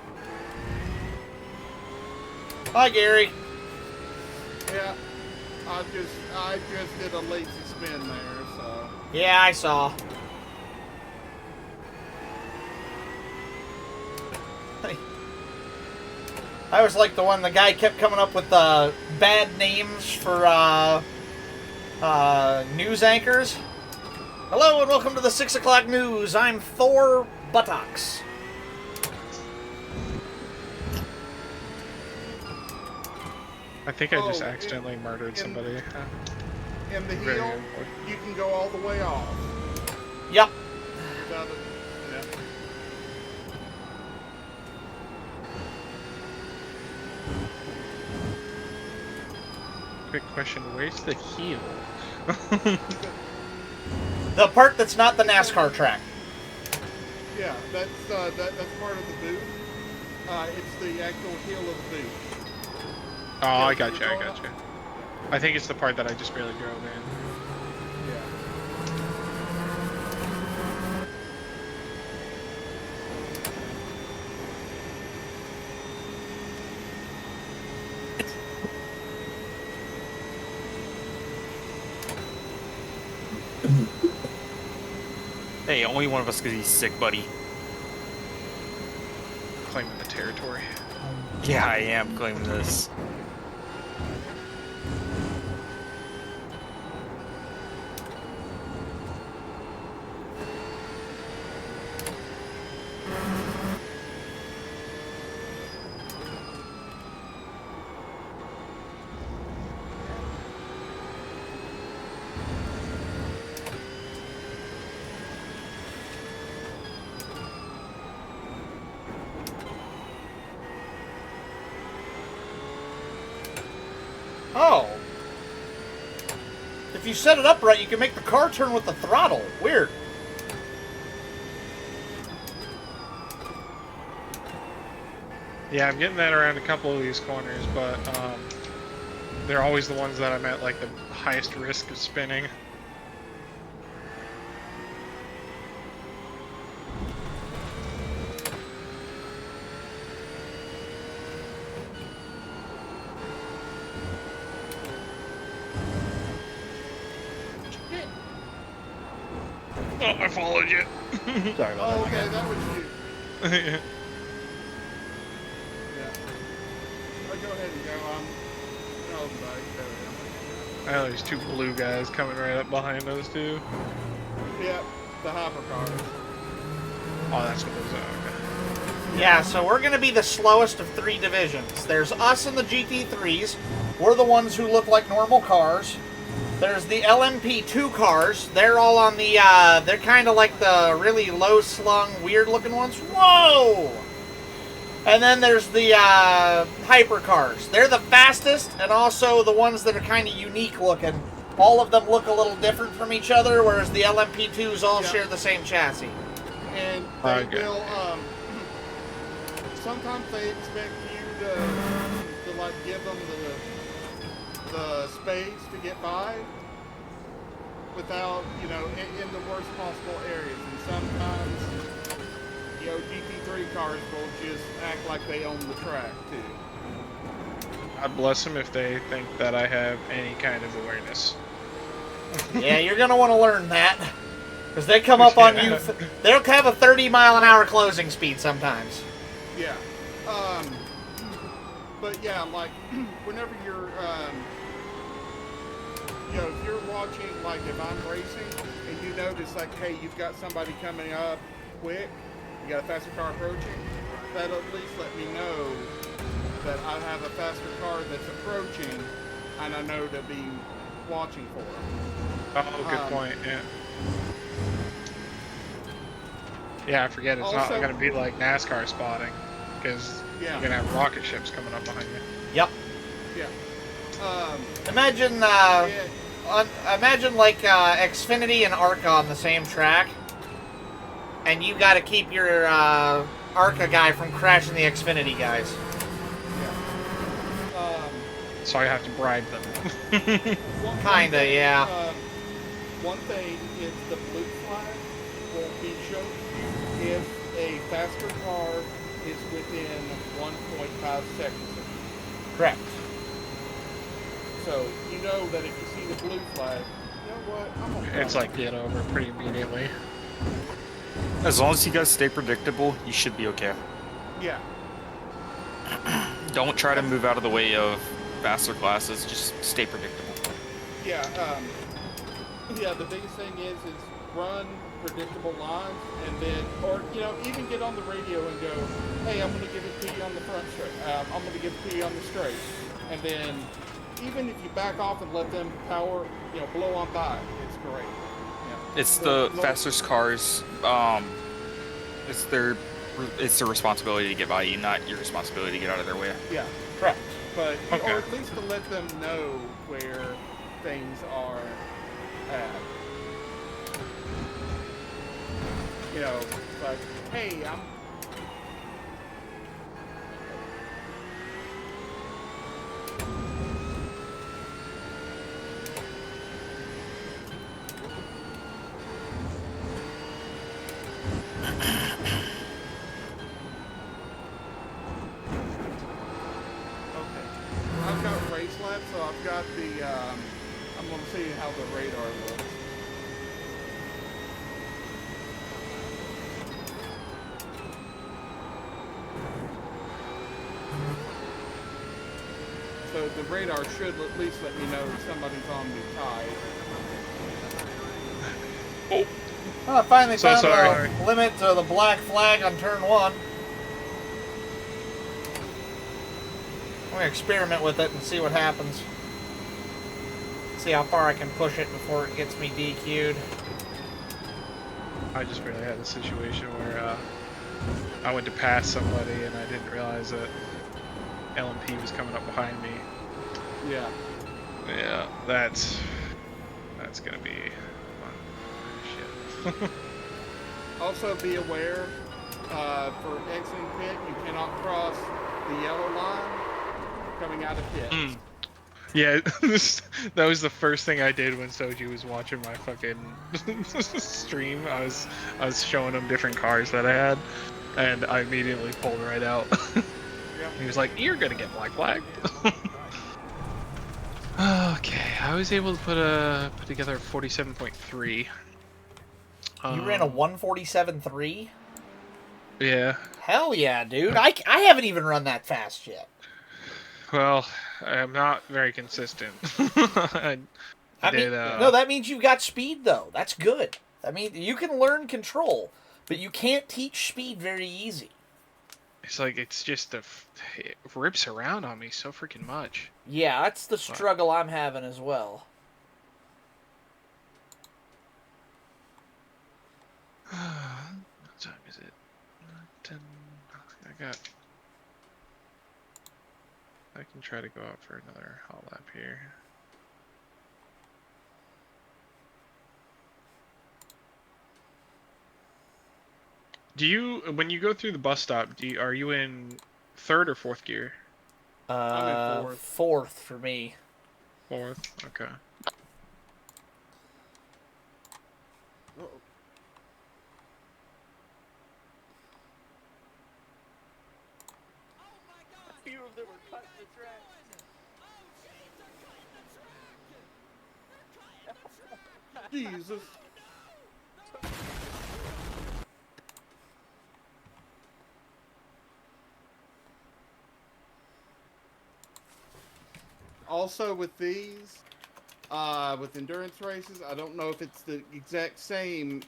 Hi, Gary. Yeah, I just did a lazy spin there, so. Yeah, I saw. I was like the one the guy kept coming up with bad names for news anchors. Hello and welcome to the 6 o'clock news. I'm Thor Buttocks. I think I just accidentally murdered somebody. In the heel, you can go all the way off. Yep. Without it, yeah. Quick question, where's the heel? The part that's not the NASCAR track. Yeah, that's part of the boot. It's the actual heel of the boot. Oh, I got you. I think it's the part that I just barely drove in. Yeah. Hey, only one of us could be sick, buddy. Claiming the territory. Yeah, I am claiming this. Oh. If you set it up right, you can make the car turn with the throttle. Weird. Yeah, I'm getting that around a couple of these corners, but they're always the ones that I'm at like the highest risk of spinning. Oh, I followed you. Sorry about Oh, that. okay, that was you. Yeah. Yeah. Oh, go ahead and go. Oh, back. There we I know there's two blue guys coming right up behind those two. go. Yep, the hypercars. Oh, that's what those are. Okay. Yeah, so we're going to be the slowest of 3 divisions. There's us and the GT3s. We're the ones who look like normal cars. There's the LMP2 cars. They're all on the, they're kind of like the really low-slung, weird-looking ones. Whoa! And then there's the hypercars. They're the fastest and also the ones that are kind of unique looking. All of them look a little different from each other, whereas the LMP2s all share the same chassis. And they will, sometimes they expect you to like give them the space to get by without, in the worst possible areas. And sometimes, GT3 cars will just act like they own the track too. God bless them if they think that I have any kind of awareness. Yeah, you're going to want to learn that. Because they come up on you. They'll have a 30-mile-an-hour closing speed sometimes. Yeah. But yeah, like, whenever you're, if you're watching, like, if I'm racing, and you notice, like, hey, you've got somebody coming up quick, you got a faster car approaching, that'll at least let me know that I have a faster car that's approaching, and I know to be watching for them. Oh, good point, yeah. Yeah, I forget, it's not going to be like NASCAR spotting, because you're going to have rocket ships coming up behind you. Yep. Yeah. Imagine, imagine like Xfinity and ARCA on the same track, and you got to keep your ARCA guy from crashing the Xfinity guys. So I have to bribe them. Kinda, yeah. One thing is the blue flag will be shown if a faster car is within 1.5 seconds of you. Correct. So you know that if you see the blue flag, you know what? I'm gonna It's like get over pretty immediately. As long as you guys stay predictable, you should be okay. Yeah. Don't try to move out of the way of faster classes. Just stay predictable. Yeah. Yeah. The biggest thing is run predictable lines, and then, or even get on the radio and go, hey, I'm going to give it to you on the front straight. I'm going to give it to you on the straight, and then even if you back off and let them power, blow on by, it's great. Yeah. It's the fastest cars. It's their responsibility to get by you, not your responsibility to get out of their way. Yeah, Correct. but Okay. or at least to let them know where things are at. You know, like, hey, I'm. I've got race lab, so I've got the, I'm going to see how the radar looks. So the radar should at least let me know somebody's on the tide. Oh, I finally So found sorry. the limit to the black flag on turn 1. I'm going to experiment with it and see what happens. See how far I can push it before it gets me DQ'd. I just barely had a situation where I went to pass somebody and I didn't realize that LMP was coming up behind me. Yeah. Yeah, that's gonna be shit. Also be aware, for exiting pit, you cannot cross the yellow line coming out of pit. Yeah, that was the first thing I did when Soji was watching my fucking stream. I was showing him different cars that I had, and I immediately pulled right out. He was like, "You're gonna get black flag." Okay, I was able to put together a 47.3. You ran a 147.3? Yeah. Hell yeah, dude. I haven't even run that fast yet. Well, I'm not very consistent. No, that means you've got speed, though. That's good. I mean, you can learn control, but you can't teach speed very easy. It's like, it's just it rips around on me so freaking much. Yeah, that's the struggle I'm having as well. What time is it? 10. I can try to go out for another hot lap here. Do you, when you go through the bus stop, are you in 3rd or 4th gear? I'm in 4th. 4th for me. 4th, okay. Few of them are cutting the track. Jesus. Also with these, with endurance races, I don't know if it's the exact same,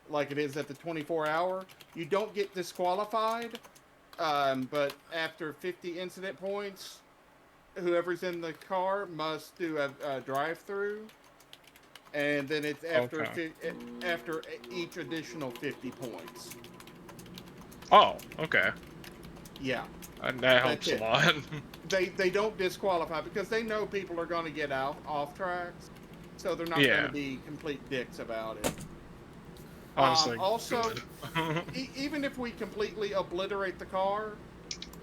like it is at the 24-hour. You don't get disqualified, but after 50 incident points, whoever's in the car must do a drive-through, and then it's after after each additional 50 points. Oh, okay. Yeah. And that helps a lot. They don't disqualify because they know people are going to get off tracks, so they're not going to be complete dicks about it. Honestly, also, even if we completely obliterate the car,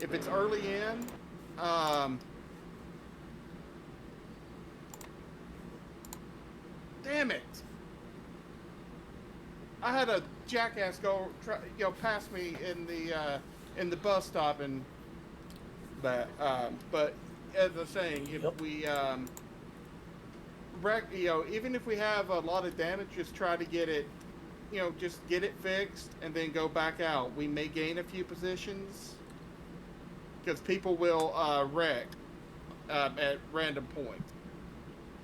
if it's early in, damn it! I had a jackass go past me in the bus stop, and but as I was saying, if we even if we have a lot of damage, just try to get it, just get it fixed and then go back out. We may gain a few positions because people will wreck at random points.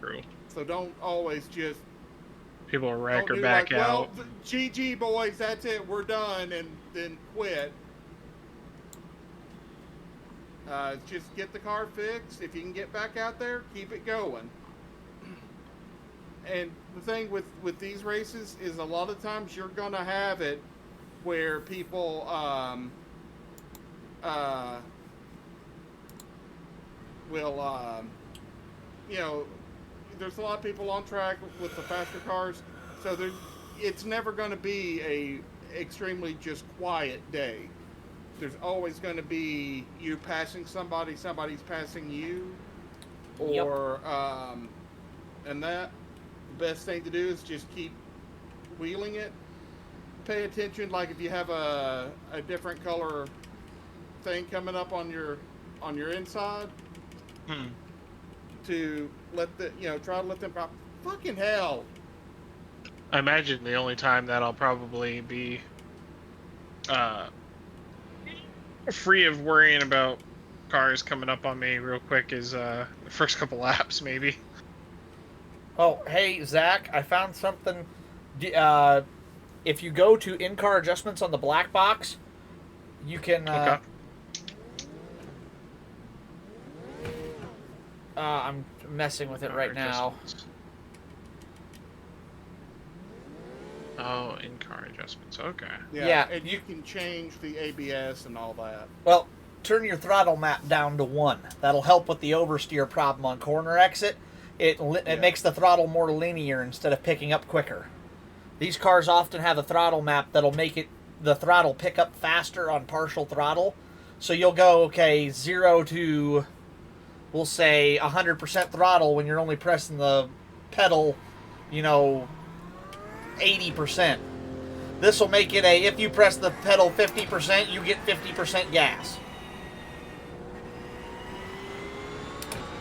True. So don't always just people wreck or back out. Well, GG boys, that's it, we're done, and then quit. Just get the car fixed. If you can get back out there, keep it going. And the thing with these races is a lot of times you're gonna have it where people will you know, there's a lot of people on track with the faster cars, so it's never going to be a extremely just quiet day. There's always going to be you passing somebody, somebody's passing you, or and that the best thing to do is just keep wheeling it. Pay attention, like if you have a different color thing coming up on your inside, to let try to let them drop. Fucking hell! I imagine the only time that I'll probably be free of worrying about cars coming up on me real quick is the first couple laps, maybe. Oh, hey, Zach, I found something. If you go to in-car adjustments on the black box, you can... Okay. I'm messing with it right now. Oh, in-car adjustments. Okay. Yeah, and you can change the ABS and all that. Well, turn your throttle map down to 1. That'll help with the oversteer problem on corner exit. It makes the throttle more linear instead of picking up quicker. These cars often have a throttle map that'll make the throttle pick up faster on partial throttle. So you'll go, 0 to, we'll say, 100% throttle when you're only pressing the pedal, 80%. This will make it if you press the pedal 50%, you get 50% gas.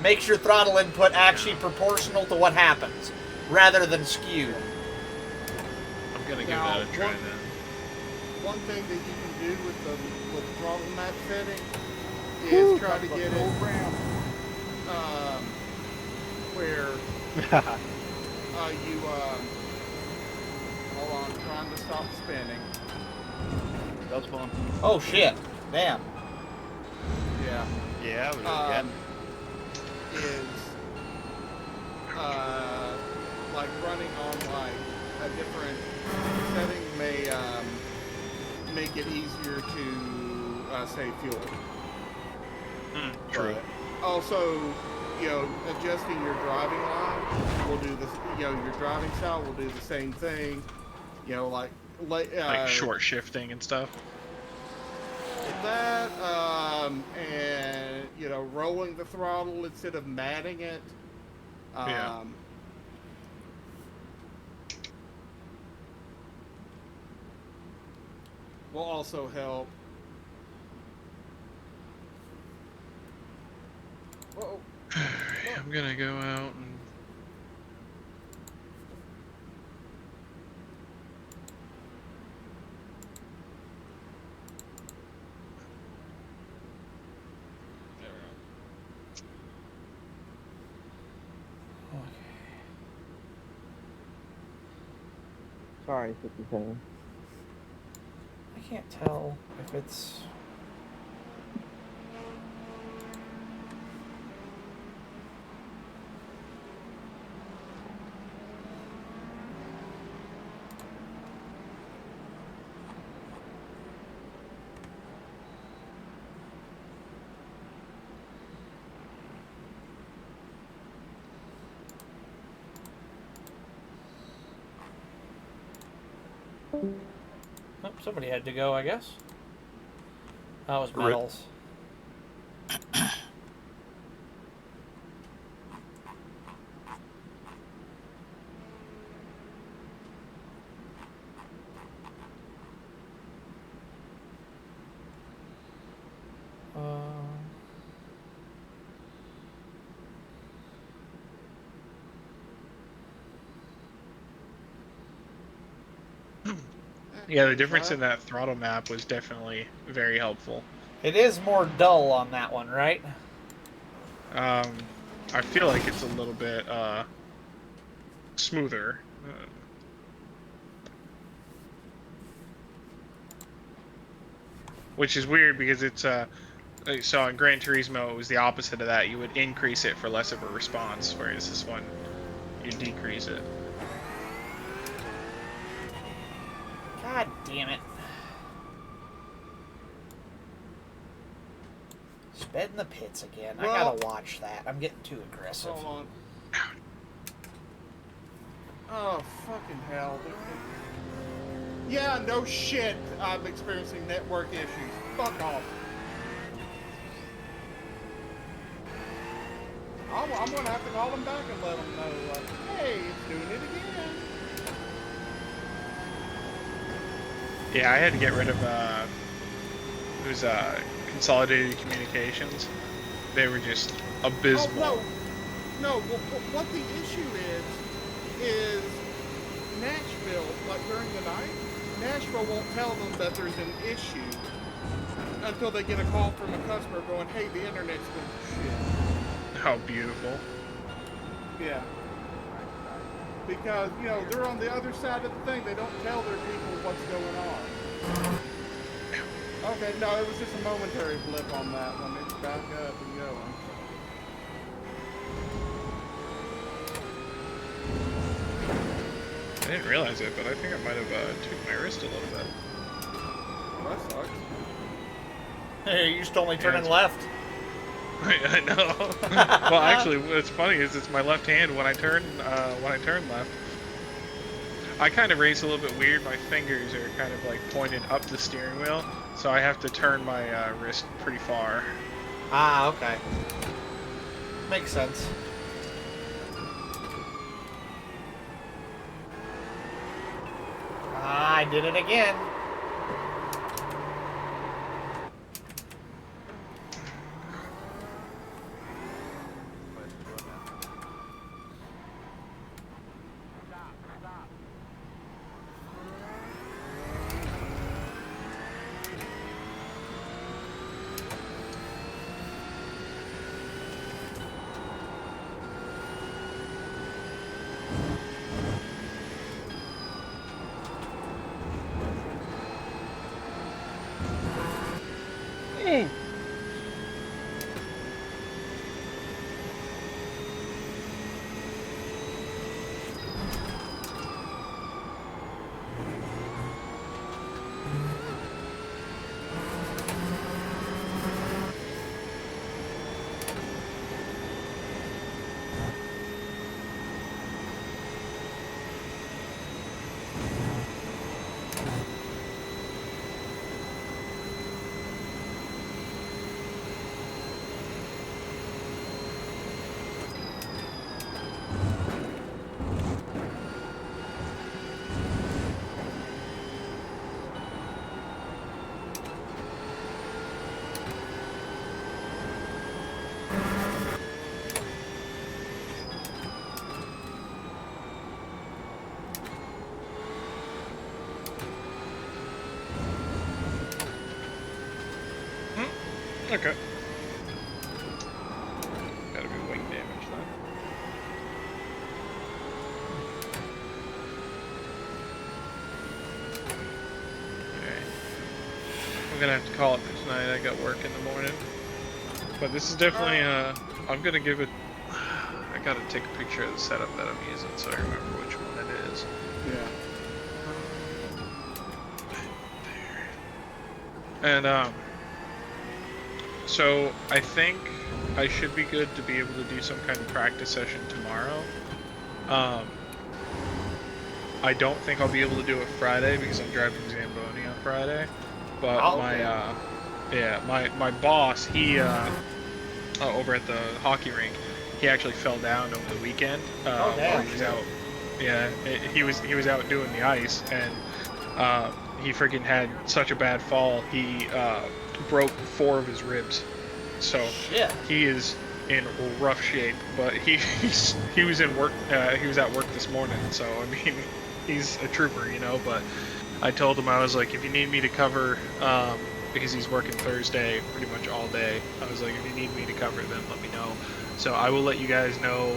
Makes your throttle input actually proportional to what happens, rather than skewed. I'm gonna give that a try then. One thing that you can do with the throttle map setting is try to get it where you hold on, trying to stop spinning. That was fun. Oh shit! Damn. Yeah. Yeah, it was again. Is like running on like a different setting may make it easier to save fuel. True. But also, adjusting your driving line will do this. Your driving style will do the same thing. Like short shifting and stuff. That and rolling the throttle instead of matting it. Will also help. Whoa. I'm gonna go out and Sorry, 57. I can't tell if it's... Oh, somebody had to go, I guess. That was Metals. Yeah, the difference in that throttle map was definitely very helpful. It is more dull on that one, right? I feel like it's a little bit smoother. Which is weird because it's so in Gran Turismo it was the opposite of that. You would increase it for less of a response, whereas this one you decrease it. God damn it. Sped in the pits again. I Well- gotta watch that. I'm getting too aggressive. Hold on. Oh, fucking hell. Yeah, no shit. I'm experiencing network issues. Fuck off. I'm gonna have to call them back and let them know, like, hey, it's doing it again. Yeah, I had to get rid of it was Consolidated Communications. They were just abysmal. Oh, no. What the issue is Nashville, like during the night, Nashville won't tell them that there's an issue until they get a call from a customer going, hey, the internet's going to shit. How beautiful. Yeah. Because, you know, they're on the other side of the thing. They don't tell their people what's going on. Okay, no, it was just a momentary blip on that one. It's back up and going. I didn't realize it, but I think I might have tweaked my wrist a little bit. Well, that sucks. Hey, you're just only turning left. I know. Well, actually, what's funny is it's my left hand when I turn left. I kind of race a little bit weird. My fingers are kind of like pointed up the steering wheel, so I have to turn my wrist pretty far. Ah, okay. Makes sense. Ah, I did it again. Okay. Gotta be wing damage then. Okay. I'm gonna have to call it for tonight. I got work in the morning. But this is definitely, I'm gonna give it, I gotta take a picture of the setup that I'm using so I remember which one it is. Yeah. And, so I think I should be good to be able to do some kind of practice session tomorrow. I don't think I'll be able to do it Friday because I'm driving Zamboni on Friday. But my boss, he over at the hockey rink, he actually fell down over the weekend while he was out. Yeah, he was out doing the ice, and he freaking had such a bad fall. He broke 4 of his ribs, so he is in rough shape. But he was in work. He was at work this morning, so I mean, he's a trooper, you know. But I told him, I was like, if you need me to cover, because he's working Thursday pretty much all day. I was like, if you need me to cover, then let me know. So I will let you guys know.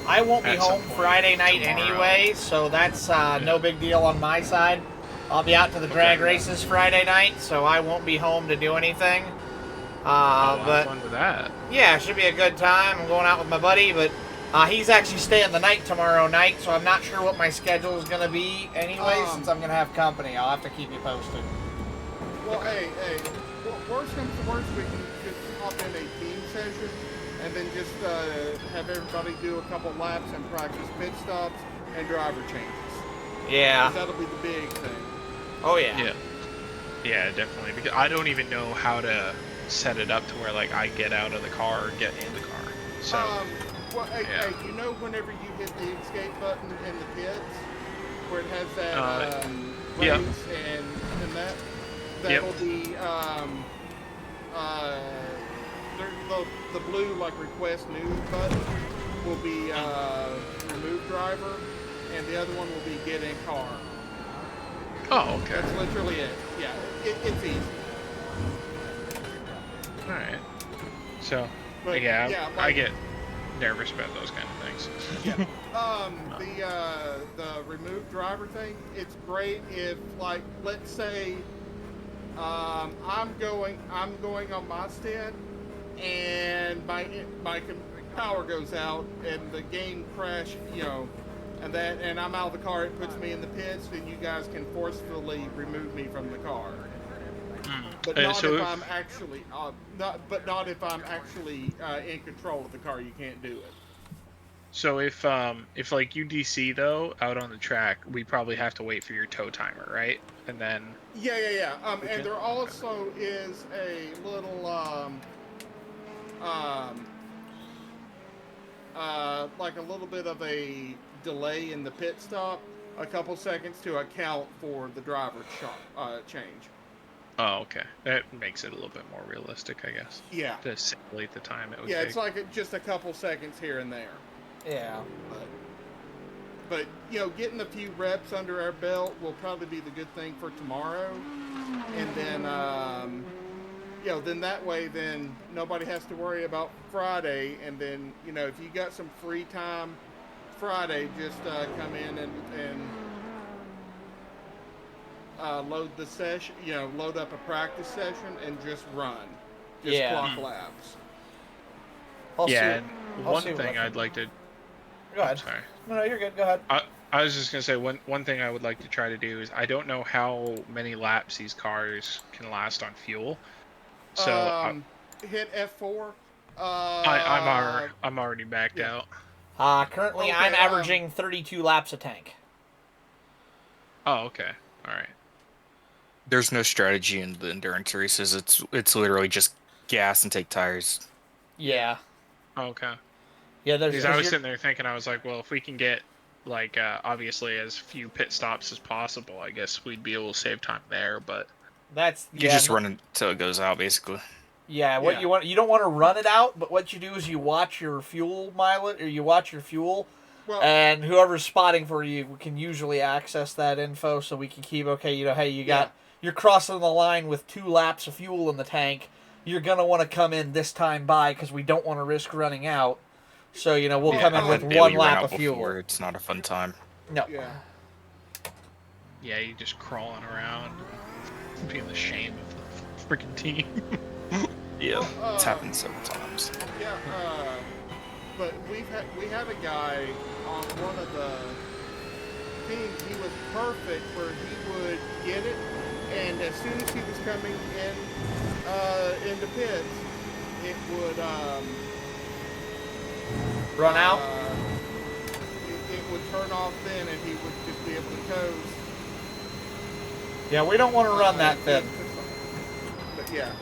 I won't be home Friday night anyway, so that's no big deal on my side. I'll be out to the drag races Friday night, so I won't be home to do anything. Have fun with that. Yeah, it should be a good time. I'm going out with my buddy, but He's actually staying the night tomorrow night, so I'm not sure what my schedule is going to be anyway, since I'm going to have company. I'll have to keep you posted. Well, hey, worst comes to worst, we can just hop in a team session and then just have everybody do a couple laps and practice pit stops and driver changes. Yeah. 'Cause that'll be the big thing. Oh, yeah. Yeah, definitely. Because I don't even know how to set it up to where, like, I get out of the car or get in the car. So. Well, hey, you know, whenever you hit the escape button in the pits, where it has that race and that'll be the blue like request news button will be remove driver, and the other one will be get in car. Oh, okay. That's literally it. Yeah, it's easy. All right. So, But, I get nervous about those kind of things. Yeah. The remove driver thing, it's great if, like, let's say I'm going on my stint and my power goes out and the game crash, and I'm out of the car, it puts me in the pits, then you guys can forcefully remove me from the car. But not if I'm actually in control of the car. You can't do it. So if like you DC though out on the track, we probably have to wait for your tow timer, right? And then. Yeah. And there also is a little like a little bit of a delay in the pit stop, a couple seconds to account for the driver's change. Oh, okay. That makes it a little bit more realistic, I guess. Yeah. To simulate the time it would take. It's like just a couple seconds here and there. Yeah. But getting a few reps under our belt will probably be the good thing for tomorrow. And then, then that way, then nobody has to worry about Friday. And then, if you got some free time Friday, just come in and load the session, load up a practice session and just run. Just clock laps. One thing I'd like to... Go ahead. Sorry. No, you're good. Go ahead. I was just going to say, one thing I would like to try to do is, I don't know how many laps these cars can last on fuel. So... hit F4. I'm already backed out. Currently, I'm averaging 32 laps a tank. Oh, okay. All right. There's no strategy in the endurance races. It's literally just gas and take tires. Yeah. Oh, okay. Yeah, because I was sitting there thinking, I was like, well, if we can get like obviously as few pit stops as possible, I guess we'd be able to save time there. But you just run until it goes out, basically. Yeah, you don't want to run it out, but what you do is you watch your fuel mileage, or you watch your fuel, and whoever's spotting for you can usually access that info, so we can keep hey, you're crossing the line with 2 laps of fuel in the tank. You're gonna want to come in this time by because we don't want to risk running out. So we'll come in with 1 lap of fuel. It's not a fun time. No. Yeah, you're just crawling around, feeling ashamed of the freaking team. Yeah, it's happened several times. Yeah, but we had a guy on one of the teams. He was perfect where he would get it, and as soon as he was coming into pits, it would run out. It would turn off then, and he would just be able to coast. Yeah, we don't want to run that thin. But yeah.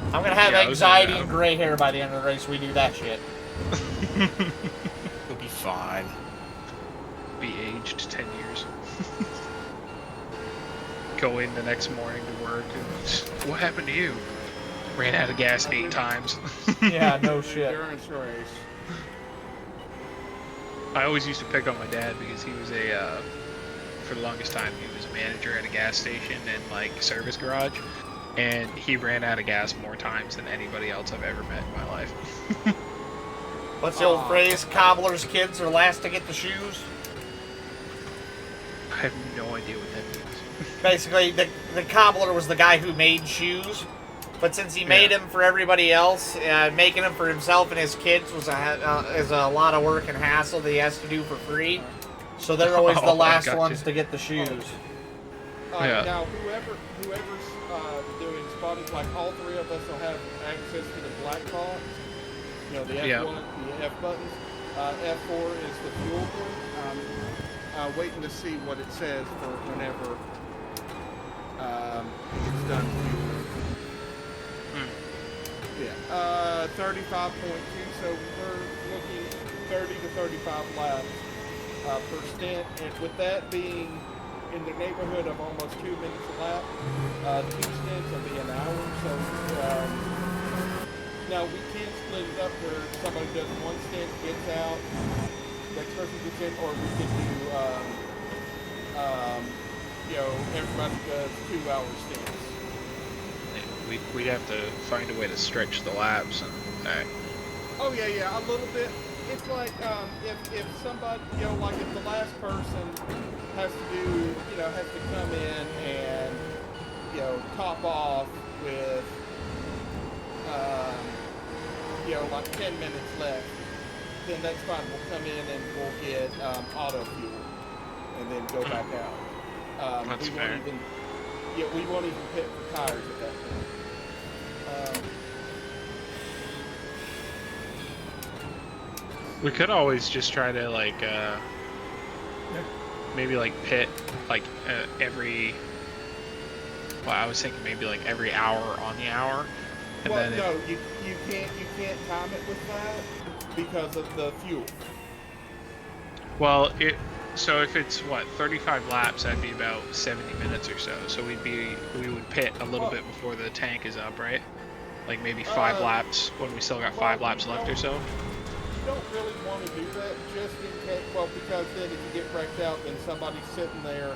I'm going to have anxiety and gray hair by the end of the race. We do that shit. You'll be fine. Be aged 10 years. Go in the next morning to work and what happened to you? Ran out of gas 8 times. Yeah, no shit. Endurance race. I always used to pick on my dad because he was for the longest time, he was a manager at a gas station and like service garage. And he ran out of gas more times than anybody else I've ever met in my life. What's the old phrase? Cobbler's kids are last to get the shoes? I have no idea what that means. Basically, the cobbler was the guy who made shoes, But since he made him for everybody else, making them for himself and his kids is a lot of work and hassle that he has to do for free. So they're always the last ones to get the shoes. Now, whoever's doing spotting, like all three of us will have access to the black box. You know, the F1, the F buttons. F4 is the fuel one. Waiting to see what it says for whenever it's done fueling. Yeah. 35.2, so we're looking 30 to 35 laps per stint, and with that being in the neighborhood of almost 2 minutes a lap, 2 stints will be an hour, so now we can split it up where somebody does one stint, gets out, next person gets in, or we can do, you know, everybody does 2-hour stints. We'd have to find a way to stretch the laps and that. Oh yeah, a little bit. It's like if somebody, you know, like if the last person has to do, you know, has to come in and, you know, top off with, you know, like 10 minutes left, then that's fine. We'll come in and we'll get auto fuel and then go back out. That's we fair. won't even, we won't even pit for tires at that point. We could always just try to like maybe like pit like every. Well, I was thinking maybe like every hour on the hour. And well, then no, you can't time it with that because of the fuel. Well, so if it's what 35 laps, that'd be about 70 minutes or so. So we would pit a little bit before the tank is up, right? Like maybe 5 laps when we still got 5 laps left or so. You don't really want to do that just in case. Well, because then if you get wrecked out, then somebody's sitting there.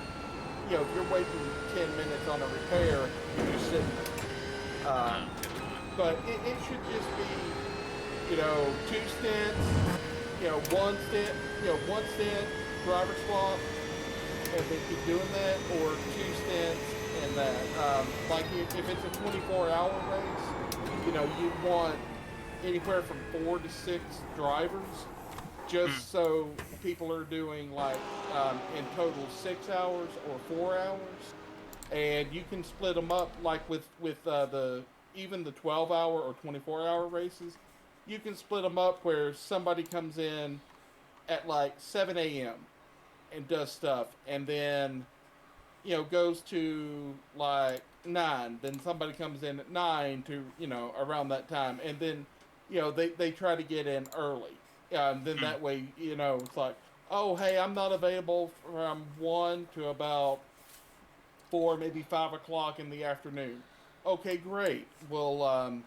You know, if you're waiting 10 minutes on a repair, you're just sitting there. But it should just be, you know, 2 stints, you know, 1 stint, driver swap, and then keep doing that, or 2 stints and that. Like if it's a 24-hour race, you know, you want anywhere from 4 to 6 drivers, just so people are doing like in total 6 hours or 4 hours, and you can split them up like with even the 12-hour or 24-hour races. You can split them up where somebody comes in at like 7 a.m. and does stuff, and then, you know, goes to like 9. Then somebody comes in at 9 to, you know, around that time, and then, you know, they try to get in early. Then that way, you know, it's like, oh, hey, I'm not available from 1 to about 4, maybe 5 o'clock in the afternoon. Okay, great. We'll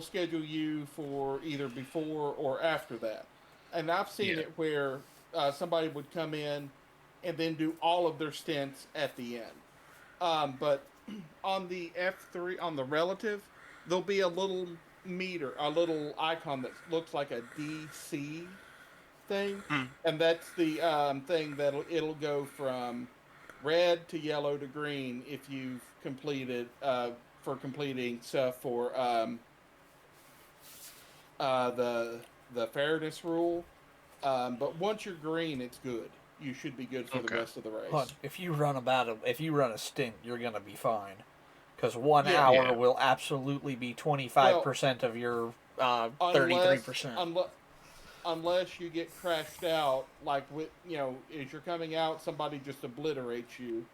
schedule you for either before or after that. And I've seen it where somebody would come in and then do all of their stints at the end. But on the F3, on the relative, there'll be a little meter, a little icon that looks like a DC thing. And that's the thing that it'll go from red to yellow to green if you've completed for completing stuff for the fairness rule. But once you're green, it's good. You should be good for the rest of the race. Look, if you run a stint, you're gonna be fine, because 1 hour will absolutely be 25% of your 33%. Unless you get crashed out, like with, you know, as you're coming out, somebody just obliterates you.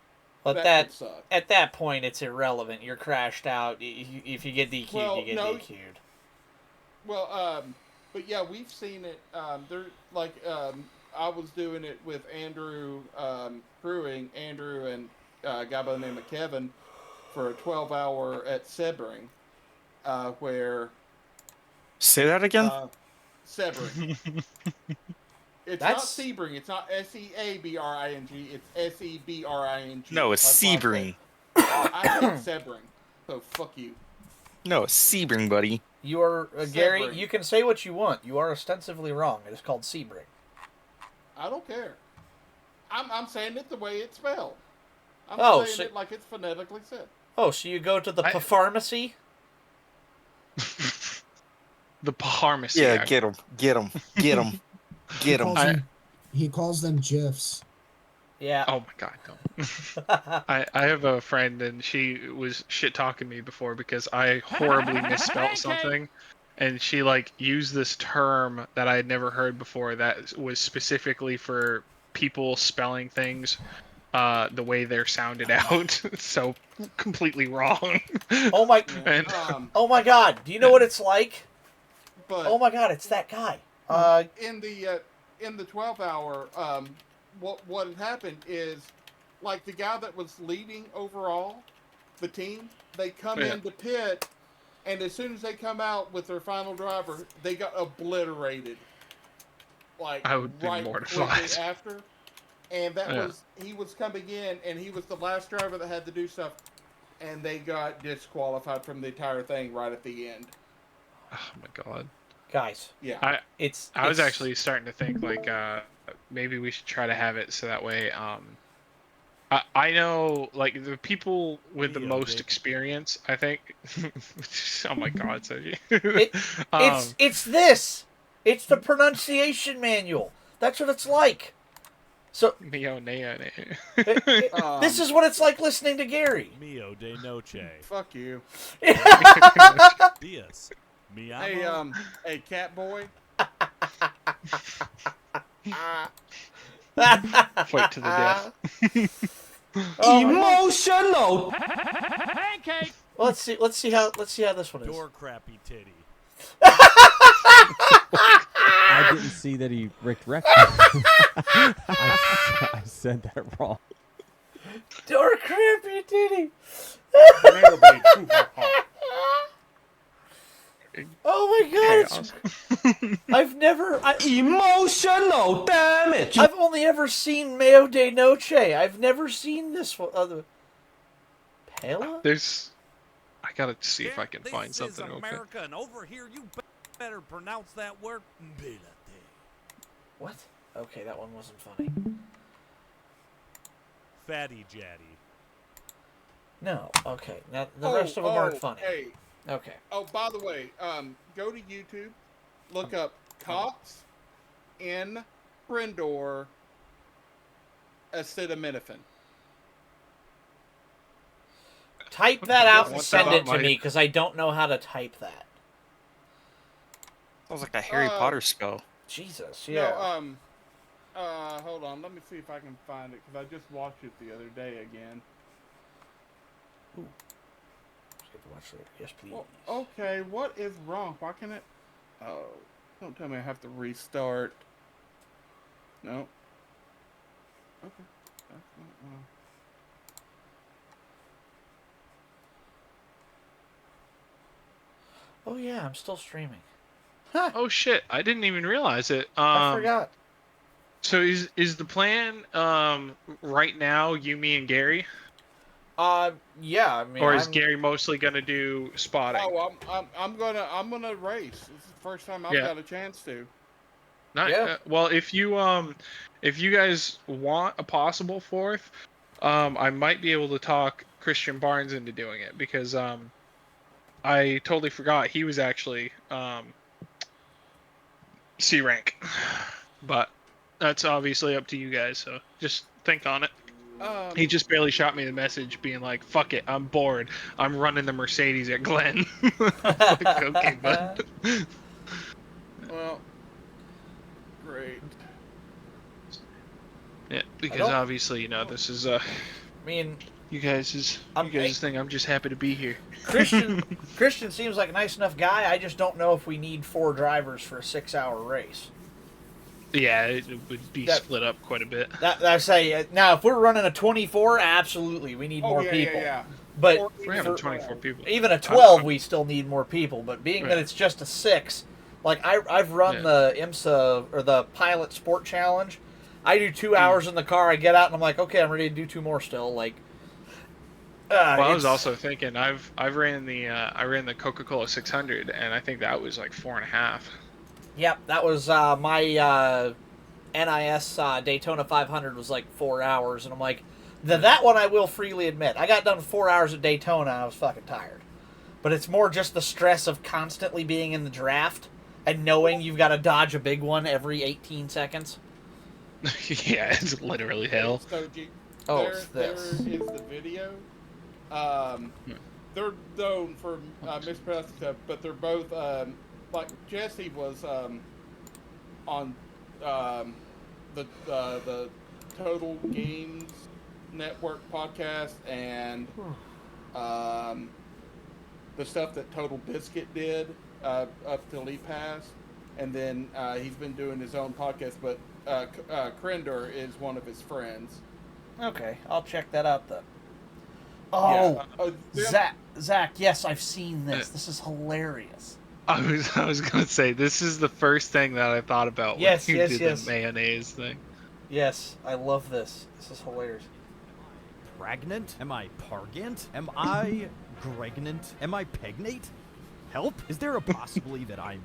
But that could suck. At that point, it's irrelevant. You're crashed out. If you get DQ'd, you get DQ'd. Well, but yeah, we've seen it. I was doing it with Andrew Andrew and a guy by the name of Kevin for a 12-hour at Sebring, where. Say that again. Sebring. It's not Sebring. It's not Seabring. It's Sebring. No, it's Sebring. I hate Sebring. So fuck you. No, it's Sebring, buddy. You are Gary. You can say what you want. You are ostensibly wrong. It is called Sebring. I don't care. I'm saying it the way it's spelled. I'm saying it like it's phonetically said. Oh, so you go to the pharmacy? The pharmacy. Yeah, get him, get him, get him, get him. He calls them GIFs. Yeah. Oh my god, don't. I have a friend and she was shit talking me before because I horribly misspelt something, and she like used this term that I had never heard before that was specifically for people spelling things the way they're sounded out, so completely wrong. Oh my! And, oh my God! Do you know what it's like? But oh my God! It's that guy. In the 12 hour, what had happened is, like the guy that was leading overall, the team, they come into pit, and as soon as they come out with their final driver, they got obliterated. Like I would be right mortified. quickly after, and he was coming in, and he was the last driver that had to do stuff, and they got disqualified from the entire thing right at the end. Oh my god. Guys, yeah, I was actually starting to think like maybe we should try to have it so that way I know like the people with the most experience, I think. Oh my god, so it's this. It's the pronunciation manual. That's what it's like. So Mio Neo. This is what it's like listening to Gary. Mio de noche. Fuck you. Diaz. Hey, hey, cat boy. Fight to the death. Emotional pancake. Let's see how this one is. Door crappy titty. I didn't see that he ricked wrecked. I said that wrong. Door crappy titty. Oh my god! I've never emotional damage. I've only ever seen Mayo de Noche. I've never seen this one. Pela? There's. I gotta see if I can find something. This is America, and over here you better pronounce that word. What? Okay, that one wasn't funny. Fatty Jaddy. No. Okay. Now the rest of them aren't funny. Hey. Okay. Oh, by the way, go to YouTube, look up Cox in Brindor acetaminophen. Type that out and send it to me because I don't know how to type that. Sounds like a Harry Potter spell. Jesus, yeah. No, hold on. Let me see if I can find it because I just watched it the other day again. Ooh. Watch it. Yes, please. Well, okay, what is wrong? Why can it? Oh, don't tell me I have to restart. No. Okay. That's not, Oh yeah, I'm still streaming. Huh. Oh shit! I didn't even realize it. I forgot. So is the plan right now you, me, and Gary? Yeah. I mean, or is Gary mostly gonna do spotting? Oh, I'm gonna race. This is the first time I've got a chance to. Well, if you guys want a possible fourth, I might be able to talk Christian Barnes into doing it because I totally forgot he was actually C rank, but that's obviously up to you guys. So just think on it. He just barely shot me the message being like, fuck it, I'm bored. I'm running the Mercedes at Glen. Like, okay, bud. Well, great. Yeah, because obviously, you know, this is, I mean... You guys' thing, I'm just happy to be here. Christian seems like a nice enough guy. I just don't know if we need 4 drivers for a 6-hour race. Yeah, it would be split up quite a bit. I say now, if we're running a 24, absolutely, we need more people. Yeah. But we're having 24 people. Even a 12, we still need more people. But being that it's just a 6, like I've run the IMSA or the Pilot Sport Challenge. I do 2 hours in the car. I get out and I'm like, okay, I'm ready to do 2 more still. Like, well, I was also thinking I ran the Coca-Cola 600 and I think that was like 4.5. Yep, that was my NIS Daytona 500 was like 4 hours, and I'm like, That one I will freely admit. I got done with 4 hours at Daytona and I was fucking tired. But it's more just the stress of constantly being in the draft and knowing you've got to dodge a big one every 18 seconds. Yeah, it's literally hell. So, Oh, there it's this. is the video. They're known for mispronouncing stuff, but they're both like Jesse was on the Total Games Network podcast and the stuff that Total Biscuit did up till he passed, and then he's been doing his own podcast. But Krender is one of his friends. Okay, I'll check that out then. Oh, yeah. Zach, yes, I've seen this. This is hilarious. I was gonna say this is the first thing that I thought about when you did the mayonnaise thing. Yes, I love this. This is hilarious. Pregnant? Am I pargant? Am I gregnant? Am I pegnate? Help? Is there a possibility that I'm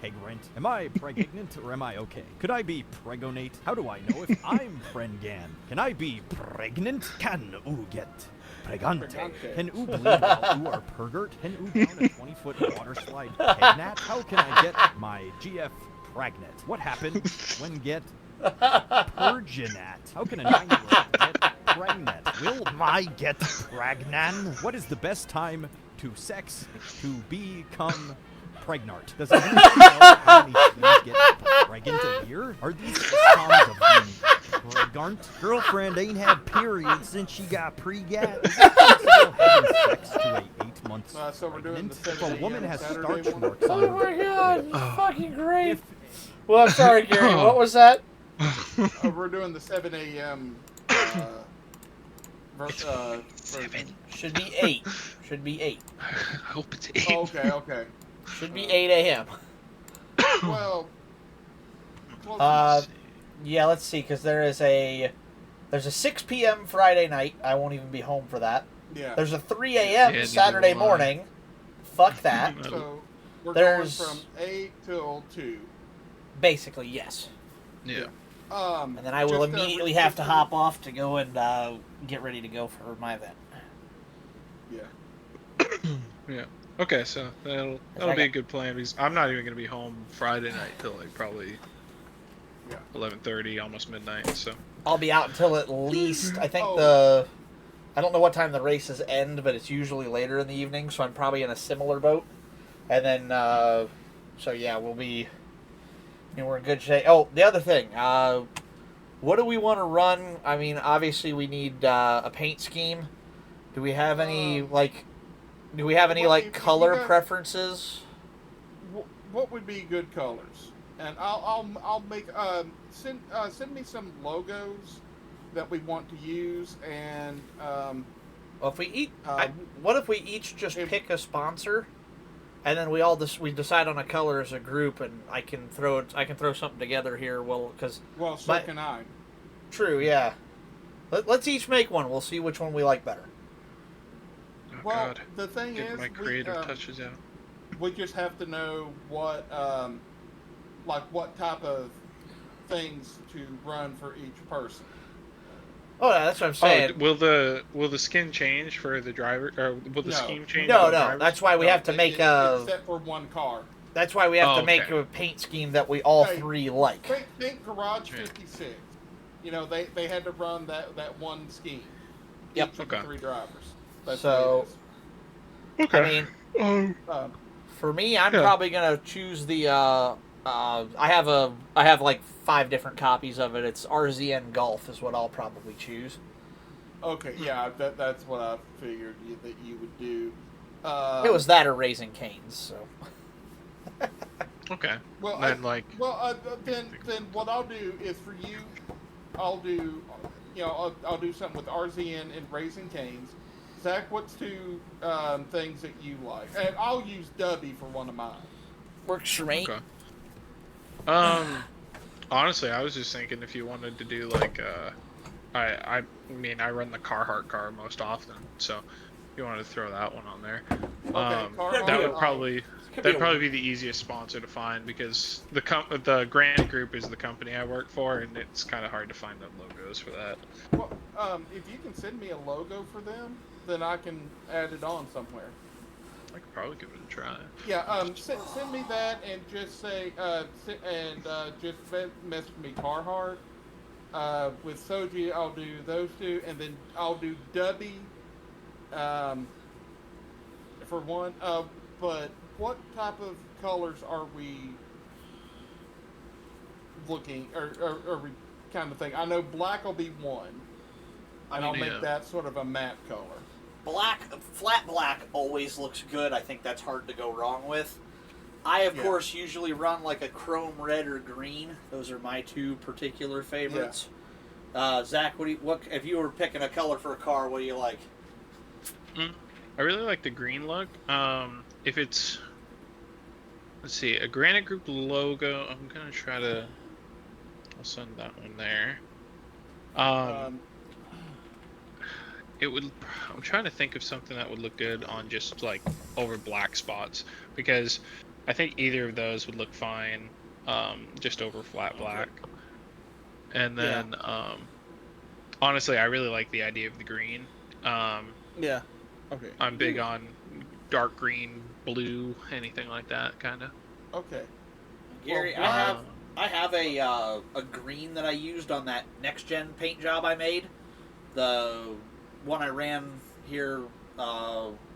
pegrant? Am I pregnant or am I okay? Could I be pregonate? How do I know if I'm prengan? Can I be pregnant? Can oo get pregante? Can oo bleed while oo are pergert? Can oo down a 20-foot water slide pegnat? How can I get my GF pregnant? What happens when get purginat? How can a 9-year-old get pregnant? Will I get pregnant? What is the best time to sex to become pregnant? Does anyone know how many teens get pregnant a year? Are these sitcoms of being pregnant? Girlfriend ain't had periods since she got pre-gat. Is it possible having sex to a 8 months So we're doing the if a woman has Saturday starch one. marks on her Oh my god, it's fucking great. Well, I'm sorry, Gary. What was that? We're doing the 7 a.m. Should be 8. Should be 8. I hope it's 8. Oh, okay. Should be 8 a.m. Well, yeah, let's see, because there's a 6 p.m. Friday night. I won't even be home for that. Yeah. There's a 3 a.m. Yeah, Saturday neither will I. morning. Fuck that. So we're There's- going from 8 till 2. Basically, yes. Yeah. And then I will immediately have to hop off to go and get ready to go for my event. Yeah. Yeah. Okay, so that'll be a good plan because I'm not even gonna be home Friday night till like probably 11:30, almost midnight. So I'll be out until at least I think I don't know what time the races end, but it's usually later in the evening, so I'm probably in a similar boat. And then so yeah, we'll be we're in good shape. Oh, the other thing, what do we want to run? I mean, obviously we need a paint scheme. Do we have any color preferences? What would be good colors? And I'll make send me some logos that we want to use, and well, if we what if we each just pick a sponsor, and then we decide on a color as a group, and I can throw something together here. Well, so can I. True, yeah. Let's each make one. We'll see which one we like better. Well, God. the thing Get is, my creative touches out. We just have to know what, what type of things to run for each person. Oh, yeah, that's what I'm saying. Will the skin change for the driver, or will the scheme change? No, for the no. drivers? That's why we have to make except for one car. That's why we have to make a paint scheme that we all three like. Think Garage 56. They had to run that one scheme. Yep. Each of the 3 drivers. That's So, okay. I mean, for me, I'm probably gonna choose the. I have like 5 different copies of it. It's RZN Golf is what I'll probably choose. Okay, yeah, that's what I figured that you would do. It was that or Raising Cane's, so. Okay. Well, then then what I'll do is for you, I'll do, I'll do something with RZN and Raising Cane's. Zach, what's 2 things that you like? And I'll use Dubby for one of mine. Works for me. Okay. Honestly, I was just thinking if you wanted to do like I mean I run the Carhartt car most often, so if you wanted to throw that one on there, that would probably be the easiest sponsor to find because the Grand Group is the company I work for, and it's kind of hard to find them logos for that. Well, if you can send me a logo for them, then I can add it on somewhere. I could probably give it a try. Yeah, send me that and just say, just message me Carhartt. With Soji, I'll do those two, and then I'll do Dubby, for one. But what type of colors are we looking, or are we kind of thing? I know black will be one, and I'll make that sort of a matte color. Black, flat black always looks good. I think that's hard to go wrong with. I, of course, usually run like a chrome red or green. Those are my two particular favorites. Zach, what if you were picking a color for a car, what do you like? I really like the green look. If it's, let's see, a Granite Group logo, I'm going to try to, I'll send that one there. I'm trying to think of something that would look good on just like over black spots, because I think either of those would look fine just over flat black. And then honestly, I really like the idea of the green. Yeah. Okay. I'm big on dark green, blue, anything like that kind of. Okay. Gary, I have a green that I used on that next gen paint job I made. The one I ran here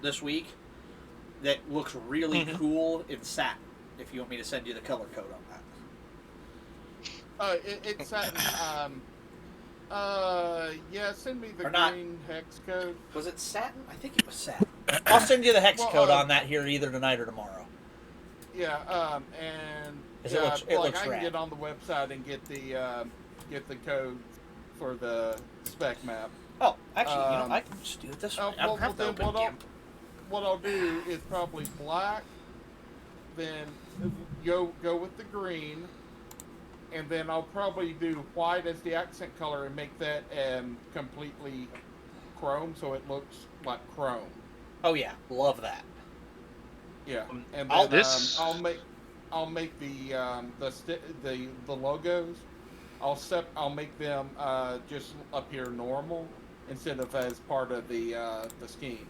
this week that looks really cool in satin. If you want me to send you the color code on that. It's satin. Yeah, send me the green hex code. Was it satin? I think it was satin. I'll send you the hex code on that here either tonight or tomorrow. Yeah, and It yeah, looks I can rad. get on the website and get the code for the spec map. Oh, actually, I can just do it this way. I don't have to open it. What I'll do is probably black, then go with the green, and then I'll probably do white as the accent color and make that completely chrome, so it looks like chrome. Oh yeah, love that. Yeah, and then I'll make the logos. I'll make them just appear normal instead of as part of the scheme.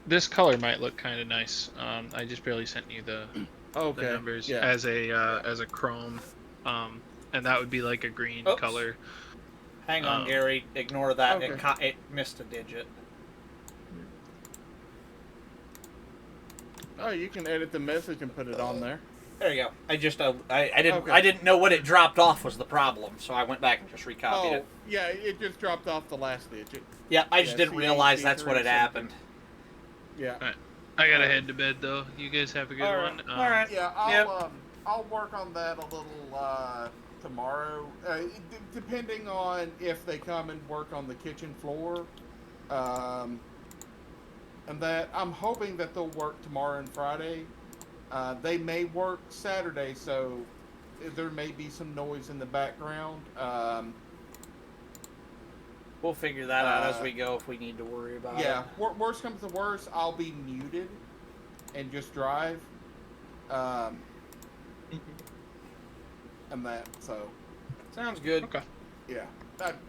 This color might look kind of nice. I just barely sent you the numbers as a chrome, and that would be like a green color. Hang on, Gary. Ignore that. It missed a digit. Oh, you can edit the message and put it on there. There you go. I didn't know what it dropped off was the problem, so I went back and just recopied it. Yeah, it just dropped off the last digit. Yeah, I just didn't realize that's what had happened. Yeah. All right. I gotta head to bed though. You guys have a good one. All right. Yeah, I'll work on that a little tomorrow, depending on if they come and work on the kitchen floor. And that I'm hoping that they'll work tomorrow and Friday. They may work Saturday, so there may be some noise in the background. We'll figure that out as we go if we need to worry about it. Yeah, worst comes to worst, I'll be muted and just drive. And that, so. Sounds good. Okay. Yeah.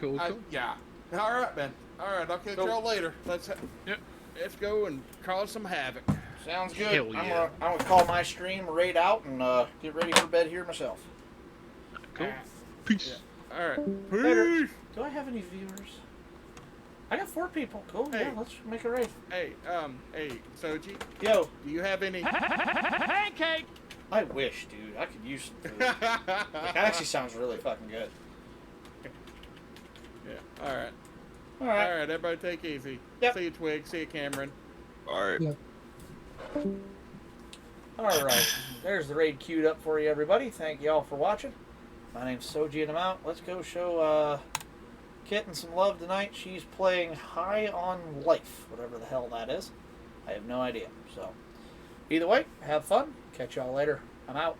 Cool. Yeah. All right, man. All right, I'll catch y'all later. Let's go and cause some havoc. Sounds good. Hell yeah. I'm gonna call my stream right out and get ready for bed here myself. Cool. Peace. Yeah. All right. Later. Do I have any viewers? I got 4 people. Cool. Hey. Yeah, let's make a raid. Hey, Soji. Yo. Do you have any? Pancake! I wish, dude. I could use some food. That actually sounds really fucking good. Yeah. All right. All right. All right. Everybody, take it easy. Yep. See you, Twig. See you, Cameron. All right. Yep. All right. There's the raid queued up for you, everybody. Thank you all for watching. My name's Soji and I'm out. Let's go show Kitten some love tonight. She's playing High on Life, whatever the hell that is. I have no idea. So, either way, have fun. Catch y'all later. I'm out.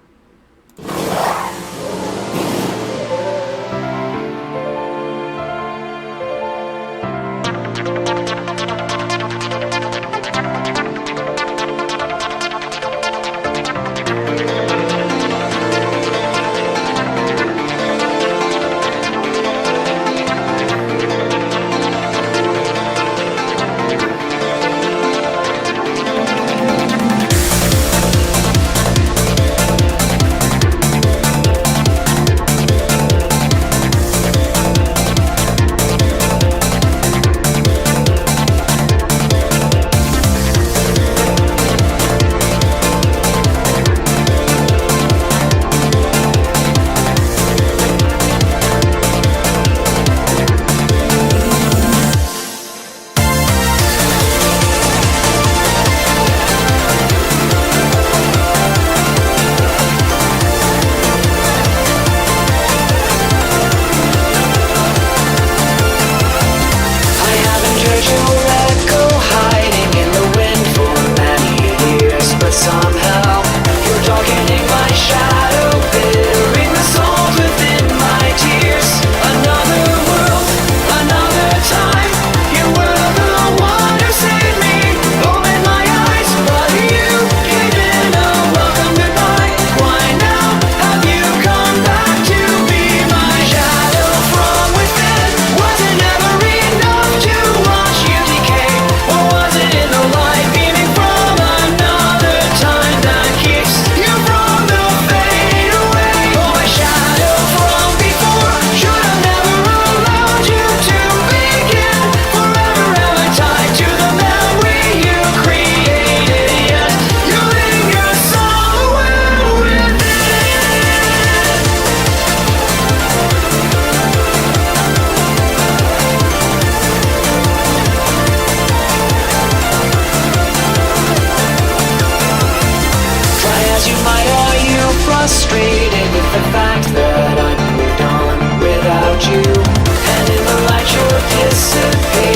frustrated with the fact that I moved on without you. And in the light you're dissipating.